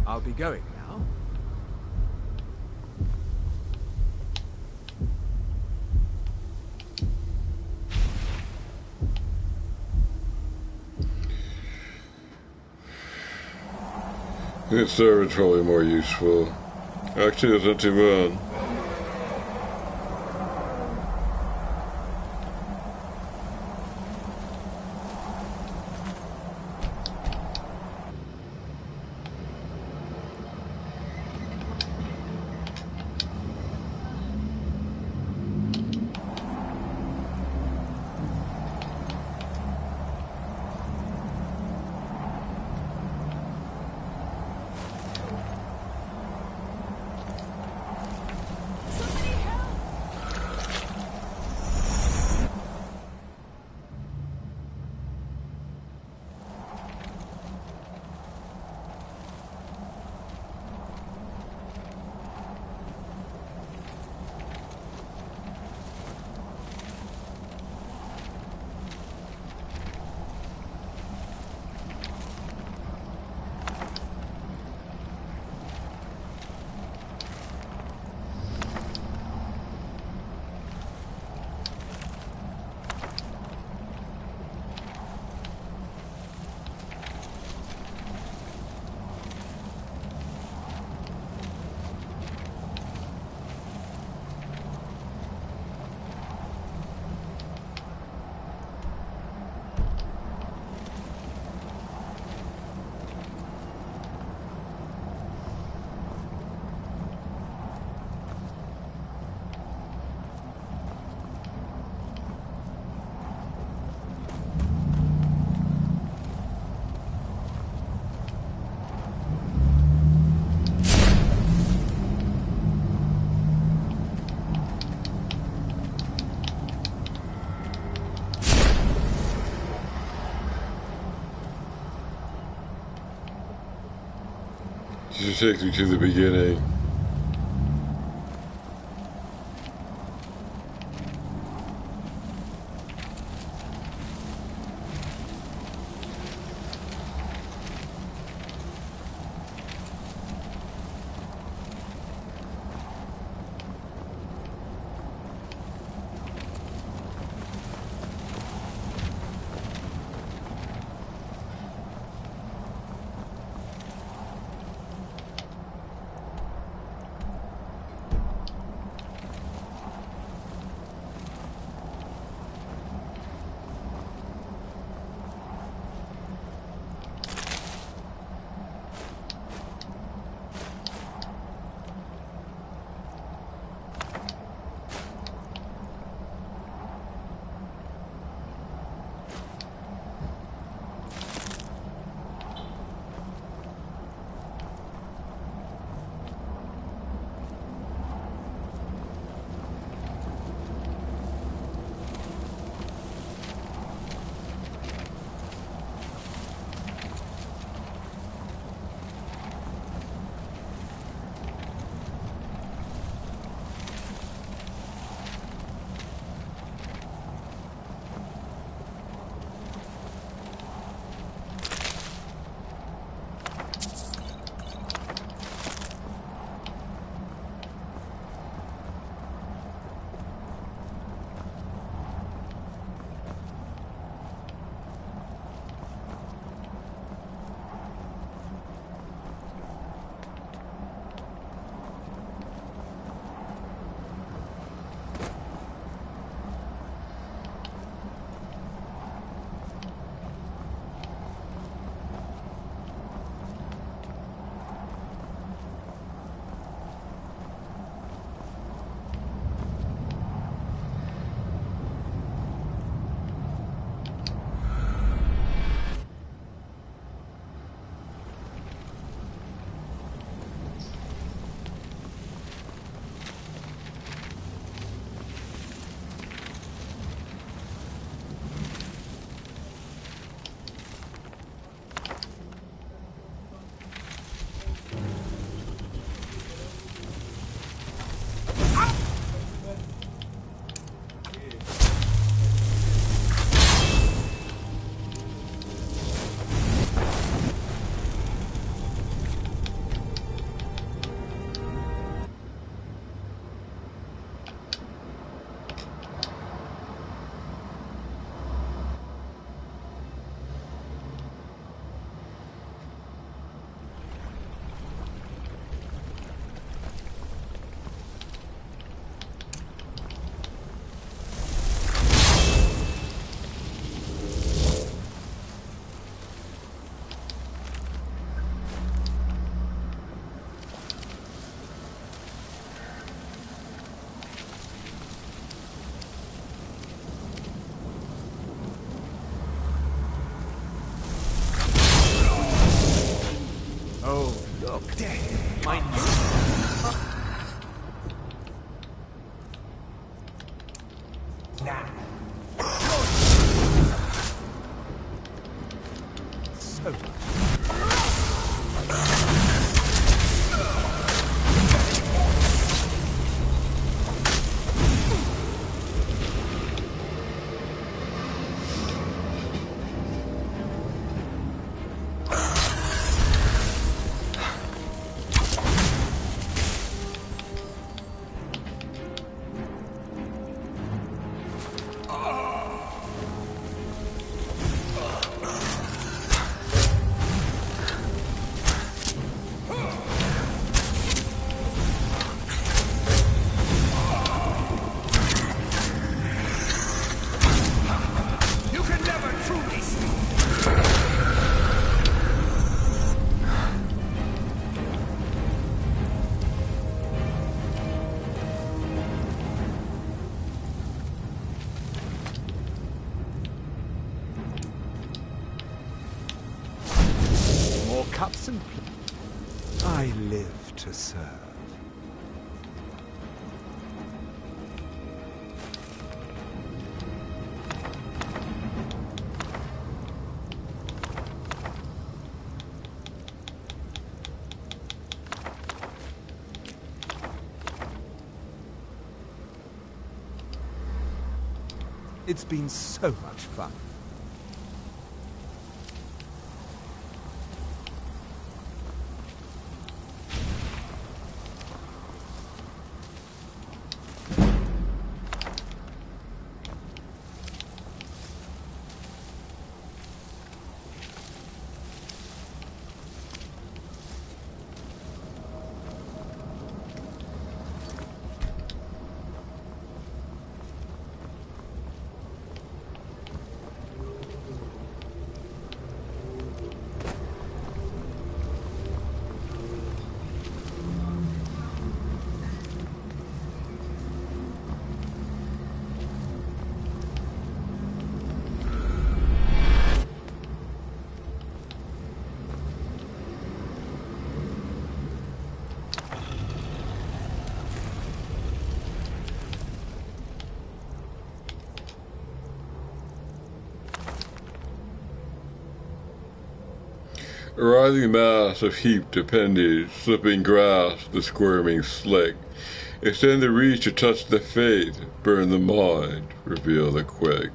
I'll be going now. His servant's probably more useful. Actually, it's not too bad. Just takes me to the beginning. Cups and I live to serve. It's been so much fun. A rising mass of heaped appendage, slipping grass, the squirming slick. Extend the reach to touch the fate, burn the mind, reveal the quick.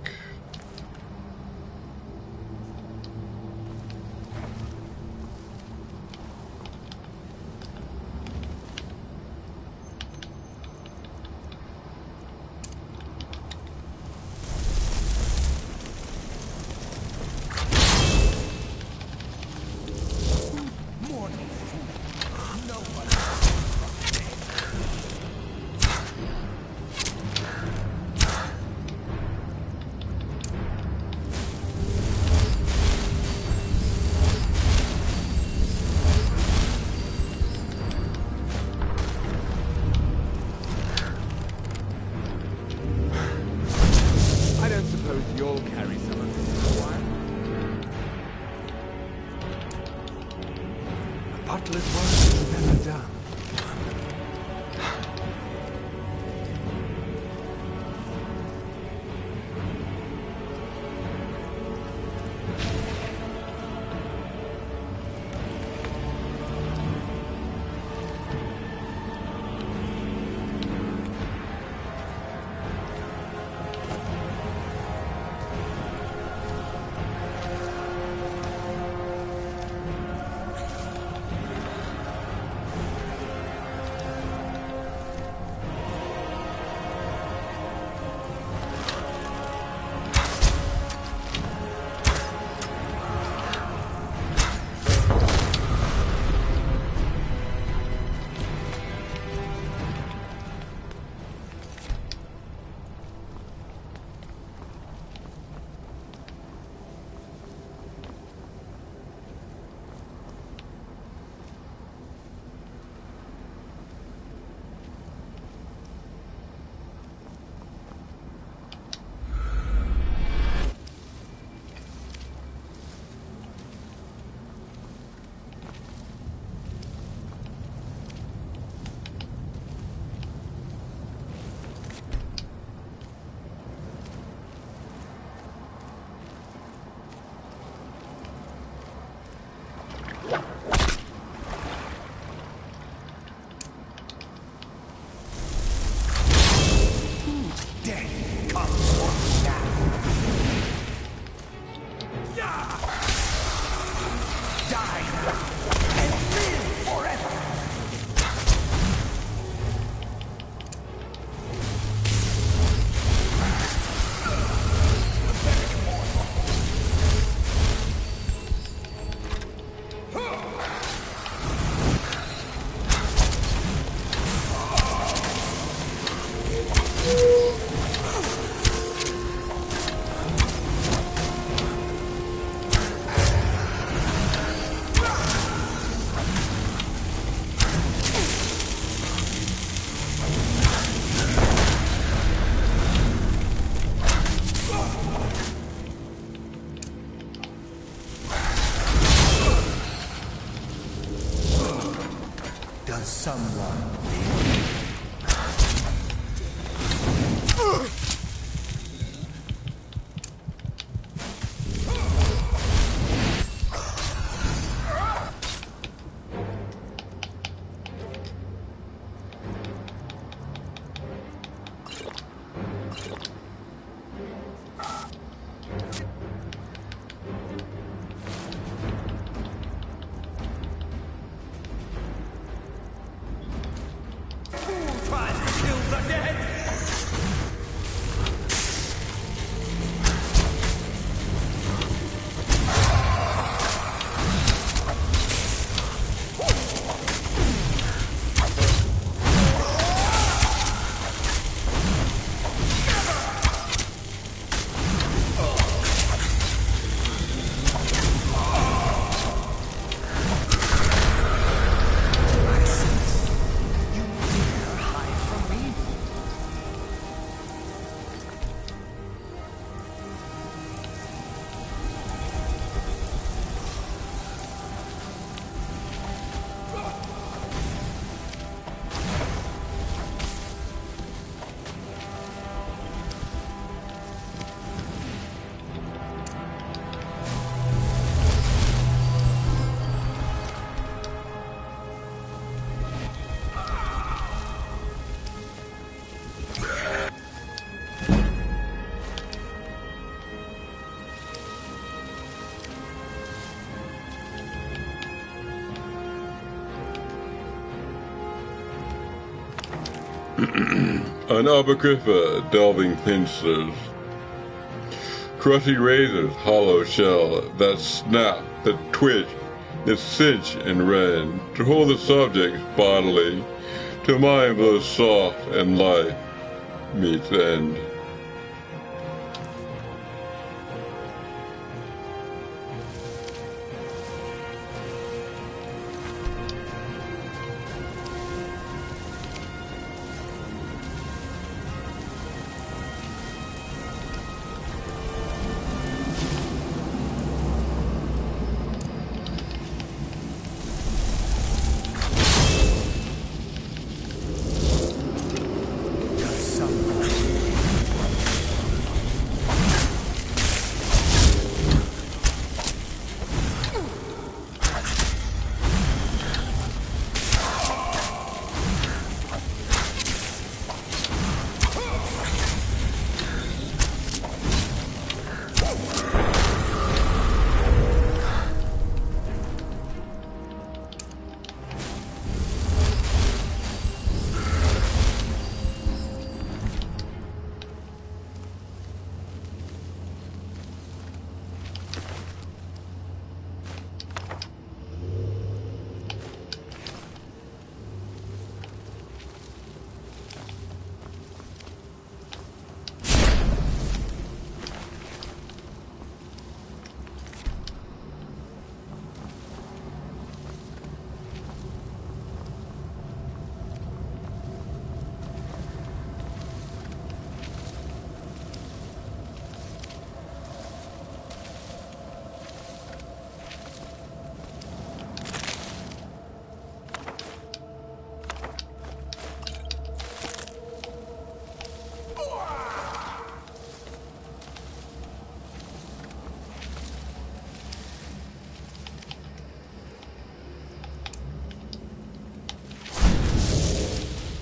An apocrypha delving pincers, crusty razors, hollow shell that snap, that twitch, that cinch and rend, to hold the subject bodily, to mind blows soft and life meets end.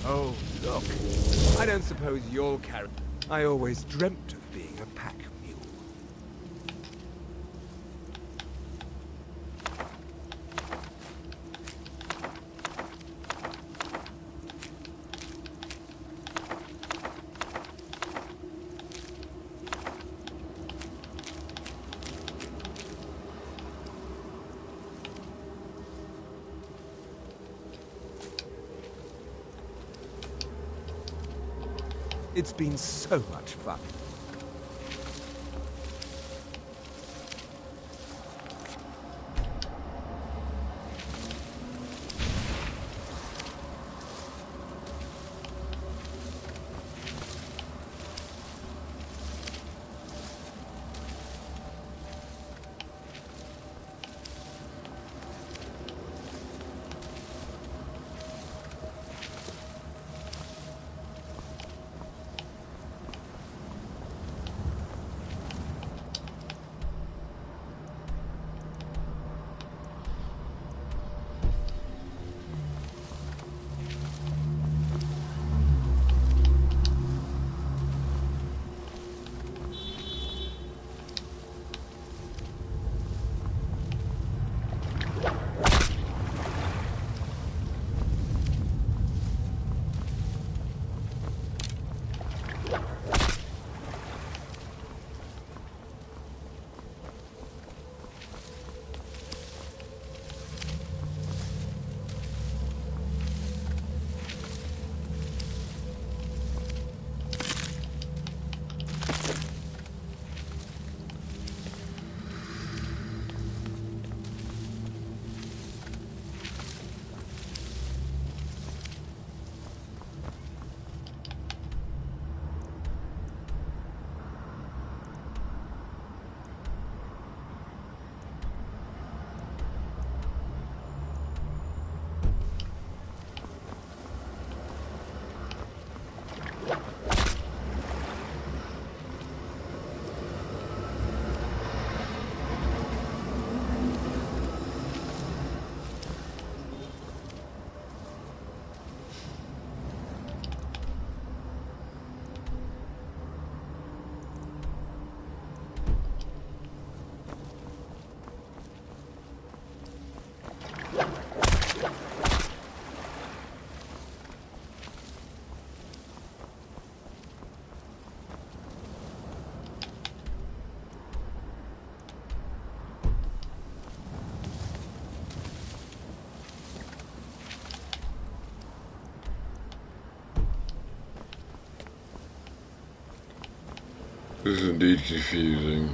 Oh, look. I don't suppose you'll carry... I always dreamt of being a pack mule. It's been so much fun. This is indeed confusing.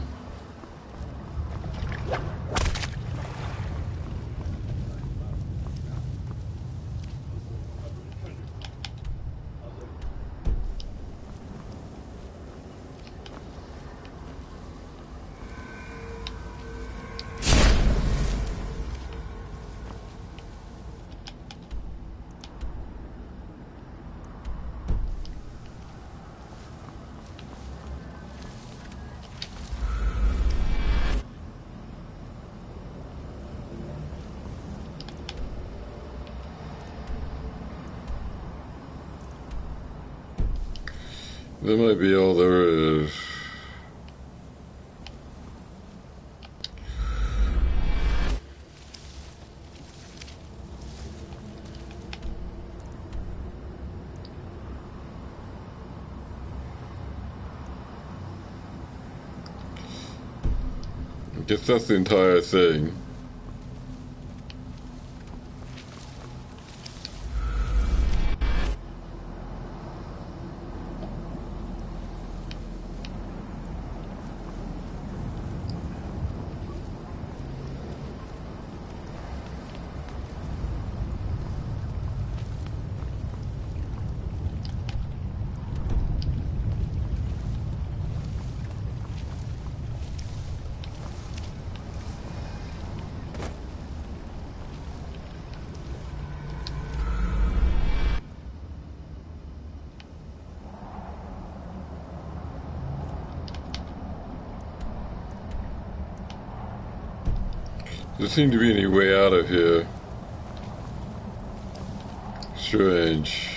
That might be all there is. I guess that's the entire thing. There seems to be any way out of here. Strange.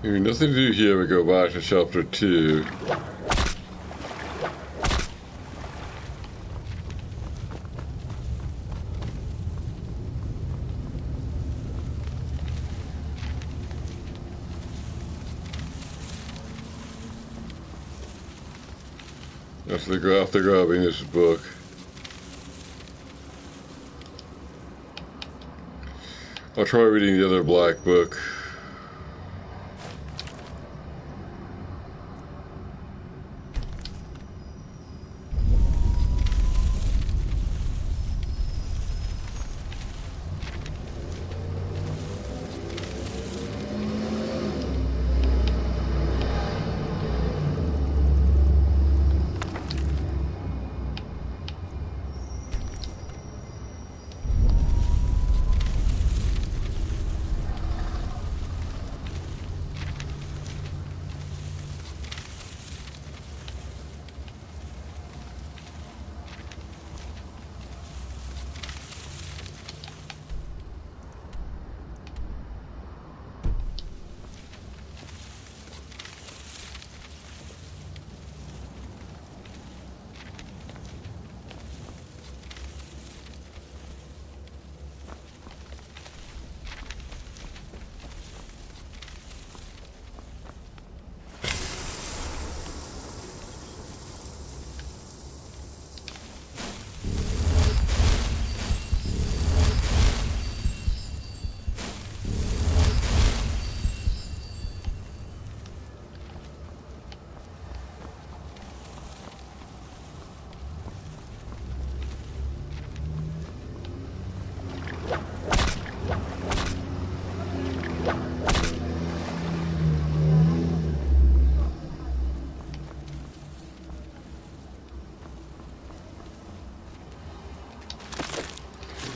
Nothing to do here. We go back to chapter 2. After grabbing this book. I'll try reading the other black book.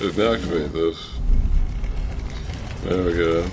activate this. There we go.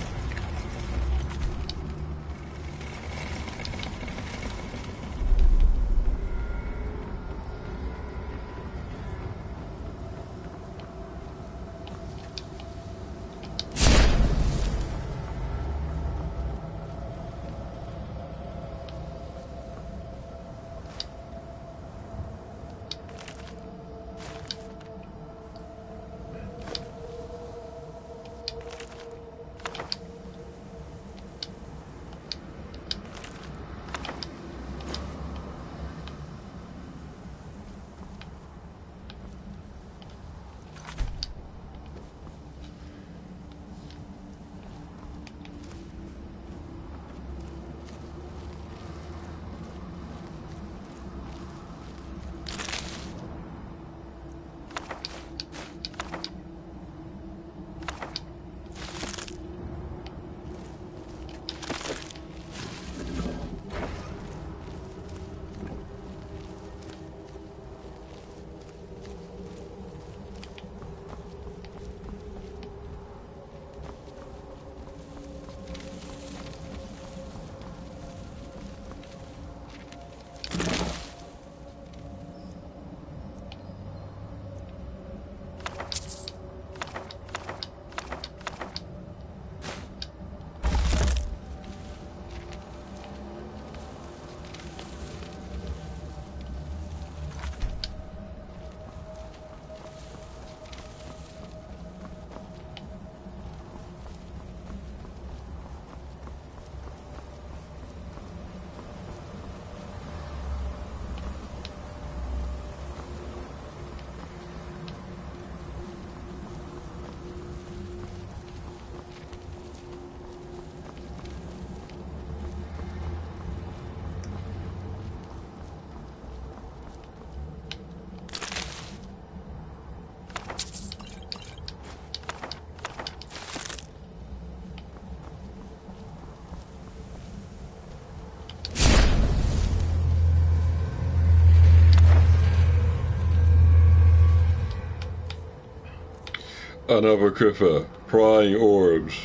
Anapokrypha, prying orbs.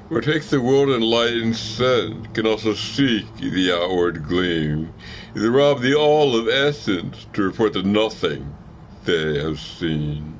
What takes the world in light instead can also seek the outward gleam. They rob the all of essence to report the nothing they have seen.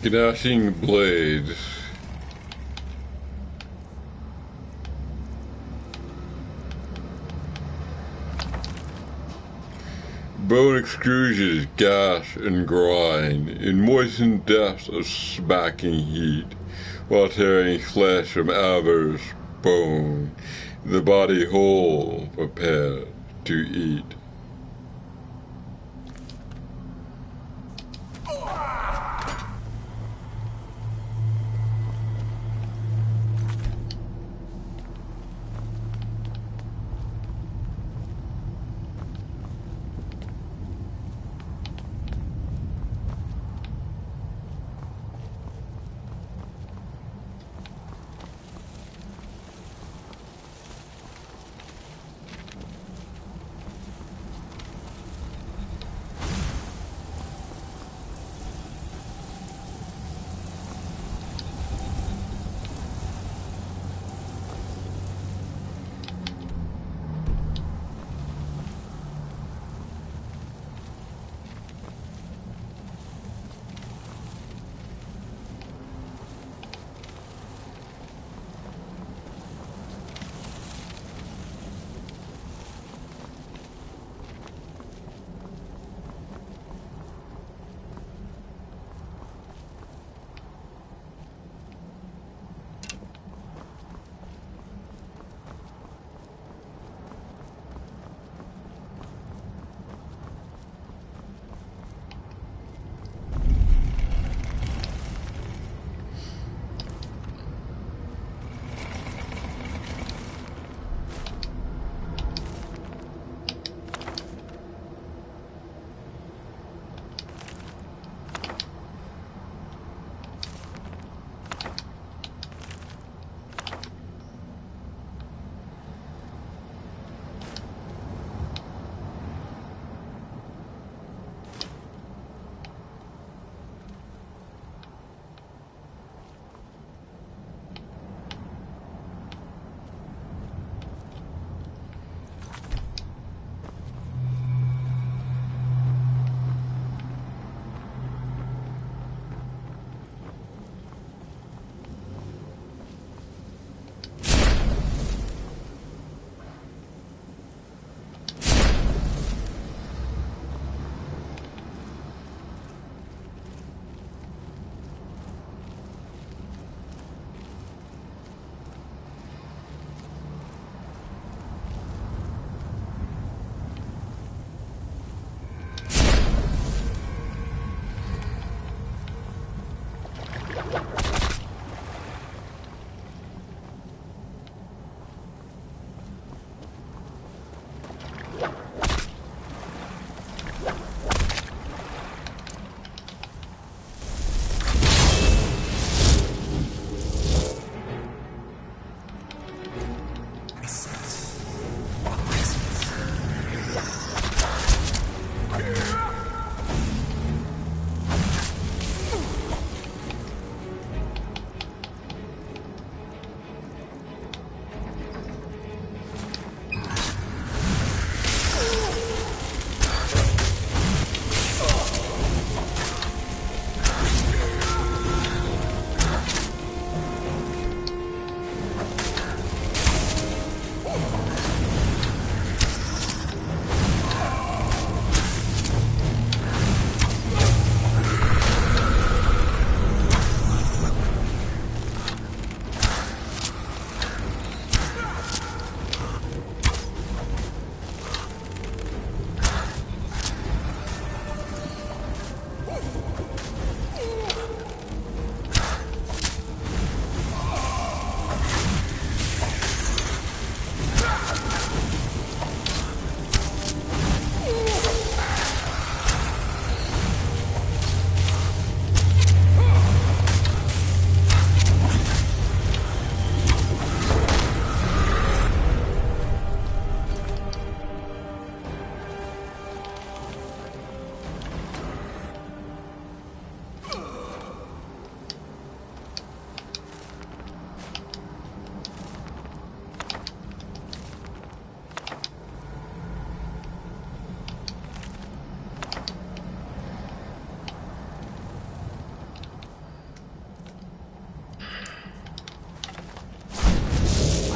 Gnashing blades. Bone extrusions gash and grind in moistened depths of smacking heat, while tearing flesh from Avar's bone, the body whole prepared to eat.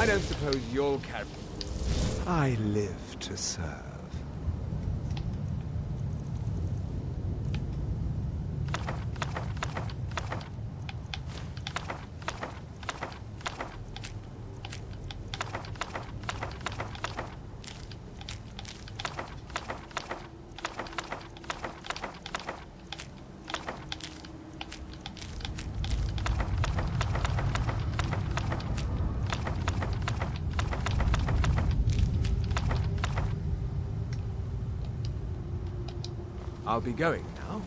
don't suppose you'll carry... I live to serve. I'll be going now.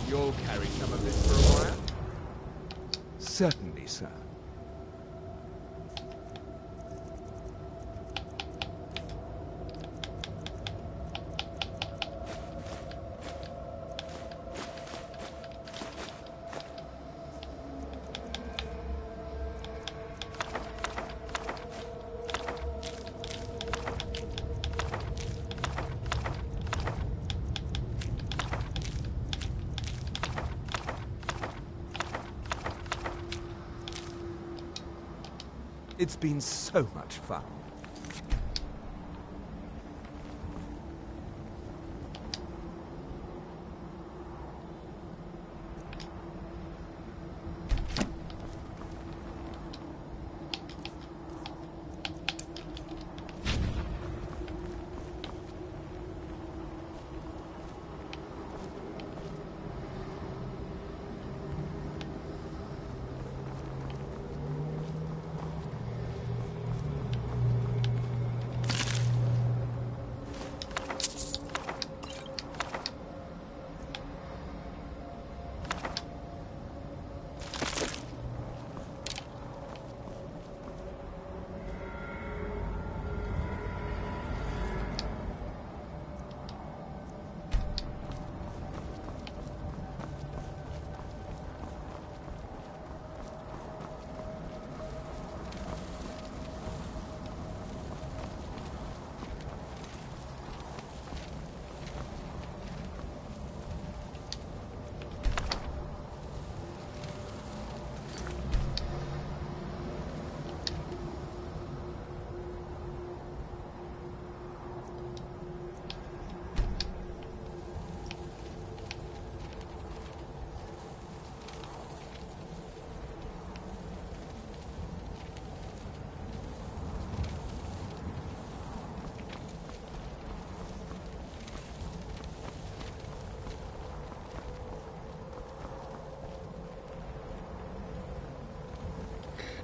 you'll carry some of this for a while? Certainly, sir. It's been so much fun.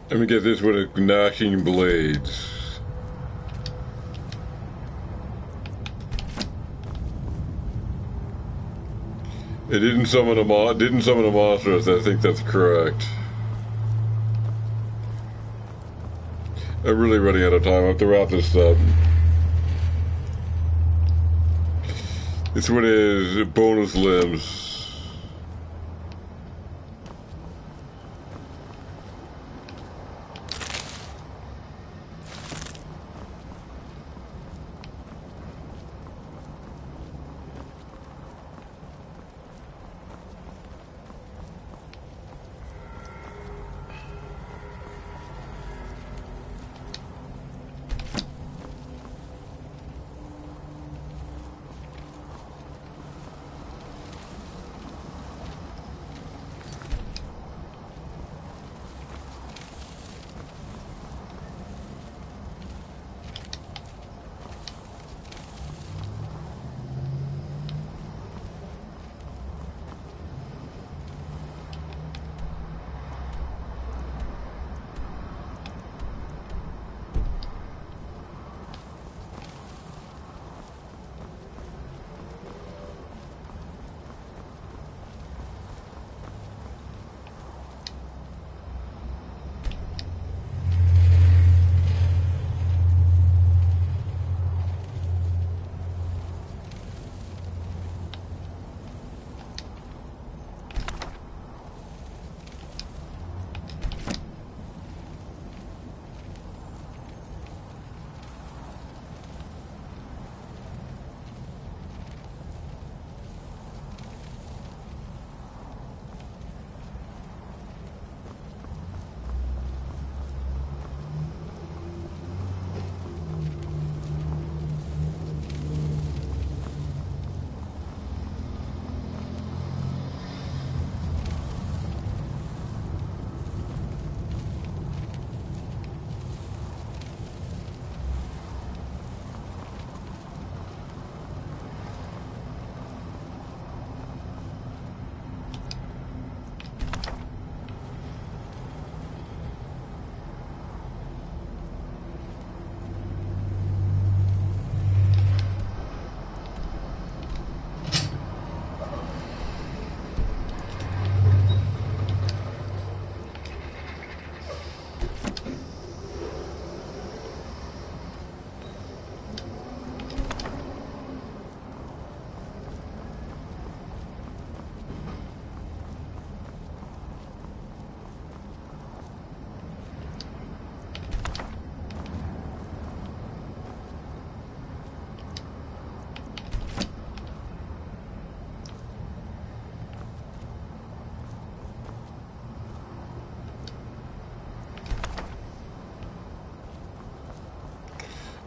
Let me get this with a gnashing blades. It didn't summon a monster. I think that's correct. I'm really running out of time. I have to wrap this up. It's what is bonus limbs.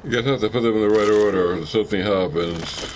You guys have to put them in the right order or something happens.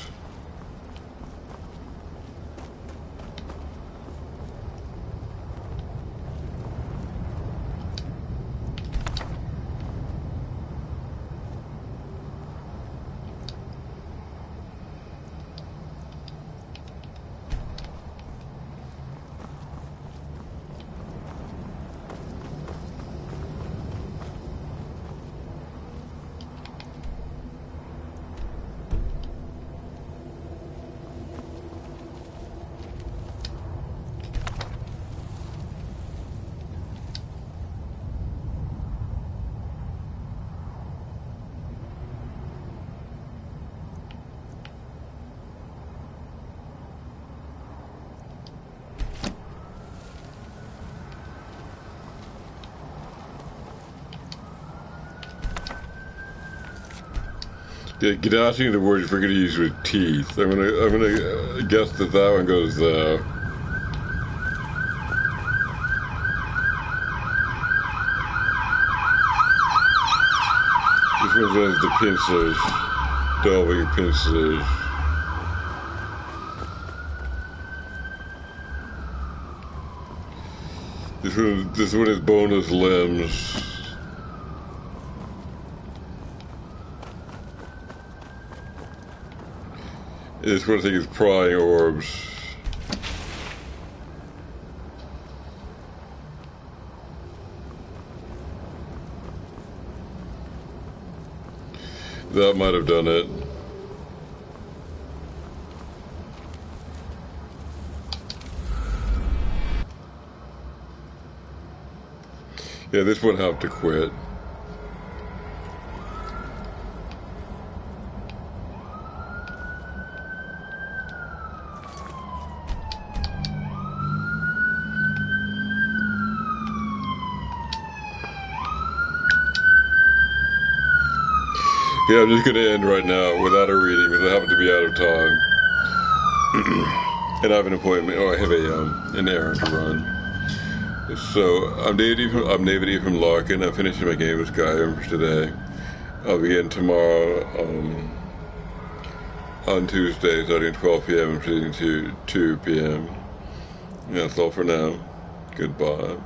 Yeah, Gaddafi, the word we're going to use with teeth. I'm gonna guess that that one goes there. This one has the pincers, delving pincers. This one has boneless limbs. This one I think is prying orbs. That might have done it. Yeah, this would have to quit. Yeah, I'm just going to end right now without a reading because I happen to be out of time. And I have an appointment, or I have an errand to run. So, I'm David from Larkin. I'm finishing my game with Skyrim for today. I'll begin tomorrow on Tuesday, starting at 12 p.m. and proceeding to 2 p.m. That's all for now. Goodbye.